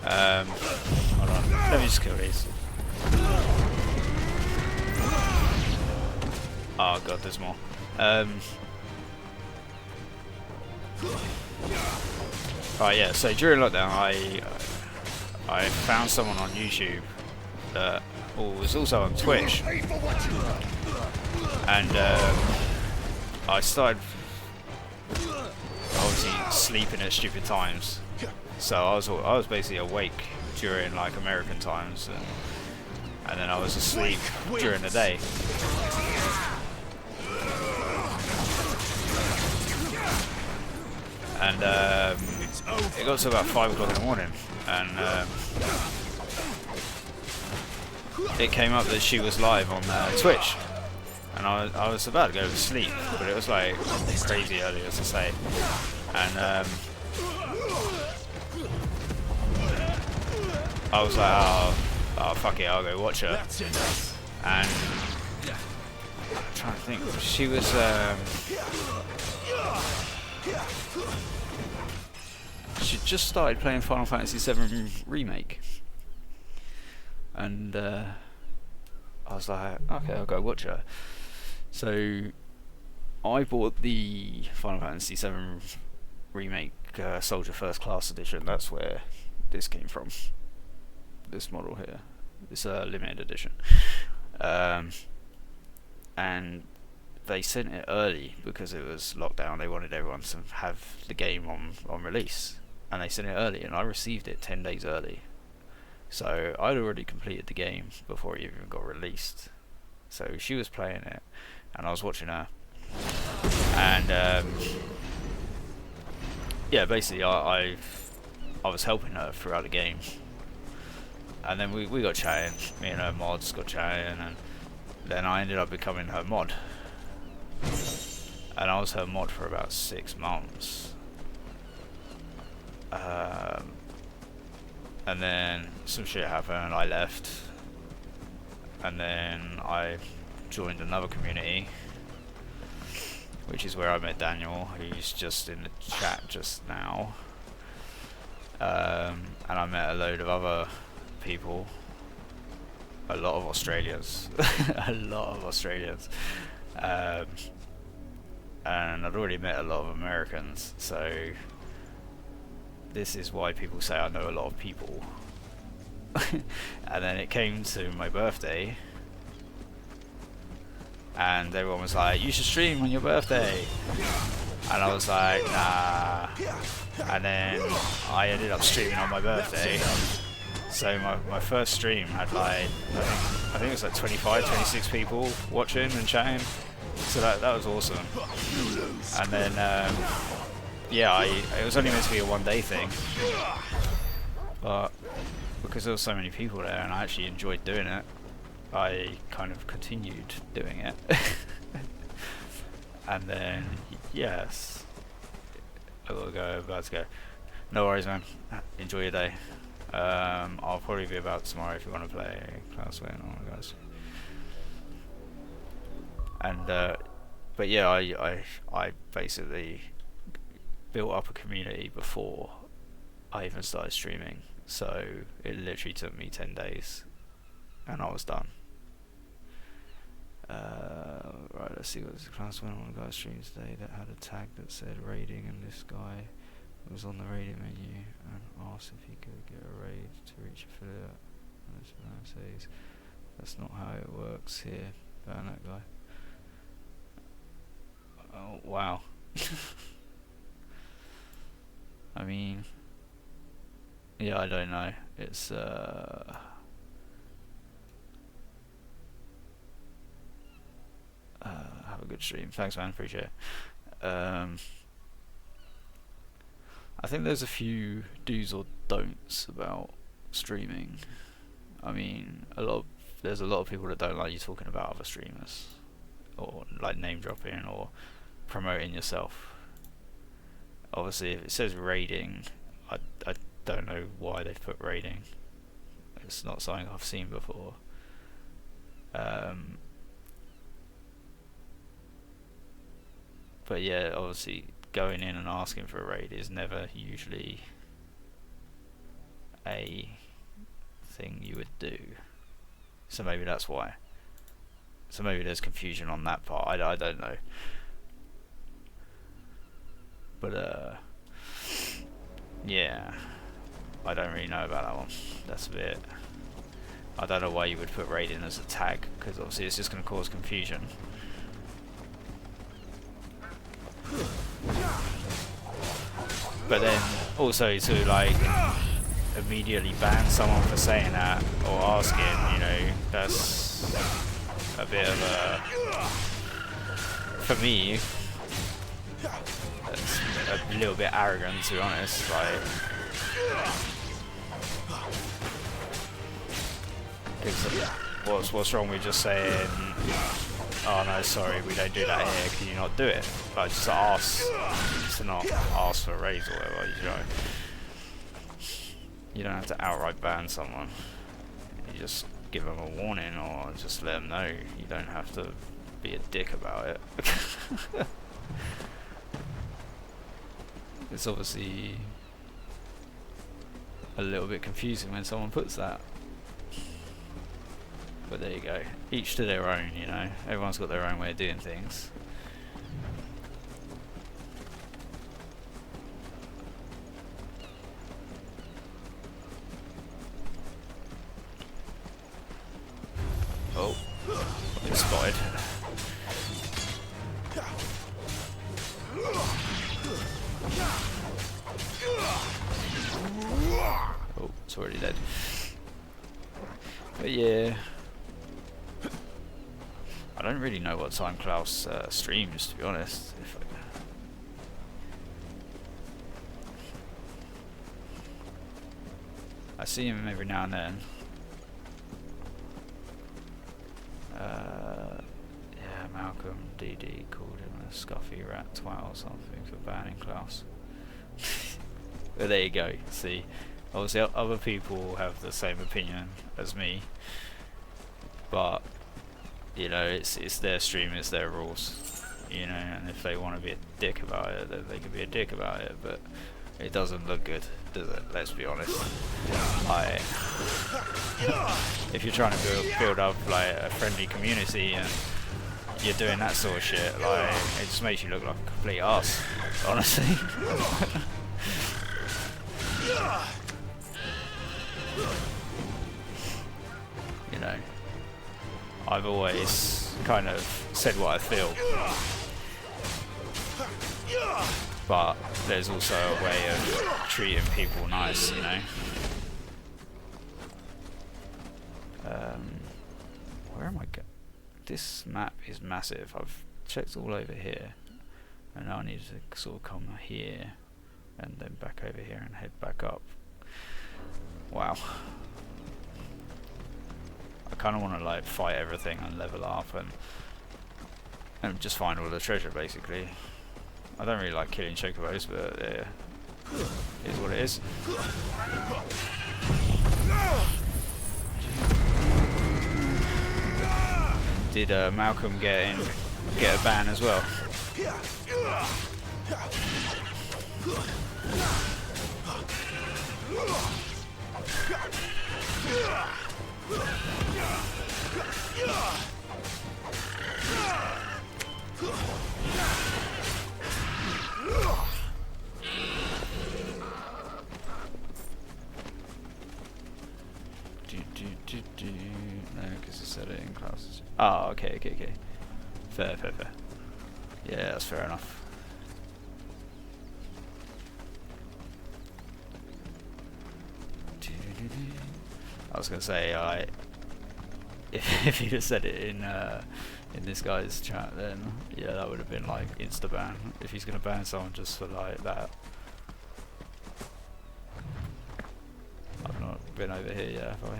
hold on, let me just kill these. Oh god, there's more. Right, yeah, so during lockdown I found someone on YouTube that was also on Twitch, and I started obviously sleeping at stupid times, so I was basically awake during like American times, and then I was asleep during the day. And it got to about 5 o'clock in the morning, and it came up that she was live on Twitch, and I was about to go to sleep, but it was like crazy early, as I say, and I was like, oh fuck it, I'll go watch her. And I'm trying to think, she was she just started playing Final Fantasy VII Remake, and I was like, okay, I'll go watch her. So I bought the Final Fantasy VII Remake Soldier First Class Edition. That's where this came from. This model here, this limited edition, and they sent it early because it was lockdown. They wanted everyone to have the game on release, and they sent it early, and I received it 10 days early. So I'd already completed the game before it even got released. So she was playing it, and I was watching her, and yeah, basically I was helping her throughout the game, and then we got chatting. Me and her mods got chatting, and then I ended up becoming her mod. And I was her mod for about 6 months. And then some shit happened and I left. And then I joined another community, which is where I met Daniel, who's just in the chat just now. And I met a load of other people. A lot of Australians. A lot of Australians. And I'd already met a lot of Americans, so this is why people say I know a lot of people. And then it came to my birthday, and everyone was like, you should stream on your birthday, and I was like, nah. And then I ended up streaming on my birthday. So my first stream had like, I think it was like 25, 26 people watching and chatting. So that was awesome. And then yeah, it was only meant to be a one-day thing, but because there were so many people there and I actually enjoyed doing it, I kind of continued doing it. And then yes, I gotta go, about to go. No worries, man. Enjoy your day. I'll probably be about tomorrow if you want to play Klaus Wayne. Oh my gosh. And but yeah, I basically built up a community before I even started streaming, so it literally took me 10 days and I was done. Right, let's see what this class went on. A guy stream today that had a tag that said raiding, and this guy was on the raiding menu and asked if he could get a raid to reach affiliate. And this man says that's not how it works here. Ban that guy. Oh wow. I mean, yeah, I don't know. It's have a good stream. Thanks, man. Appreciate it. I think there's a few do's or don'ts about streaming. I mean, there's a lot of people that don't like you talking about other streamers, or like name dropping or promoting yourself. Obviously, if it says raiding, I don't know why they've put raiding. It's not something I've seen before. But yeah, obviously going in and asking for a raid is never usually a thing you would do. So maybe that's why. So maybe there's confusion on that part. I don't know. But yeah, I don't really know about that one. That's a bit. I don't know why you would put raid in as a tag, because obviously it's just going to cause confusion. But then also to like immediately ban someone for saying that or asking, you know, that's a bit of a, for me, that's a little bit arrogant, to be honest. Like, what's wrong with just saying, oh no, sorry, we don't do that here, can you not do it? Like, just ask, to not ask for a raise or whatever, you know. You don't have to outright ban someone. You just give them a warning or just let them know. You don't have to be a dick about it. It's obviously a little bit confusing when someone puts that. But there you go. Each to their own, you know. Everyone's got their own way of doing things. Oh, got spotted. Oh, it's already dead. But yeah, I don't really know what time Klaus streams, to be honest. I see him every now and then. Yeah, Malcolm DD called him a scuffy rat twat or something for banning Klaus. But there you go. See, obviously other people have the same opinion as me, but you know, it's their stream, it's their rules, you know, and if they want to be a dick about it, then they can be a dick about it, but it doesn't look good, does it? Let's be honest. Like, if you're trying to build up like a friendly community and you're doing that sort of shit, like, it just makes you look like a complete arse, honestly. You know, I've always kind of said what I feel, but there's also a way of treating people nice, you know. Where am I going? This map is massive. I've checked all over here, and now I need to sort of come here and then back over here and head back up. Wow. I kind of want to like fight everything and level up and just find all the treasure, basically. I don't really like killing chocobos, but it is what it is. Did Malcolm get a ban as well? Oh, okay. Fair. Yeah, that's fair enough. I was gonna say, if you'd have said it in this guy's chat, then yeah, that would have been like insta ban. If he's gonna ban someone just for like that. I've not been over here yet, have I?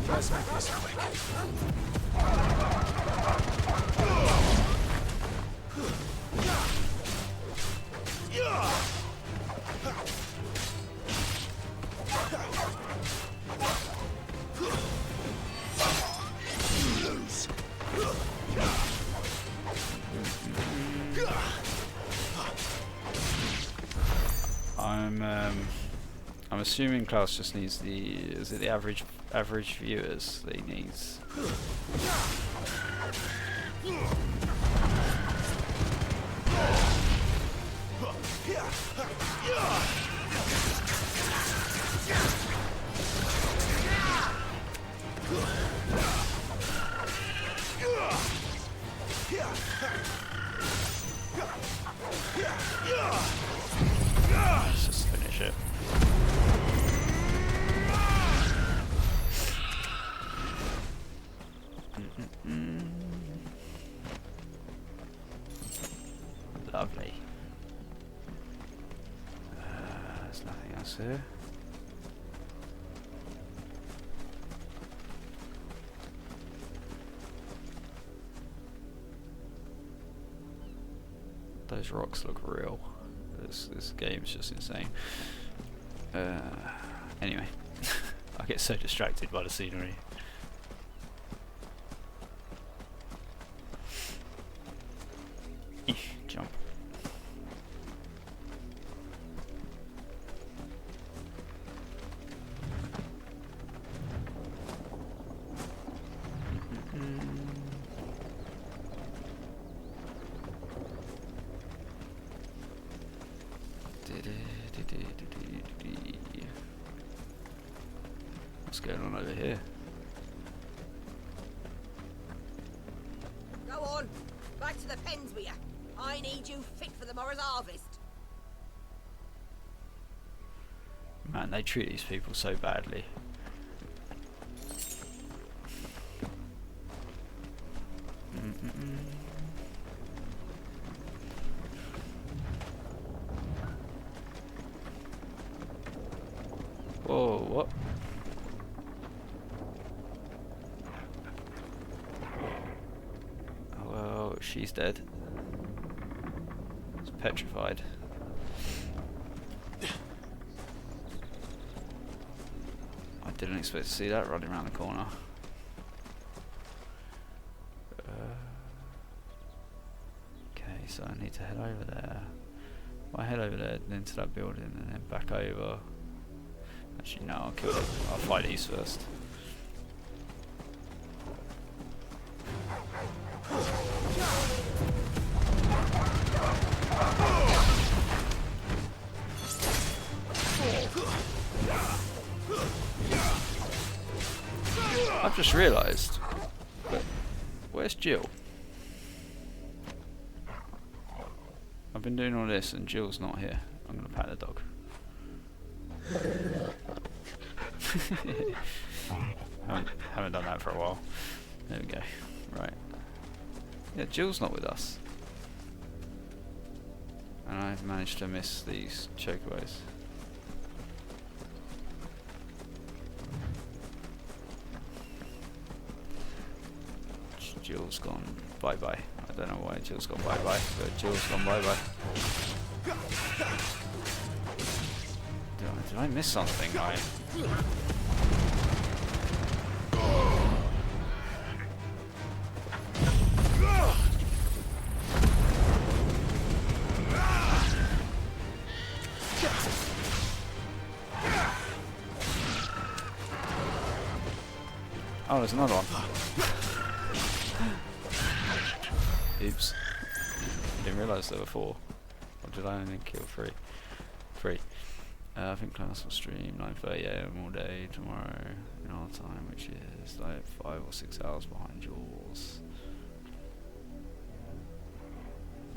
Let's make this quick. I'm assuming Klaus just needs the average viewers that he needs. Let's just finish it. Lovely. There's nothing else here. Those rocks look real. This game's just insane. Anyway, I get so distracted by the scenery. Jump. What's going on over here? Go on, back to the pens with you. I need you fit for the morrow's harvest. Man, they treat these people so badly. Whoa, what? Oh, well, she's dead. It's petrified. I didn't expect to see that running around the corner. Okay, so I need to head over there. Well, I head over there, then to that building, and then back over. Actually, no, I'll kill them. I'll fight these first. I've just realised, but where's Jill? I've been doing all this and Jill's not here. I'm gonna pat the dog. haven't done that for a while. There we go. Right. Yeah, Jill's not with us. And I've managed to miss these chokeaways. Jill's gone bye-bye. I don't know why Jill's gone bye-bye, but Jill's gone bye-bye. Did I miss something? Oh, there's another one. Oops. I didn't realise there were 4. did I only kill 3? 3. I think class will stream 9:30 AM all day tomorrow in our time, which is like 5 or 6 hours behind yours.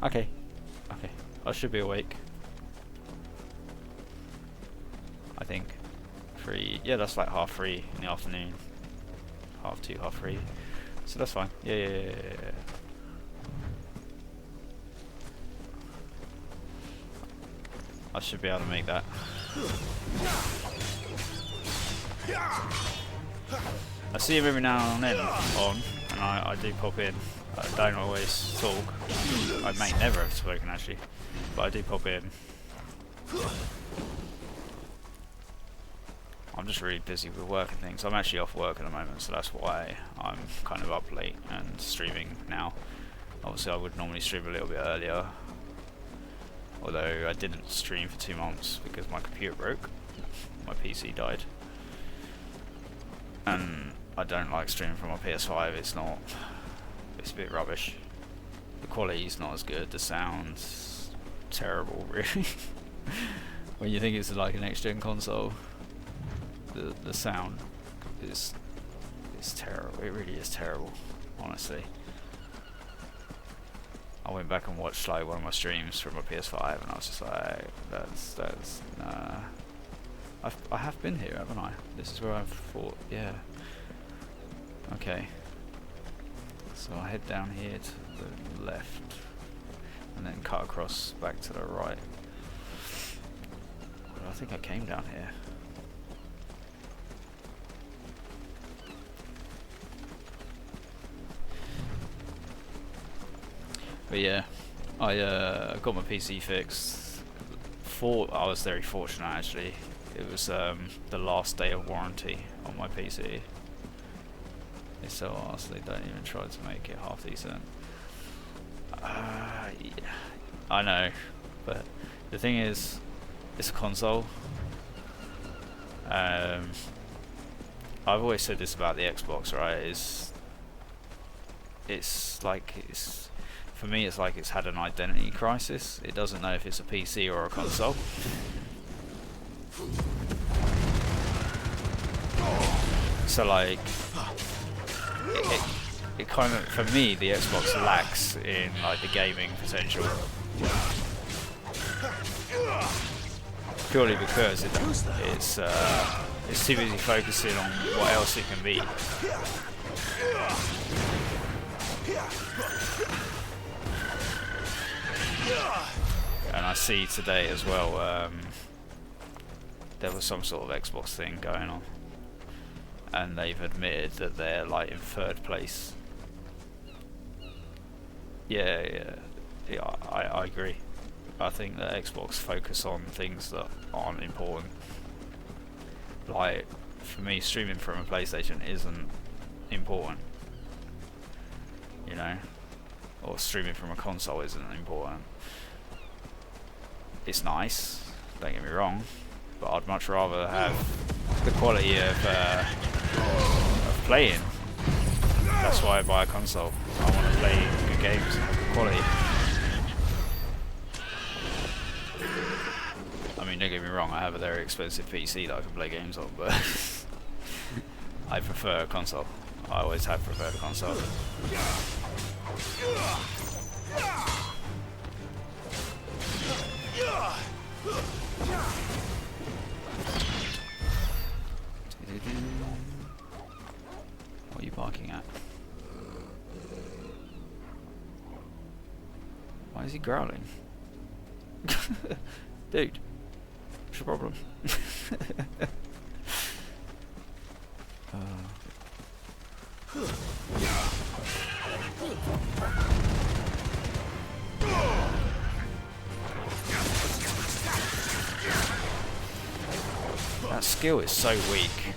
Okay. Okay. I should be awake. I think. 3. Yeah, that's like 3:30 in the afternoon. 2:30, 3:30. So that's fine. Yeah. I should be able to make that. I see him every now and then and I do pop in. I don't always talk. I may never have spoken actually, but I do pop in. I'm just really busy with work and things. I'm actually off work at the moment, so that's why I'm kind of up late and streaming now. Obviously I would normally stream a little bit earlier, although I didn't stream for 2 months because my computer broke. My PC died. And I don't like streaming from my PS5, it's a bit rubbish. The quality's not as good, the sound's terrible really. When you think it's like a next gen console, the sound is terrible, it really is terrible, honestly. I went back and watched like one of my streams from my PS5 and I was just like, that's nah. I have been here, haven't I? This is where I've fought, yeah. Okay. So I head down here to the left and then cut across back to the right. Well, I think I came down here. But yeah, I got my PC fixed. I was very fortunate actually. It was the last day of warranty on my PC. It's so arse they don't even try to make it half decent. Yeah, I know, but the thing is, it's a console. I've always said this about the Xbox, right? For me, it's like it's had an identity crisis. It doesn't know if it's a PC or a console. So like, it kind of, for me, the Xbox lacks in like the gaming potential. Purely because it's too busy focusing on what else it can be. And I see today as well, there was some sort of Xbox thing going on, and they've admitted that they're like in 3rd place. Yeah, I agree. I think that Xbox focus on things that aren't important. Like, for me, streaming from a PlayStation isn't important, you know, or streaming from a console isn't important. It's nice, don't get me wrong, but I'd much rather have the quality of playing. That's why I buy a console. I want to play good games and have good quality. I mean, don't get me wrong, I have a very expensive PC that I can play games on, but I prefer a console. I always have preferred a console. What are you barking at? Why is he growling? Dude, what's your problem? That skill is so weak.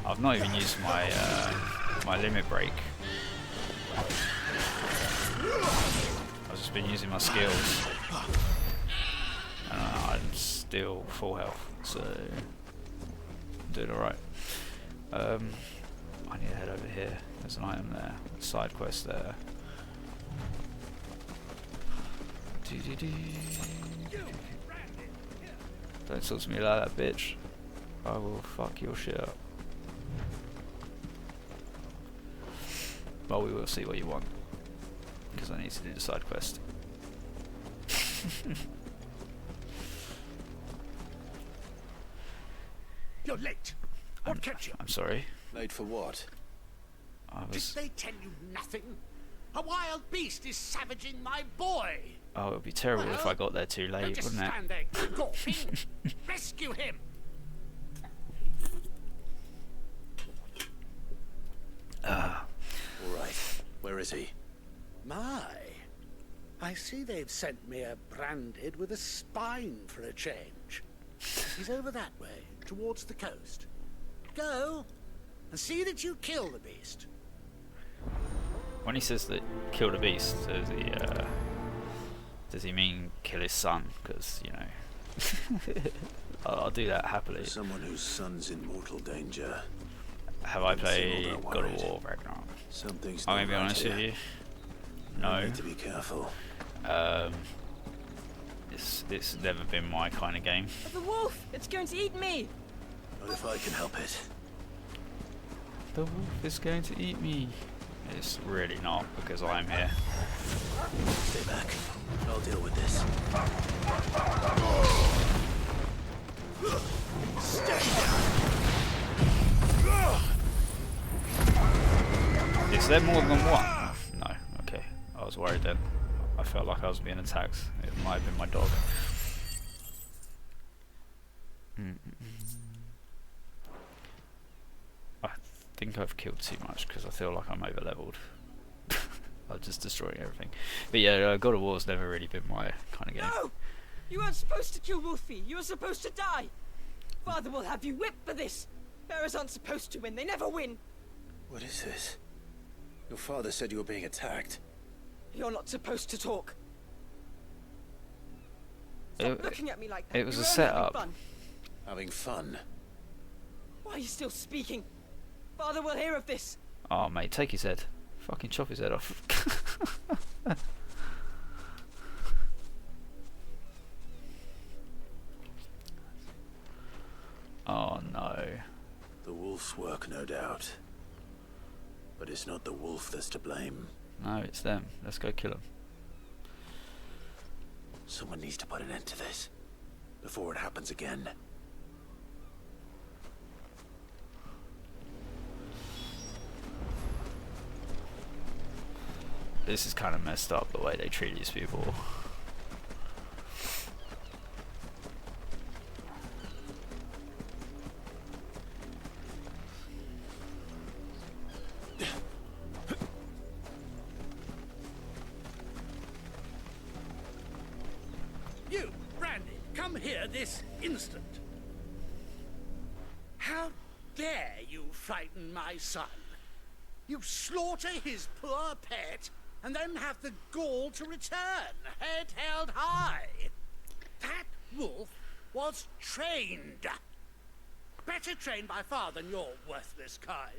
I've not even used my my limit break. I've just been using my skills. still full health, so I'm doing alright. I need to head over here. There's an item there, side quest there. Don't talk to me like that, bitch. I will fuck your shit up. But we will see what you want, because I need to do the side quest. You're late. What kept you? I'm sorry. Late for what? Did they tell you nothing? A wild beast is savaging my boy. Oh, it would be terrible if I got there too late, Just wouldn't it? stand there gawping. Rescue him. All right. Where is he? My, I see they've sent me a branded with a spine for a change. He's over that way, towards the coast. Go, and see that you kill the beast. When he says that kill the beast, does he mean kill his son? Because, you know, I'll do that happily. Someone whose son's in mortal danger. Have I played God of War Ragnarok? Something's I'm gonna be not right honest with here. you. No. You need to be careful. It's never been my kind of game. The wolf! It's going to eat me! Not if I can help it. The wolf is going to eat me. It's really not, because I'm here. Stay back. I'll deal with this. Is there more than one? No, okay. I was worried then. I felt like I was being attacked. It might have been my dog. I think I've killed too much because I feel like I'm over leveled. I'm just destroying everything. But yeah, God of War's never really been my kind of game. No! You weren't supposed to kill Wolfie. You were supposed to die. Father will have you whipped for this. Bearers aren't supposed to win. They never win. What is this? Your father said you were being attacked. You're not supposed to talk. Stop looking at me like that. It was You're a only setup. having fun. Having fun? Why are you still speaking? Father will hear of this. Oh mate, take his head. Fucking chop his head off. Oh no. The wolf's work, no doubt. But it's not the wolf that's to blame. No, it's them. Let's go kill them. Someone needs to put an end to this before it happens again. This is kind of messed up, the way they treat these people. You, Brandy, come here this instant. How dare you frighten my son? You slaughter his poor pet and then have the gall to return, head held high. That wolf was trained. Better trained by far than your worthless kind.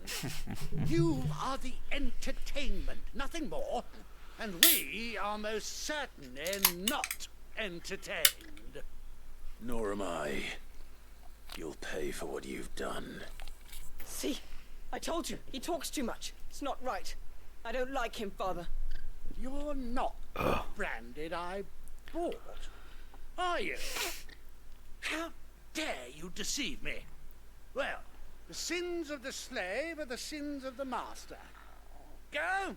You are the entertainment, nothing more. And we are most certainly not entertained. Nor am I. You'll pay for what you've done. See? I told you. He talks too much. It's not right. I don't like him, Father. You're not the Branded I bought, are you? How dare you deceive me? Well, the sins of the slave are the sins of the master. Go,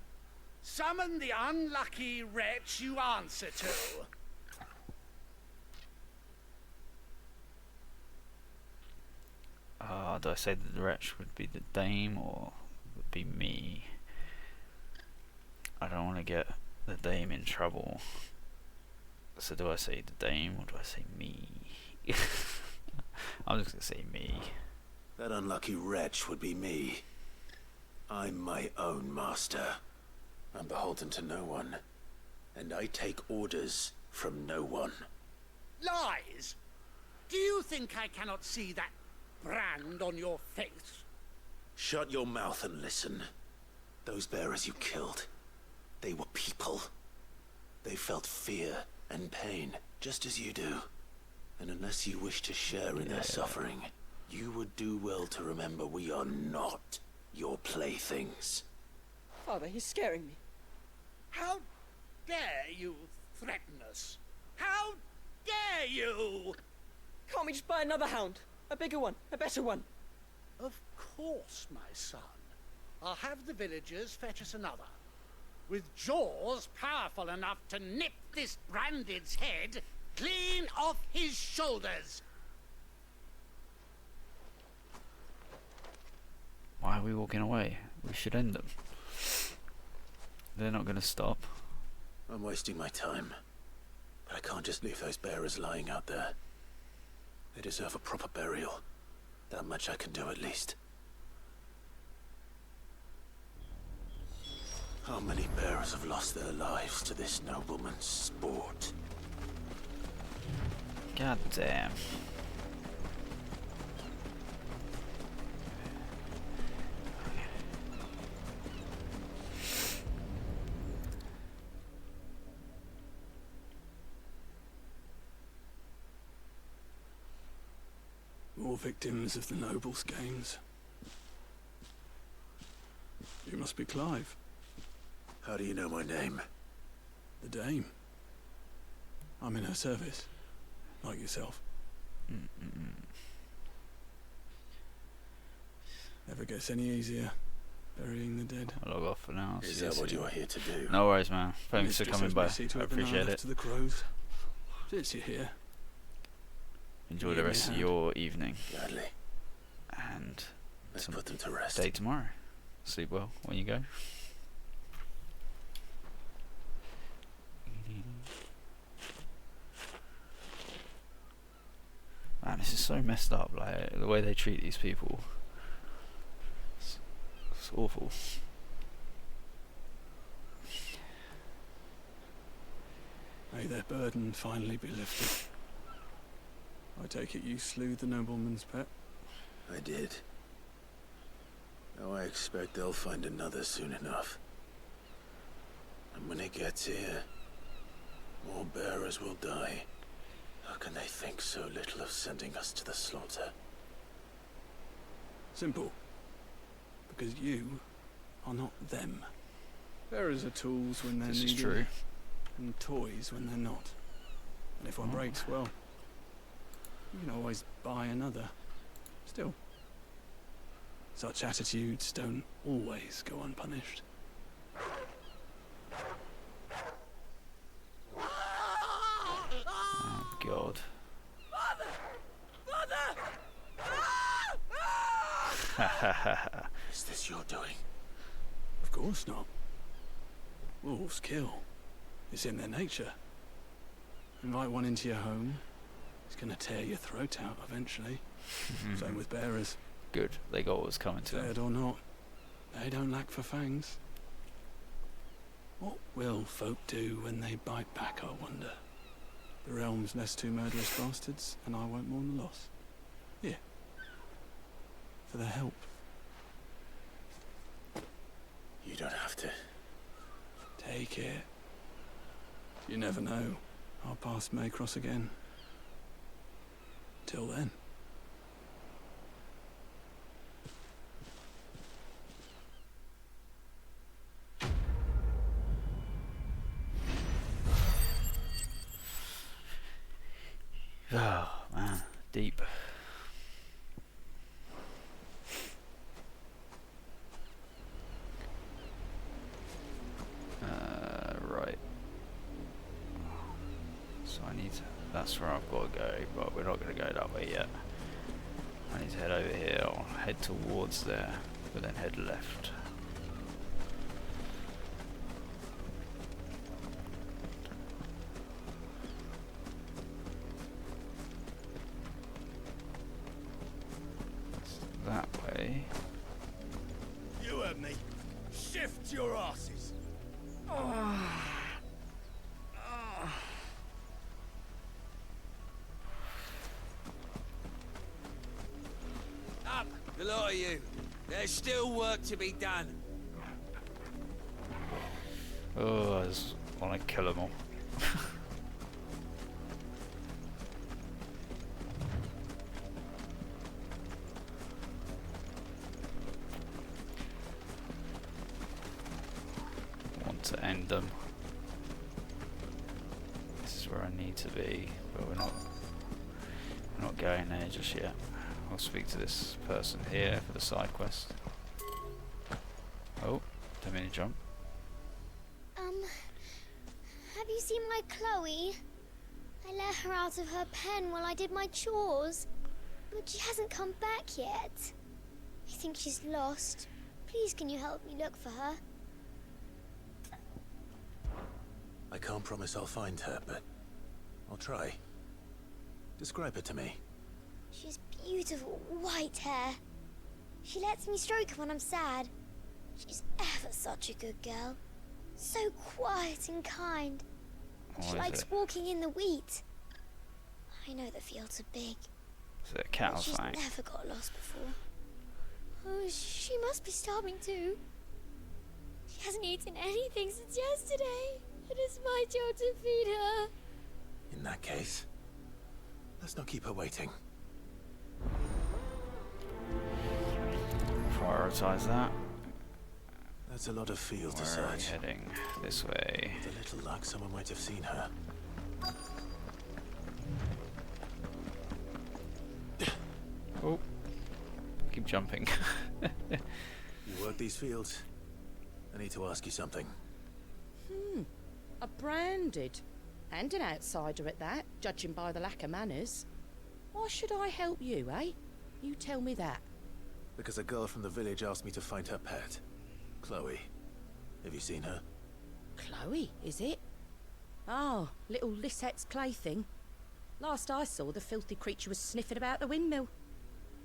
summon the unlucky wretch you answer to. Do I say that the wretch would be the dame or would be me? I don't want to get the dame in trouble. So do I say the dame or do I say me? I'm just going to say me. That unlucky wretch would be me. I'm my own master. I'm beholden to no one. And I take orders from no one. Lies! Do you think I cannot see that brand on your face? Shut your mouth and listen. Those bearers you killed, they were people. They felt fear and pain, just as you do. And unless you wish to share in their suffering, you would do well to remember we are not your playthings. Father, he's scaring me. How dare you threaten us? How dare you? Can't we just buy another hound? A bigger one, a better one. Of course, my son. I'll have the villagers fetch us another. With jaws powerful enough to nip this Branded's head clean off his shoulders. Why are we walking away? We should end them. They're not going to stop. I'm wasting my time. But I can't just leave those bearers lying out there. They deserve a proper burial. That much I can do at least. How many bearers have lost their lives to this nobleman's sport? God damn. More victims of the nobles' games. You must be Clive. How do you know my name? The Dame. I'm in her service, like yourself. Never gets any easier, burying the dead. I'll log off for now. Is that what you are here to do? No worries, man. Thanks for coming by. I appreciate it. To the crows. Since you're here. Enjoy the rest of your evening. Gladly. And let's put them to rest. Day tomorrow. Sleep well when you go. Man, this is so messed up. Like the way they treat these people. It's awful. May their burden finally be lifted. I take it you slew the nobleman's pet? I did. Now I expect they'll find another soon enough. And when it gets here, more bearers will die. How can they think so little of sending us to the slaughter? Simple. Because you are not them. Bearers are tools when they're needed. This is true. And toys when they're not. And if one breaks, well, you can always buy another. Still, such attitudes don't always go unpunished. Oh God. Is this your doing? Of course not. Wolves kill. It's in their nature. Invite one into your home, it's gonna tear your throat out eventually. Same with bearers. Good, they got what was coming to them. Dead or not, they don't lack for fangs. What will folk do when they bite back, I wonder? The realm's less two murderous bastards, and I won't mourn the loss. Here. For their help. You don't have to. Take it. You never know. Our paths may cross again. Till then. Oh man, deep. Right. So I need to, that's where I've got to go, but we're not going to go that way yet. I need to head over here, I'll head towards there, but then head left. That way. You heard me. Shift your asses. lot of you. There's still work to be done. Oh, I just want to kill them all. Want to end them. This is where I need to be, but we're not going there just yet. I'll speak to this person here for the side quest. Oh, don't mean to jump. Have you seen my Chloe? I let her out of her pen while I did my chores, but she hasn't come back yet. I think she's lost. Please, can you help me look for her? I can't promise I'll find her, but I'll try. Describe her to me. She's beautiful white hair. She lets me stroke her when I'm sad. She's ever such a good girl. So quiet and kind. She likes walking in the wheat. I know the fields are big. Is it a cat or she's something? never got lost before. Oh, she must be starving too. She hasn't eaten anything since yesterday. It is my job to feed her. In that case, let's not keep her waiting. Prioritize that. That's a lot of field to Where are we search. heading? This way. With a little luck, someone might have seen her. Oh, keep jumping. You work these fields? I need to ask you something. A branded. And an outsider at that, judging by the lack of manners. Why should I help you, eh? You tell me that. Because a girl from the village asked me to find her pet. Chloe. Have you seen her? Chloe, is it? Oh, little Lisette's plaything. Last I saw, the filthy creature was sniffing about the windmill.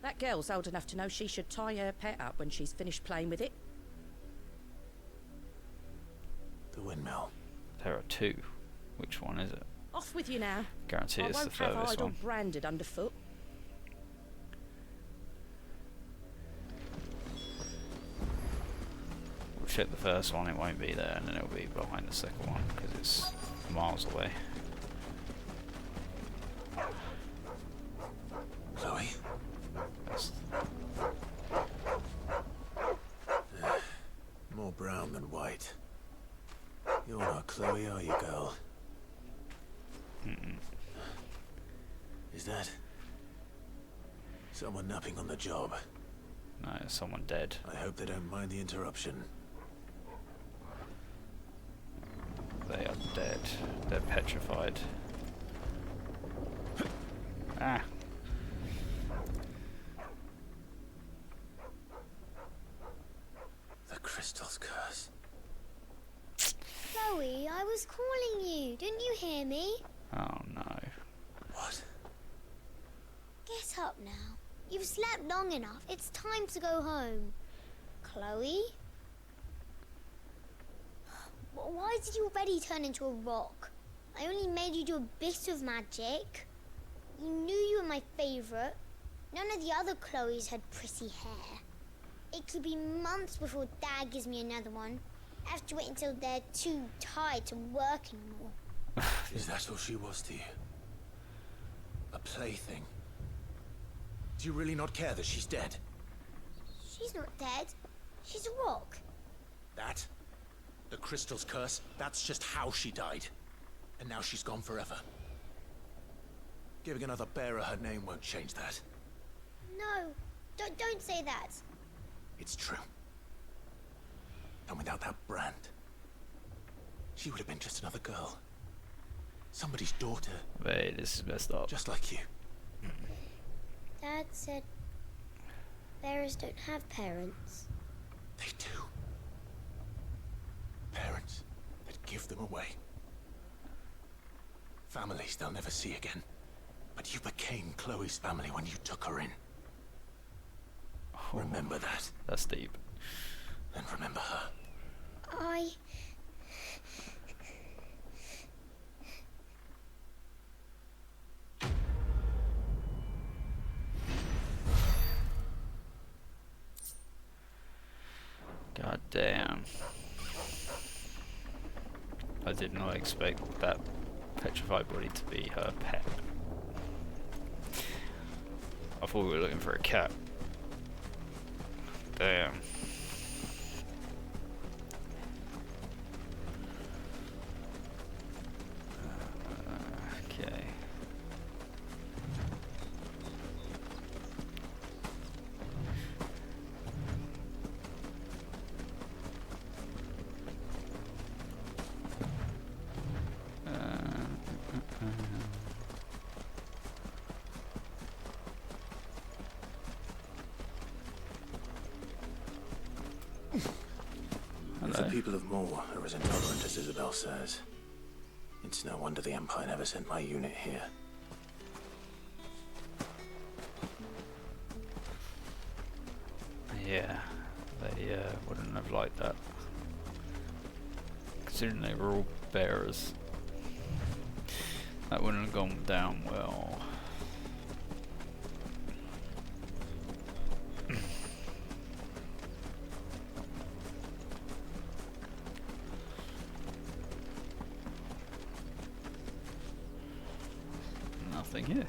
That girl's old enough to know she should tie her pet up when she's finished playing with it. The windmill. There are two. Which one is it? Off with you now. Guarantee it's the I won't have furthest idle one. branded underfoot. We'll check the first one, it won't be there, and then it'll be behind the second one because it's miles away. Chloe? More brown than white. You're not Chloe, are you, girl? Is that someone napping on the job? No, someone dead. I hope they don't mind the interruption. They are dead. They're petrified. Ah. The crystal's curse. Chloe, I was calling you. Didn't you hear me? Oh no. What? Get up now. You've slept long enough. It's time to go home. Chloe? Why did you already turn into a rock? I only made you do a bit of magic. You knew you were my favourite. None of the other Chloes had pretty hair. It could be months before Dad gives me another one. I have to wait until they're too tired to work anymore. Is that all she was to you? A plaything? Do you really not care that she's dead? She's not dead. She's a rock. That? The crystal's curse? That's just how she died. And now she's gone forever. Giving another bearer her name won't change that. No, don't say that. It's true. And without that brand, she would have been just another girl. Somebody's daughter. Wait, this is messed up. Just like you. Dad said bearers don't have parents. They do. Parents that give them away. Families they'll never see again. But you became Chloe's family when you took her in. Oh, remember that. That's deep. And remember her. God damn. I did not expect that petrified body to be her pet. I thought we were looking for a cat. Damn. Okay. If the people of Moor are as intolerant as Isabel says, it's no wonder the Empire never sent my unit here. Yeah, they wouldn't have liked that. Considering they were all bearers. That wouldn't have gone down well. Nothing here.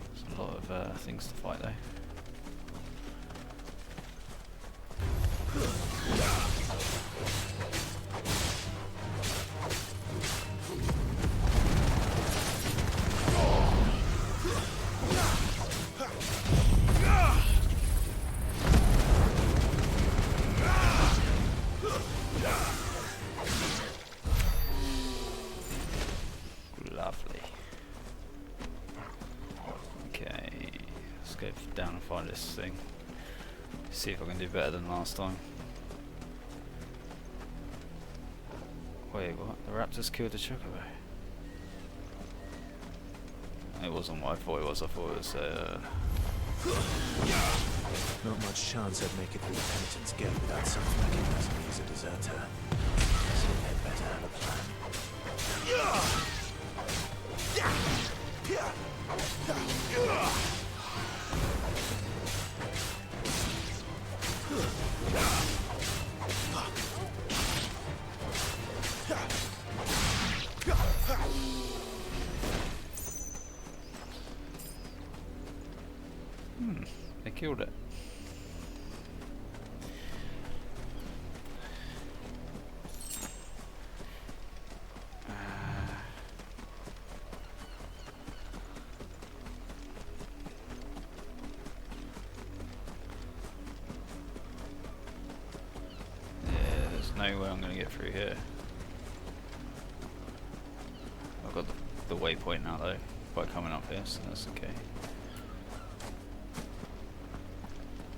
There's a lot of things to fight though. Lovely. Okay, let's go down and find this thing. See if I can do better than last time. Wait, what? The raptors killed the chocobo? It wasn't what I thought it was. I thought it was Not much chance I'd make it through the Penitent's Gate without someone recognizing me as a deserter. So they'd better have a plan. They killed it. No way I'm going to get through here. I've got the waypoint now though, by coming up here, so that's okay.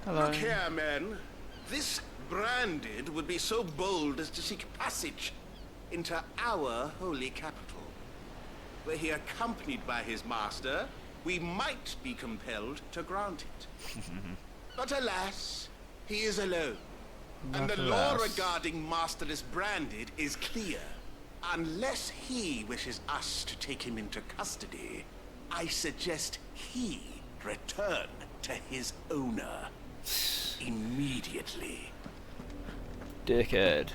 Hello. Look here, men. This Branded would be so bold as to seek passage into our holy capital. Were he accompanied by his master, we might be compelled to grant it. But alas, he is alone. And the law regarding Masterless Branded is clear. Unless he wishes us to take him into custody, I suggest he return to his owner immediately. Dickhead.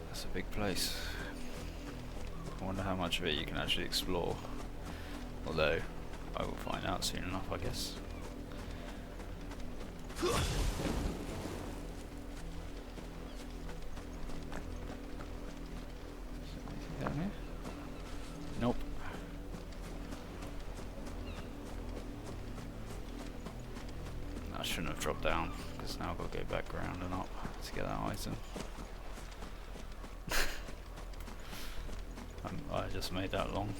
That's a big place. I wonder how much of it you can actually explore. Although, I will find out soon enough, I guess. Down here? Nope. I shouldn't have dropped down, because now I've got to go back around and up to get that item. I just made that long.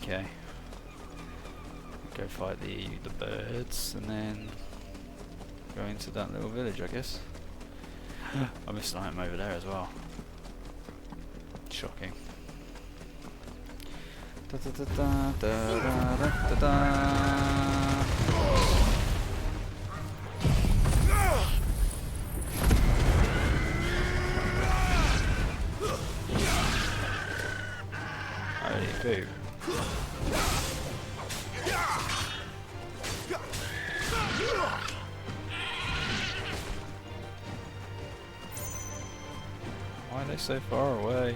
Okay. Go fight the birds and then go into that little village, I guess. I missed an item over there as well. Shocking. Da, da, da, da, da, da, da, da. they're so far away.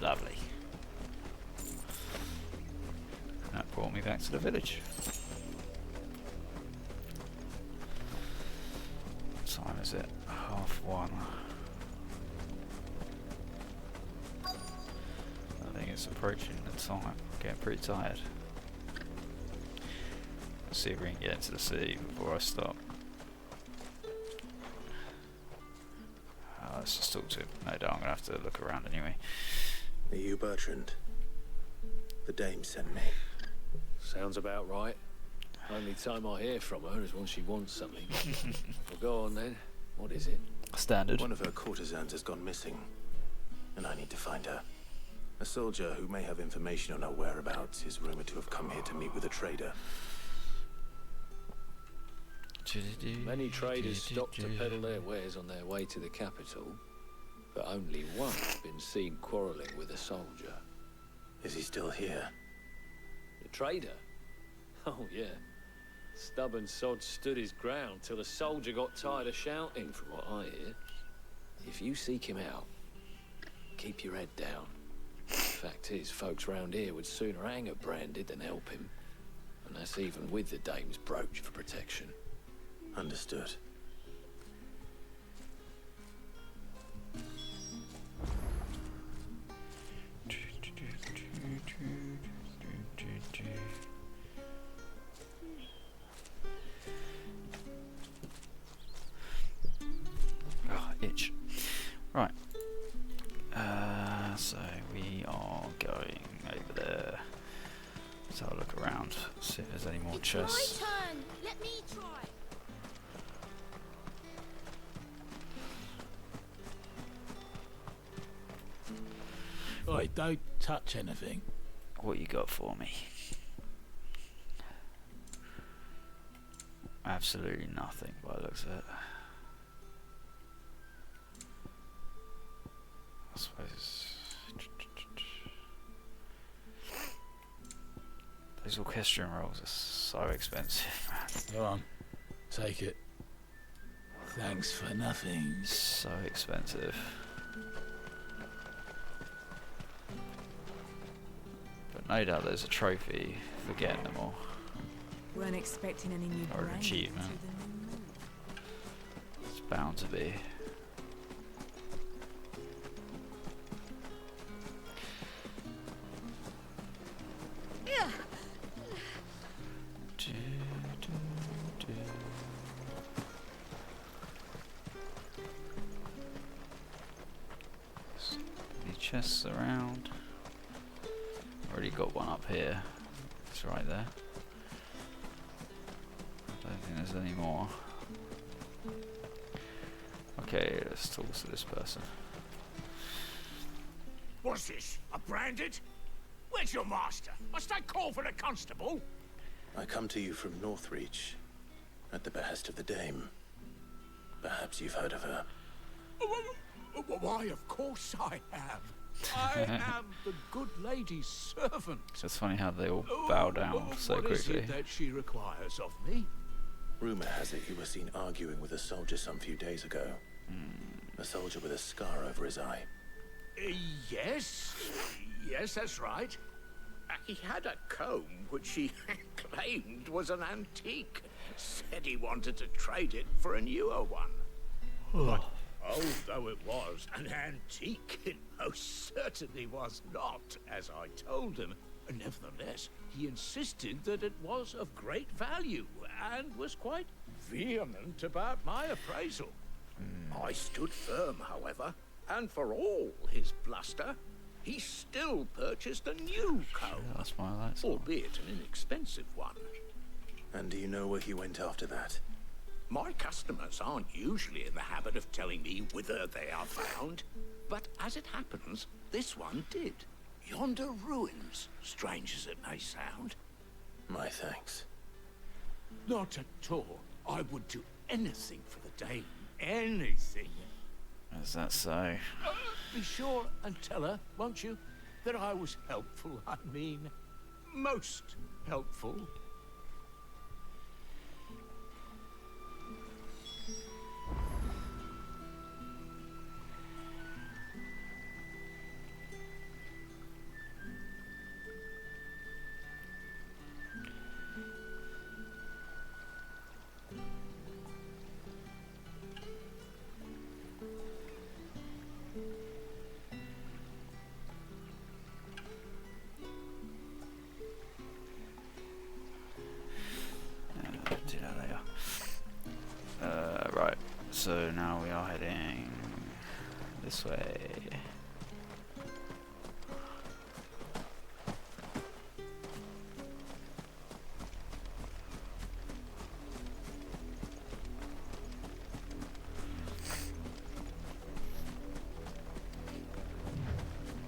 Lovely. That brought me back to the village. What time is it? 1:30. I think it's approaching the time. I'm getting pretty tired. Let's see if we can get into the city before I stop. Let's just talk to him. No doubt I'm going to have to look around anyway. Are you Bertrand? The dame sent me. Sounds about right. Only time I hear from her is when she wants something. Well, go on then. What is it? Standard. One of her courtesans has gone missing, and I need to find her. A soldier who may have information on her whereabouts is rumored to have come here to meet with a trader. Many traders stopped to peddle their wares on their way to the capital, but only one has been seen quarrelling with a soldier. Is he still here? The trader? Oh, yeah. Stubborn sod stood his ground till the soldier got tired of shouting, from what I hear. If you seek him out, keep your head down. Fact is, folks round here would sooner hang a branded than help him. And that's even with the dame's brooch for protection. Understood. Oh, itch. Right. So we are going over there. Let's have a look around, see if there's any more chests. My turn. Let me try. Oi, don't touch anything. What you got for me? Absolutely nothing by the looks of it. I suppose those orchestrion rolls are so expensive, man. Go on, take it. Thanks for nothing. So expensive. But no doubt there's a trophy for getting them all. Weren't expecting any new Or an brands achievement. into the new moon. It's bound to be. Yeah. Any chests around? Already got one up here. It's right there. I don't think there's any more. Okay, let's talk to this person. What's this? A branded? Where's your master? Must I call for the constable? I come to you from Northreach, at the behest of the dame. Perhaps you've heard of her. Why, of course I have. I am the good lady's servant. It's funny how they all bow down so What is quickly. it that she requires of me? Rumor has it you were seen arguing with a soldier some few days ago. A soldier with a scar over his eye. Yes, that's right. He had a comb which he claimed was an antique. Said he wanted to trade it for a newer one. But although it was an antique, it most certainly was not, as I told him. Nevertheless, he insisted that it was of great value and was quite vehement about my appraisal. I stood firm, however, and for all his bluster, he still purchased a new comb, That's why I like albeit an inexpensive one. And do you know where he went after that? My customers aren't usually in the habit of telling me whither they are found, but as it happens, this one did. Yonder ruins, strange as it may sound. My thanks. Not at all. I would do anything for the dame. Anything. Is that so? Be sure and tell her, won't you, that I was helpful, I mean. most helpful. Right, so now we are heading this way.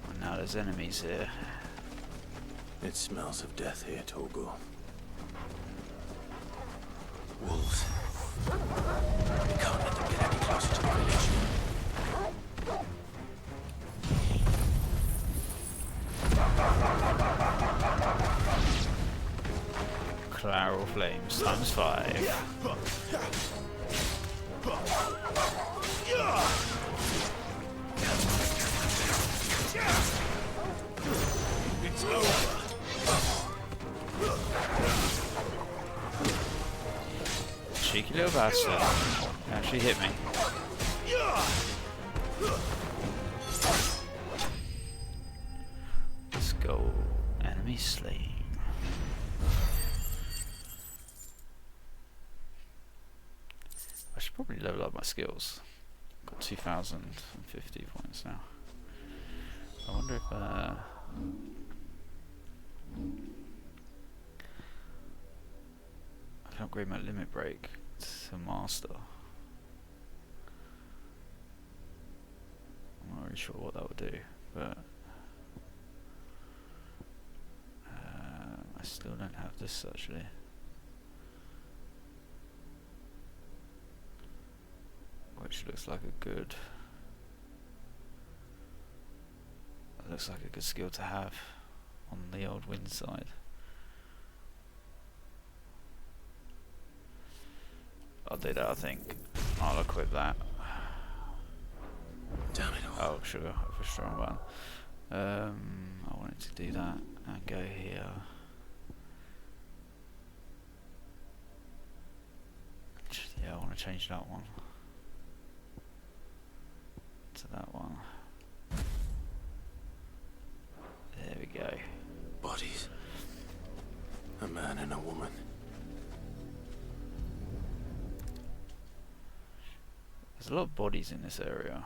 And now there's enemies here. It smells of death here, Torgal. Wolves. We can't let them get any closer to the village. Claral Flames times 5. It's over. Cheeky little bastard. Actually hit me. Let's go. Enemy slain. I should probably level up my skills. Got 2,050 points now. I wonder if I can upgrade my limit break to master. I'm not really sure what that would do, but I still don't have this actually. Which looks like a good. It looks like a good skill to have on the old wind side. I'll do that, I think. I'll equip that. Damn it all. Oh, sugar, for strong one. I wanted to do that and go here. Yeah, I want to change that one to that one. There we go. Bodies. A man and a woman. There's a lot of bodies in this area.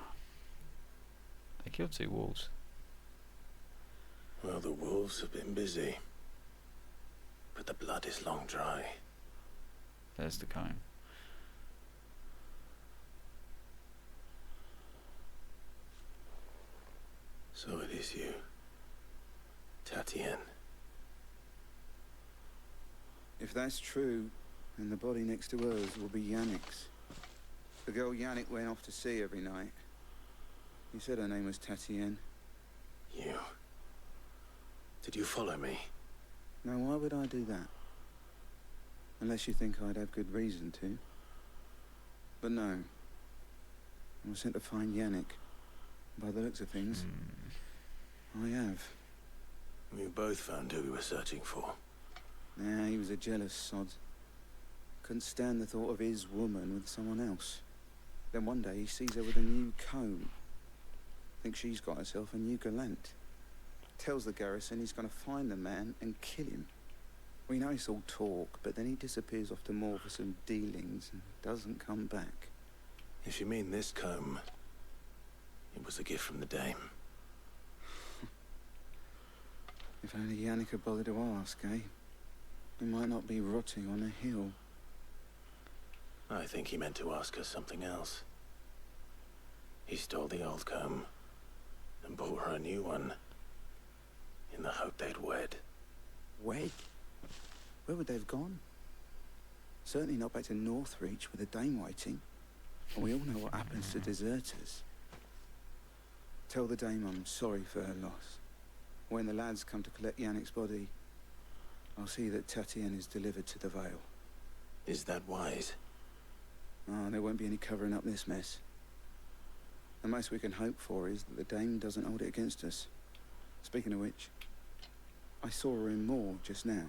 They killed 2 wolves. Well, the wolves have been busy. But the blood is long dry. There's the cone. So it is you, Tatien. If that's true, then the body next to hers will be Yannick's. The girl Yannick went off to sea every night. He said her name was Tatien. You? Did you follow me? Now, why would I do that? Unless you think I'd have good reason to. But no. I was sent to find Yannick. By the looks of things, I have. We both found who we were searching for. Yeah, he was a jealous sod. Couldn't stand the thought of his woman with someone else. Then one day he sees her with a new comb. Thinks she's got herself a new gallant. Tells the garrison he's going to find the man and kill him. We know it's all talk, but then he disappears off to Moor for some dealings and doesn't come back. If you mean this comb, it was a gift from the Dame. If only Yannick had bothered to ask, eh? He might not be rotting on a hill. I think he meant to ask her something else. He stole the old comb and bought her a new one in the hope they'd wed. Wed? Where would they have gone? Certainly not back to Northreach with a Dame waiting. And we all know what happens to deserters. Tell the Dame I'm sorry for her loss. When the lads come to collect Yannick's body, I'll see that Tatienne is delivered to the Vale. Is that wise? Oh, there won't be any covering up this mess. The most we can hope for is that the Dame doesn't hold it against us. Speaking of which, I saw her in Moor just now.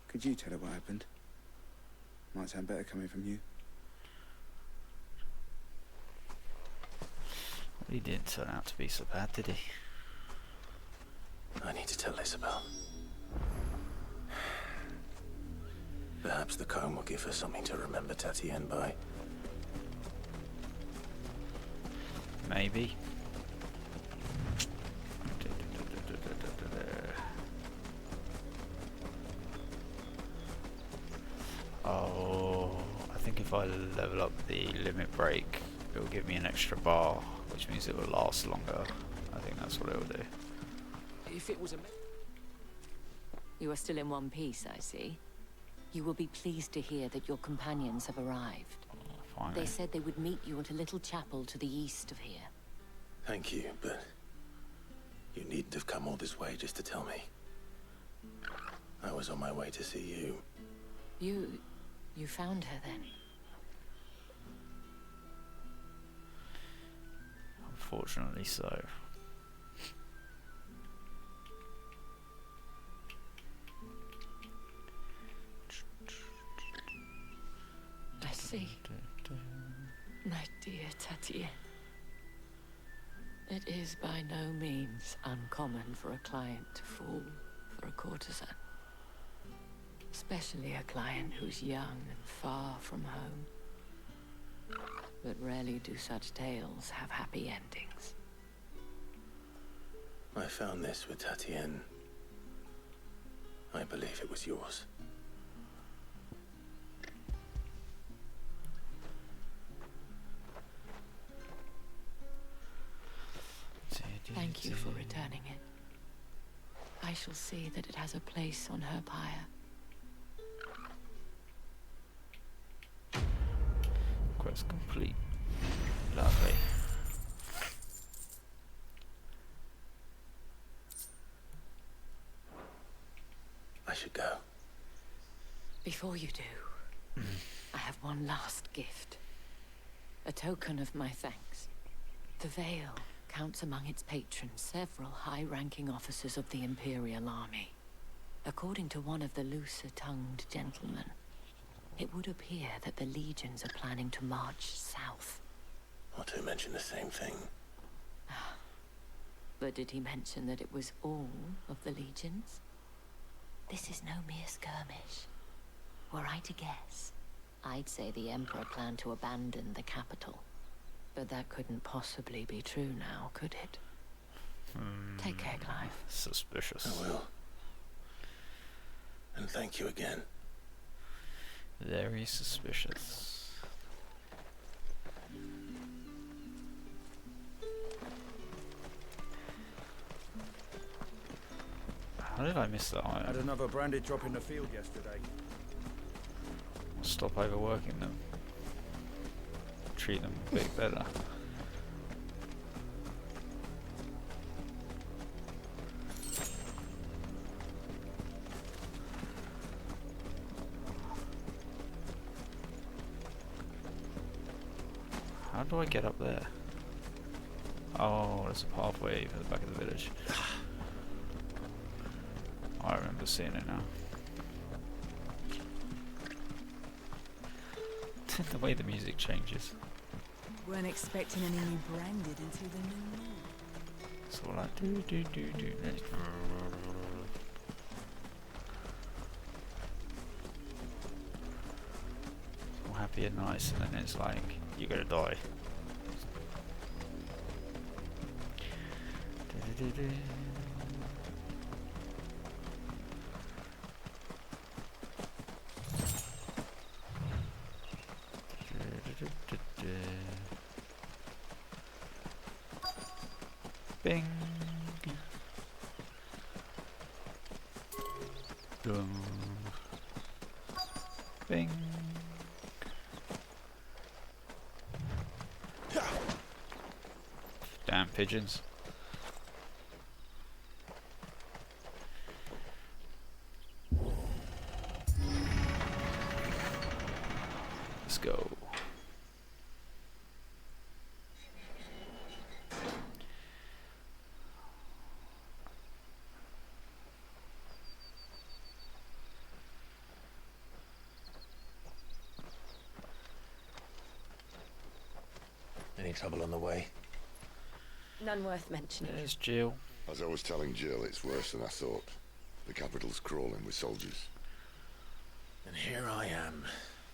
Could you tell her what happened? Might sound better coming from you. He didn't turn out to be so bad, did he? I need to tell Isabel. Perhaps the comb will give her something to remember Tatienne by. Maybe. Oh, I think if I level up the limit break, it will give me an extra bar, which means it will last longer. I think that's what it will do. If it was a... You are still in one piece, I see. You will be pleased to hear that your companions have arrived. Finally. They said they would meet you at a little chapel to the east of here. Thank you, but you needn't have come all this way just to tell me. I was on my way to see you. You found her then? Unfortunately so. I see. My dear Tatienne. It is by no means uncommon for a client to fall for a courtesan. Especially a client who's young and far from home. But rarely do such tales have happy endings. I found this with Tatienne. I believe it was yours. Thank you for returning it. I shall see that it has a place on her pyre. Quest complete. Lovely. I should go. Before you do, I have one last gift. A token of my thanks. The Vale counts among its patrons several high-ranking officers of the Imperial Army. According to one of the looser-tongued gentlemen, it would appear that the legions are planning to march south. Not to mention the same thing. But did he mention that it was all of the legions? This is no mere skirmish. Were I to guess, I'd say the Emperor planned to abandon the capital. But that couldn't possibly be true now, could it? Take care, Clive. Suspicious. I will. And thank you again. Very suspicious. How did I miss that item? Had another branded drop in the field yesterday. Stop overworking them. Treat them a bit better. How do I get up there? Oh, there's a pathway for the back of the village. I remember seeing it now. The way the music changes. Weren't expecting any new branded until the new moon. It's all like do. All happy and nice, and then it's like you're gonna die. Bing. Dum. Bing. Damn pigeons. Any trouble on the way? None worth mentioning. There's Jill. As I was telling Jill, it's worse than I thought. The capital's crawling with soldiers. And here I am,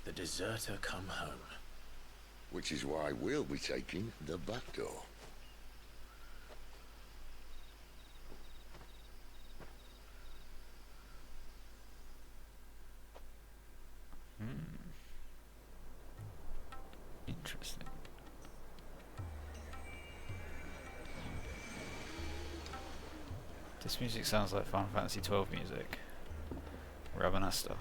the deserter come home. Which is why we'll be taking the back door. Interesting. This music sounds like Final Fantasy XII music. Rabanasta.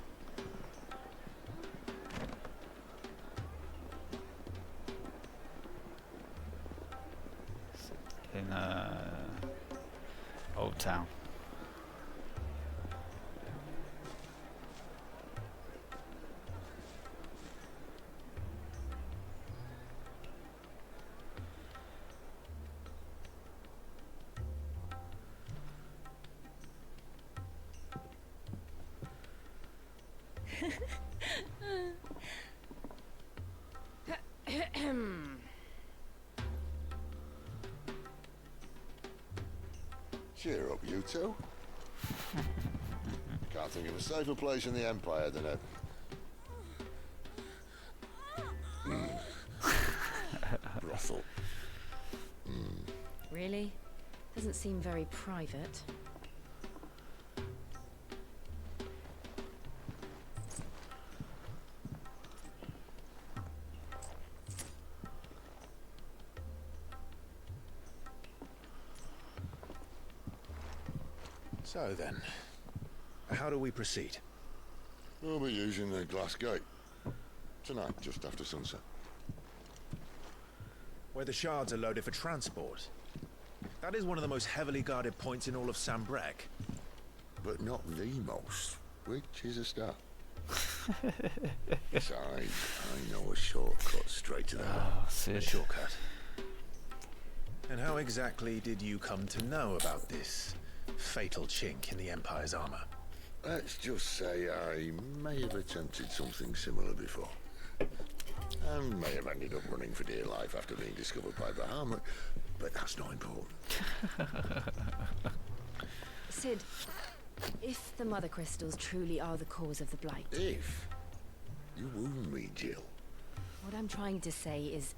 In Old Town. Cheer up, you two. Can't think of a safer place in the Empire than a... brothel. Really? Doesn't seem very private. So then, how do we proceed? We'll be using the glass gate. Tonight, just after sunset. Where the shards are loaded for transport. That is one of the most heavily guarded points in all of Sambrek. But not the most, which is a start. Besides, I know a shortcut straight to the heart. A shortcut. And how exactly did you come to know about this fatal chink in the Empire's armor? Let's just say I may have attempted something similar before. And may have ended up running for dear life after being discovered by Bahamut, but that's not important. Sid, if the Mother Crystals truly are the cause of the Blight... If? You wound me, Jill. What I'm trying to say is,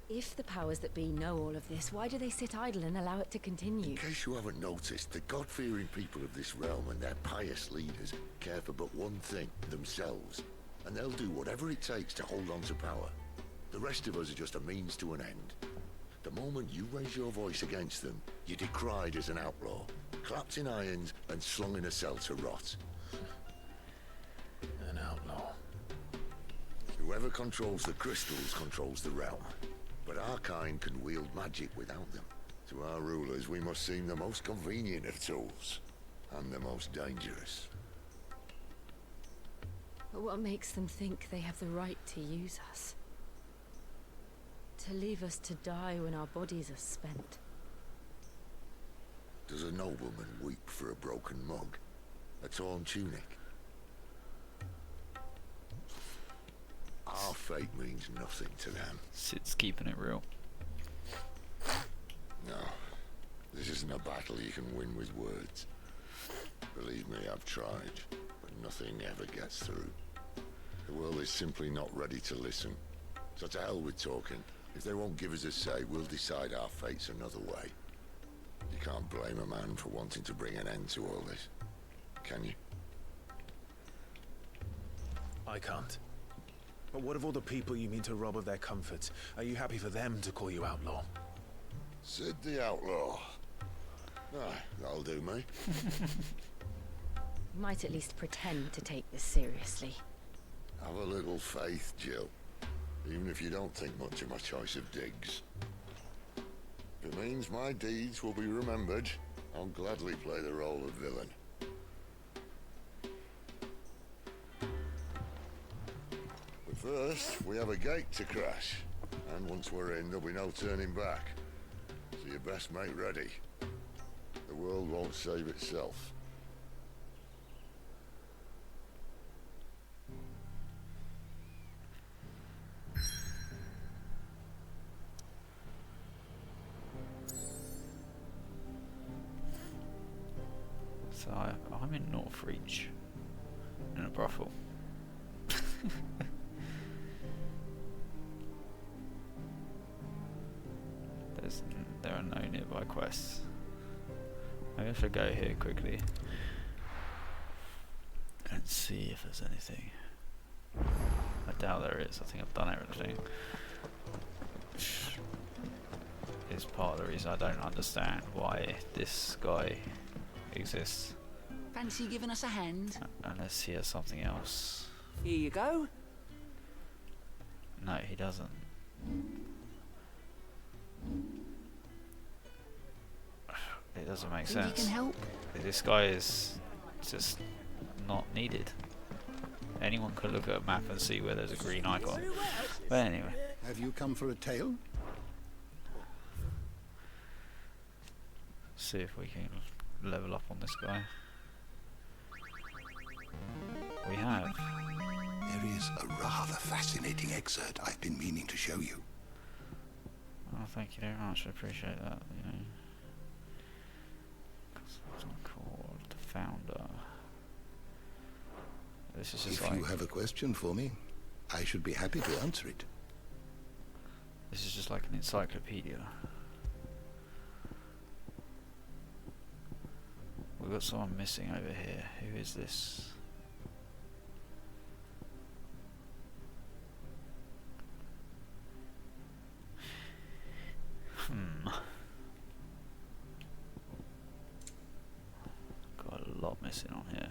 if the powers that be know all of this, why do they sit idle and allow it to continue? In case you haven't noticed, the God-fearing people of this realm and their pious leaders care for but one thing, themselves. And they'll do whatever it takes to hold on to power. The rest of us are just a means to an end. The moment you raise your voice against them, you're decried as an outlaw, clapped in irons and slung in a cell to rot. An outlaw. Whoever controls the crystals controls the realm. But our kind can wield magic without them. To our rulers, we must seem the most convenient of tools, and the most dangerous. But what makes them think they have the right to use us? To leave us to die when our bodies are spent? Does a nobleman weep for a broken mug? A torn tunic? Our fate means nothing to them. Sid's keeping it real. No, this isn't a battle you can win with words. Believe me, I've tried, but nothing ever gets through. The world is simply not ready to listen. So to hell with talking. If they won't give us a say, we'll decide our fates another way. You can't blame a man for wanting to bring an end to all this, can you? I can't. But what of all the people you mean to rob of their comforts? Are you happy for them to call you outlaw? Sid the Outlaw. Ah, that'll do me. You might at least pretend to take this seriously. Have a little faith, Jill. Even if you don't think much of my choice of digs. If it means my deeds will be remembered, I'll gladly play the role of villain. But first, we have a gate to crash. And once we're in, there'll be no turning back. So you best make ready. The world won't save itself. So I'm in Northreach, in a brothel. There are no nearby quests. Maybe I should go here quickly and see if there's anything. I doubt there is. I think I've done everything. Which is part of the reason I don't understand why this guy exists. Fancy giving us a hand? Unless he has something else. Here you go. No, he doesn't. It doesn't make Think sense. you can help? This guy is just not needed. Anyone could look at a map and see where there's a green icon. But anyway. Have you come for a tale? See if we can level up on this guy. We have. There is a rather fascinating excerpt I've been meaning to show you. Oh, thank you very much. I appreciate that. You know, called the Founder. This is just If like, you have a question for me, I should be happy to answer it. this is just like an encyclopedia. We've got someone missing over here. Who is this? Got a lot missing on here.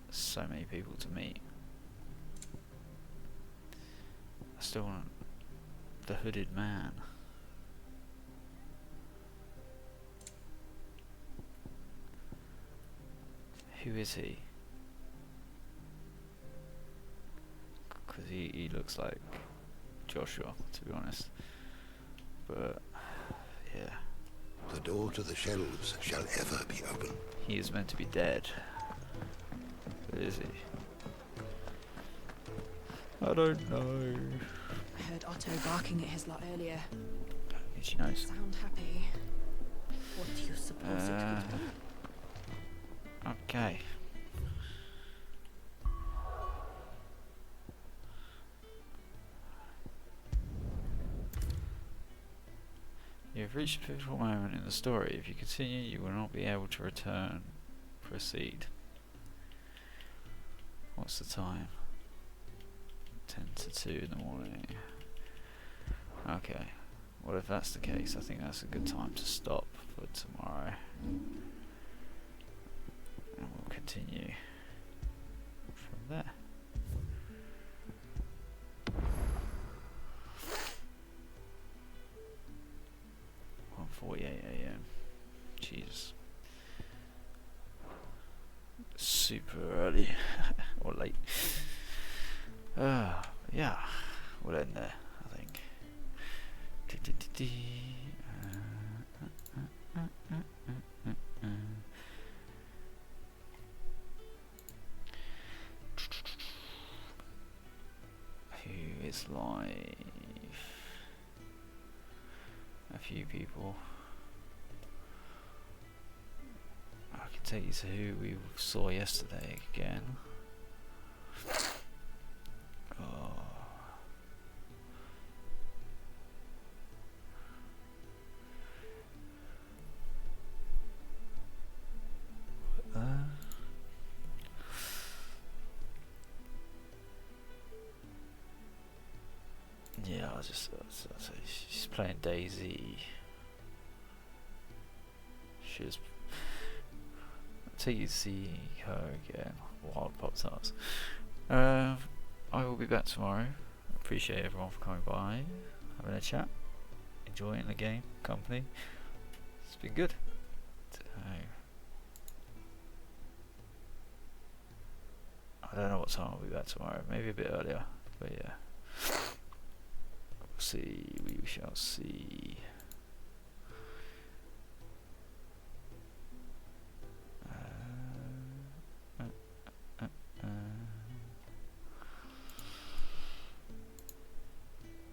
So many people to meet. I still want the hooded man. Who is he? Because he looks like Joshua, to be honest. But yeah. The door to the shelves shall ever be open. He is meant to be dead. But is he? I don't know. I heard Otto barking at his lot earlier. She knows. Sound happy. What do you suppose it could be? Okay. You have reached a pivotal moment in the story. If you continue, you will not be able to return. Proceed. What's the time? 10 to 2 in the morning. Okay. Well, if that's the case, I think that's a good time to stop for tomorrow. And we'll continue from there. 1:48 AM. Jesus. Super early. Or late. Yeah. We'll end there, I think. Who is live? A few people. I can take you to who we saw yesterday again. Oh. Yeah, I'll just say she's playing Daisy. She's. I'll take you to see her again. Wild Pop Tarts. I will be back tomorrow. Appreciate everyone for coming by, having a chat, enjoying the game, company. It's been good. I don't know what time I'll be back tomorrow. Maybe a bit earlier, but yeah. We'll see. We shall see.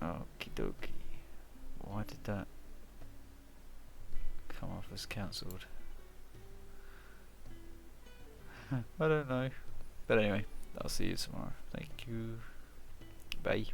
Okie dokie. Why did that was cancelled. I don't know. But anyway, I'll see you tomorrow. Thank you. Bye.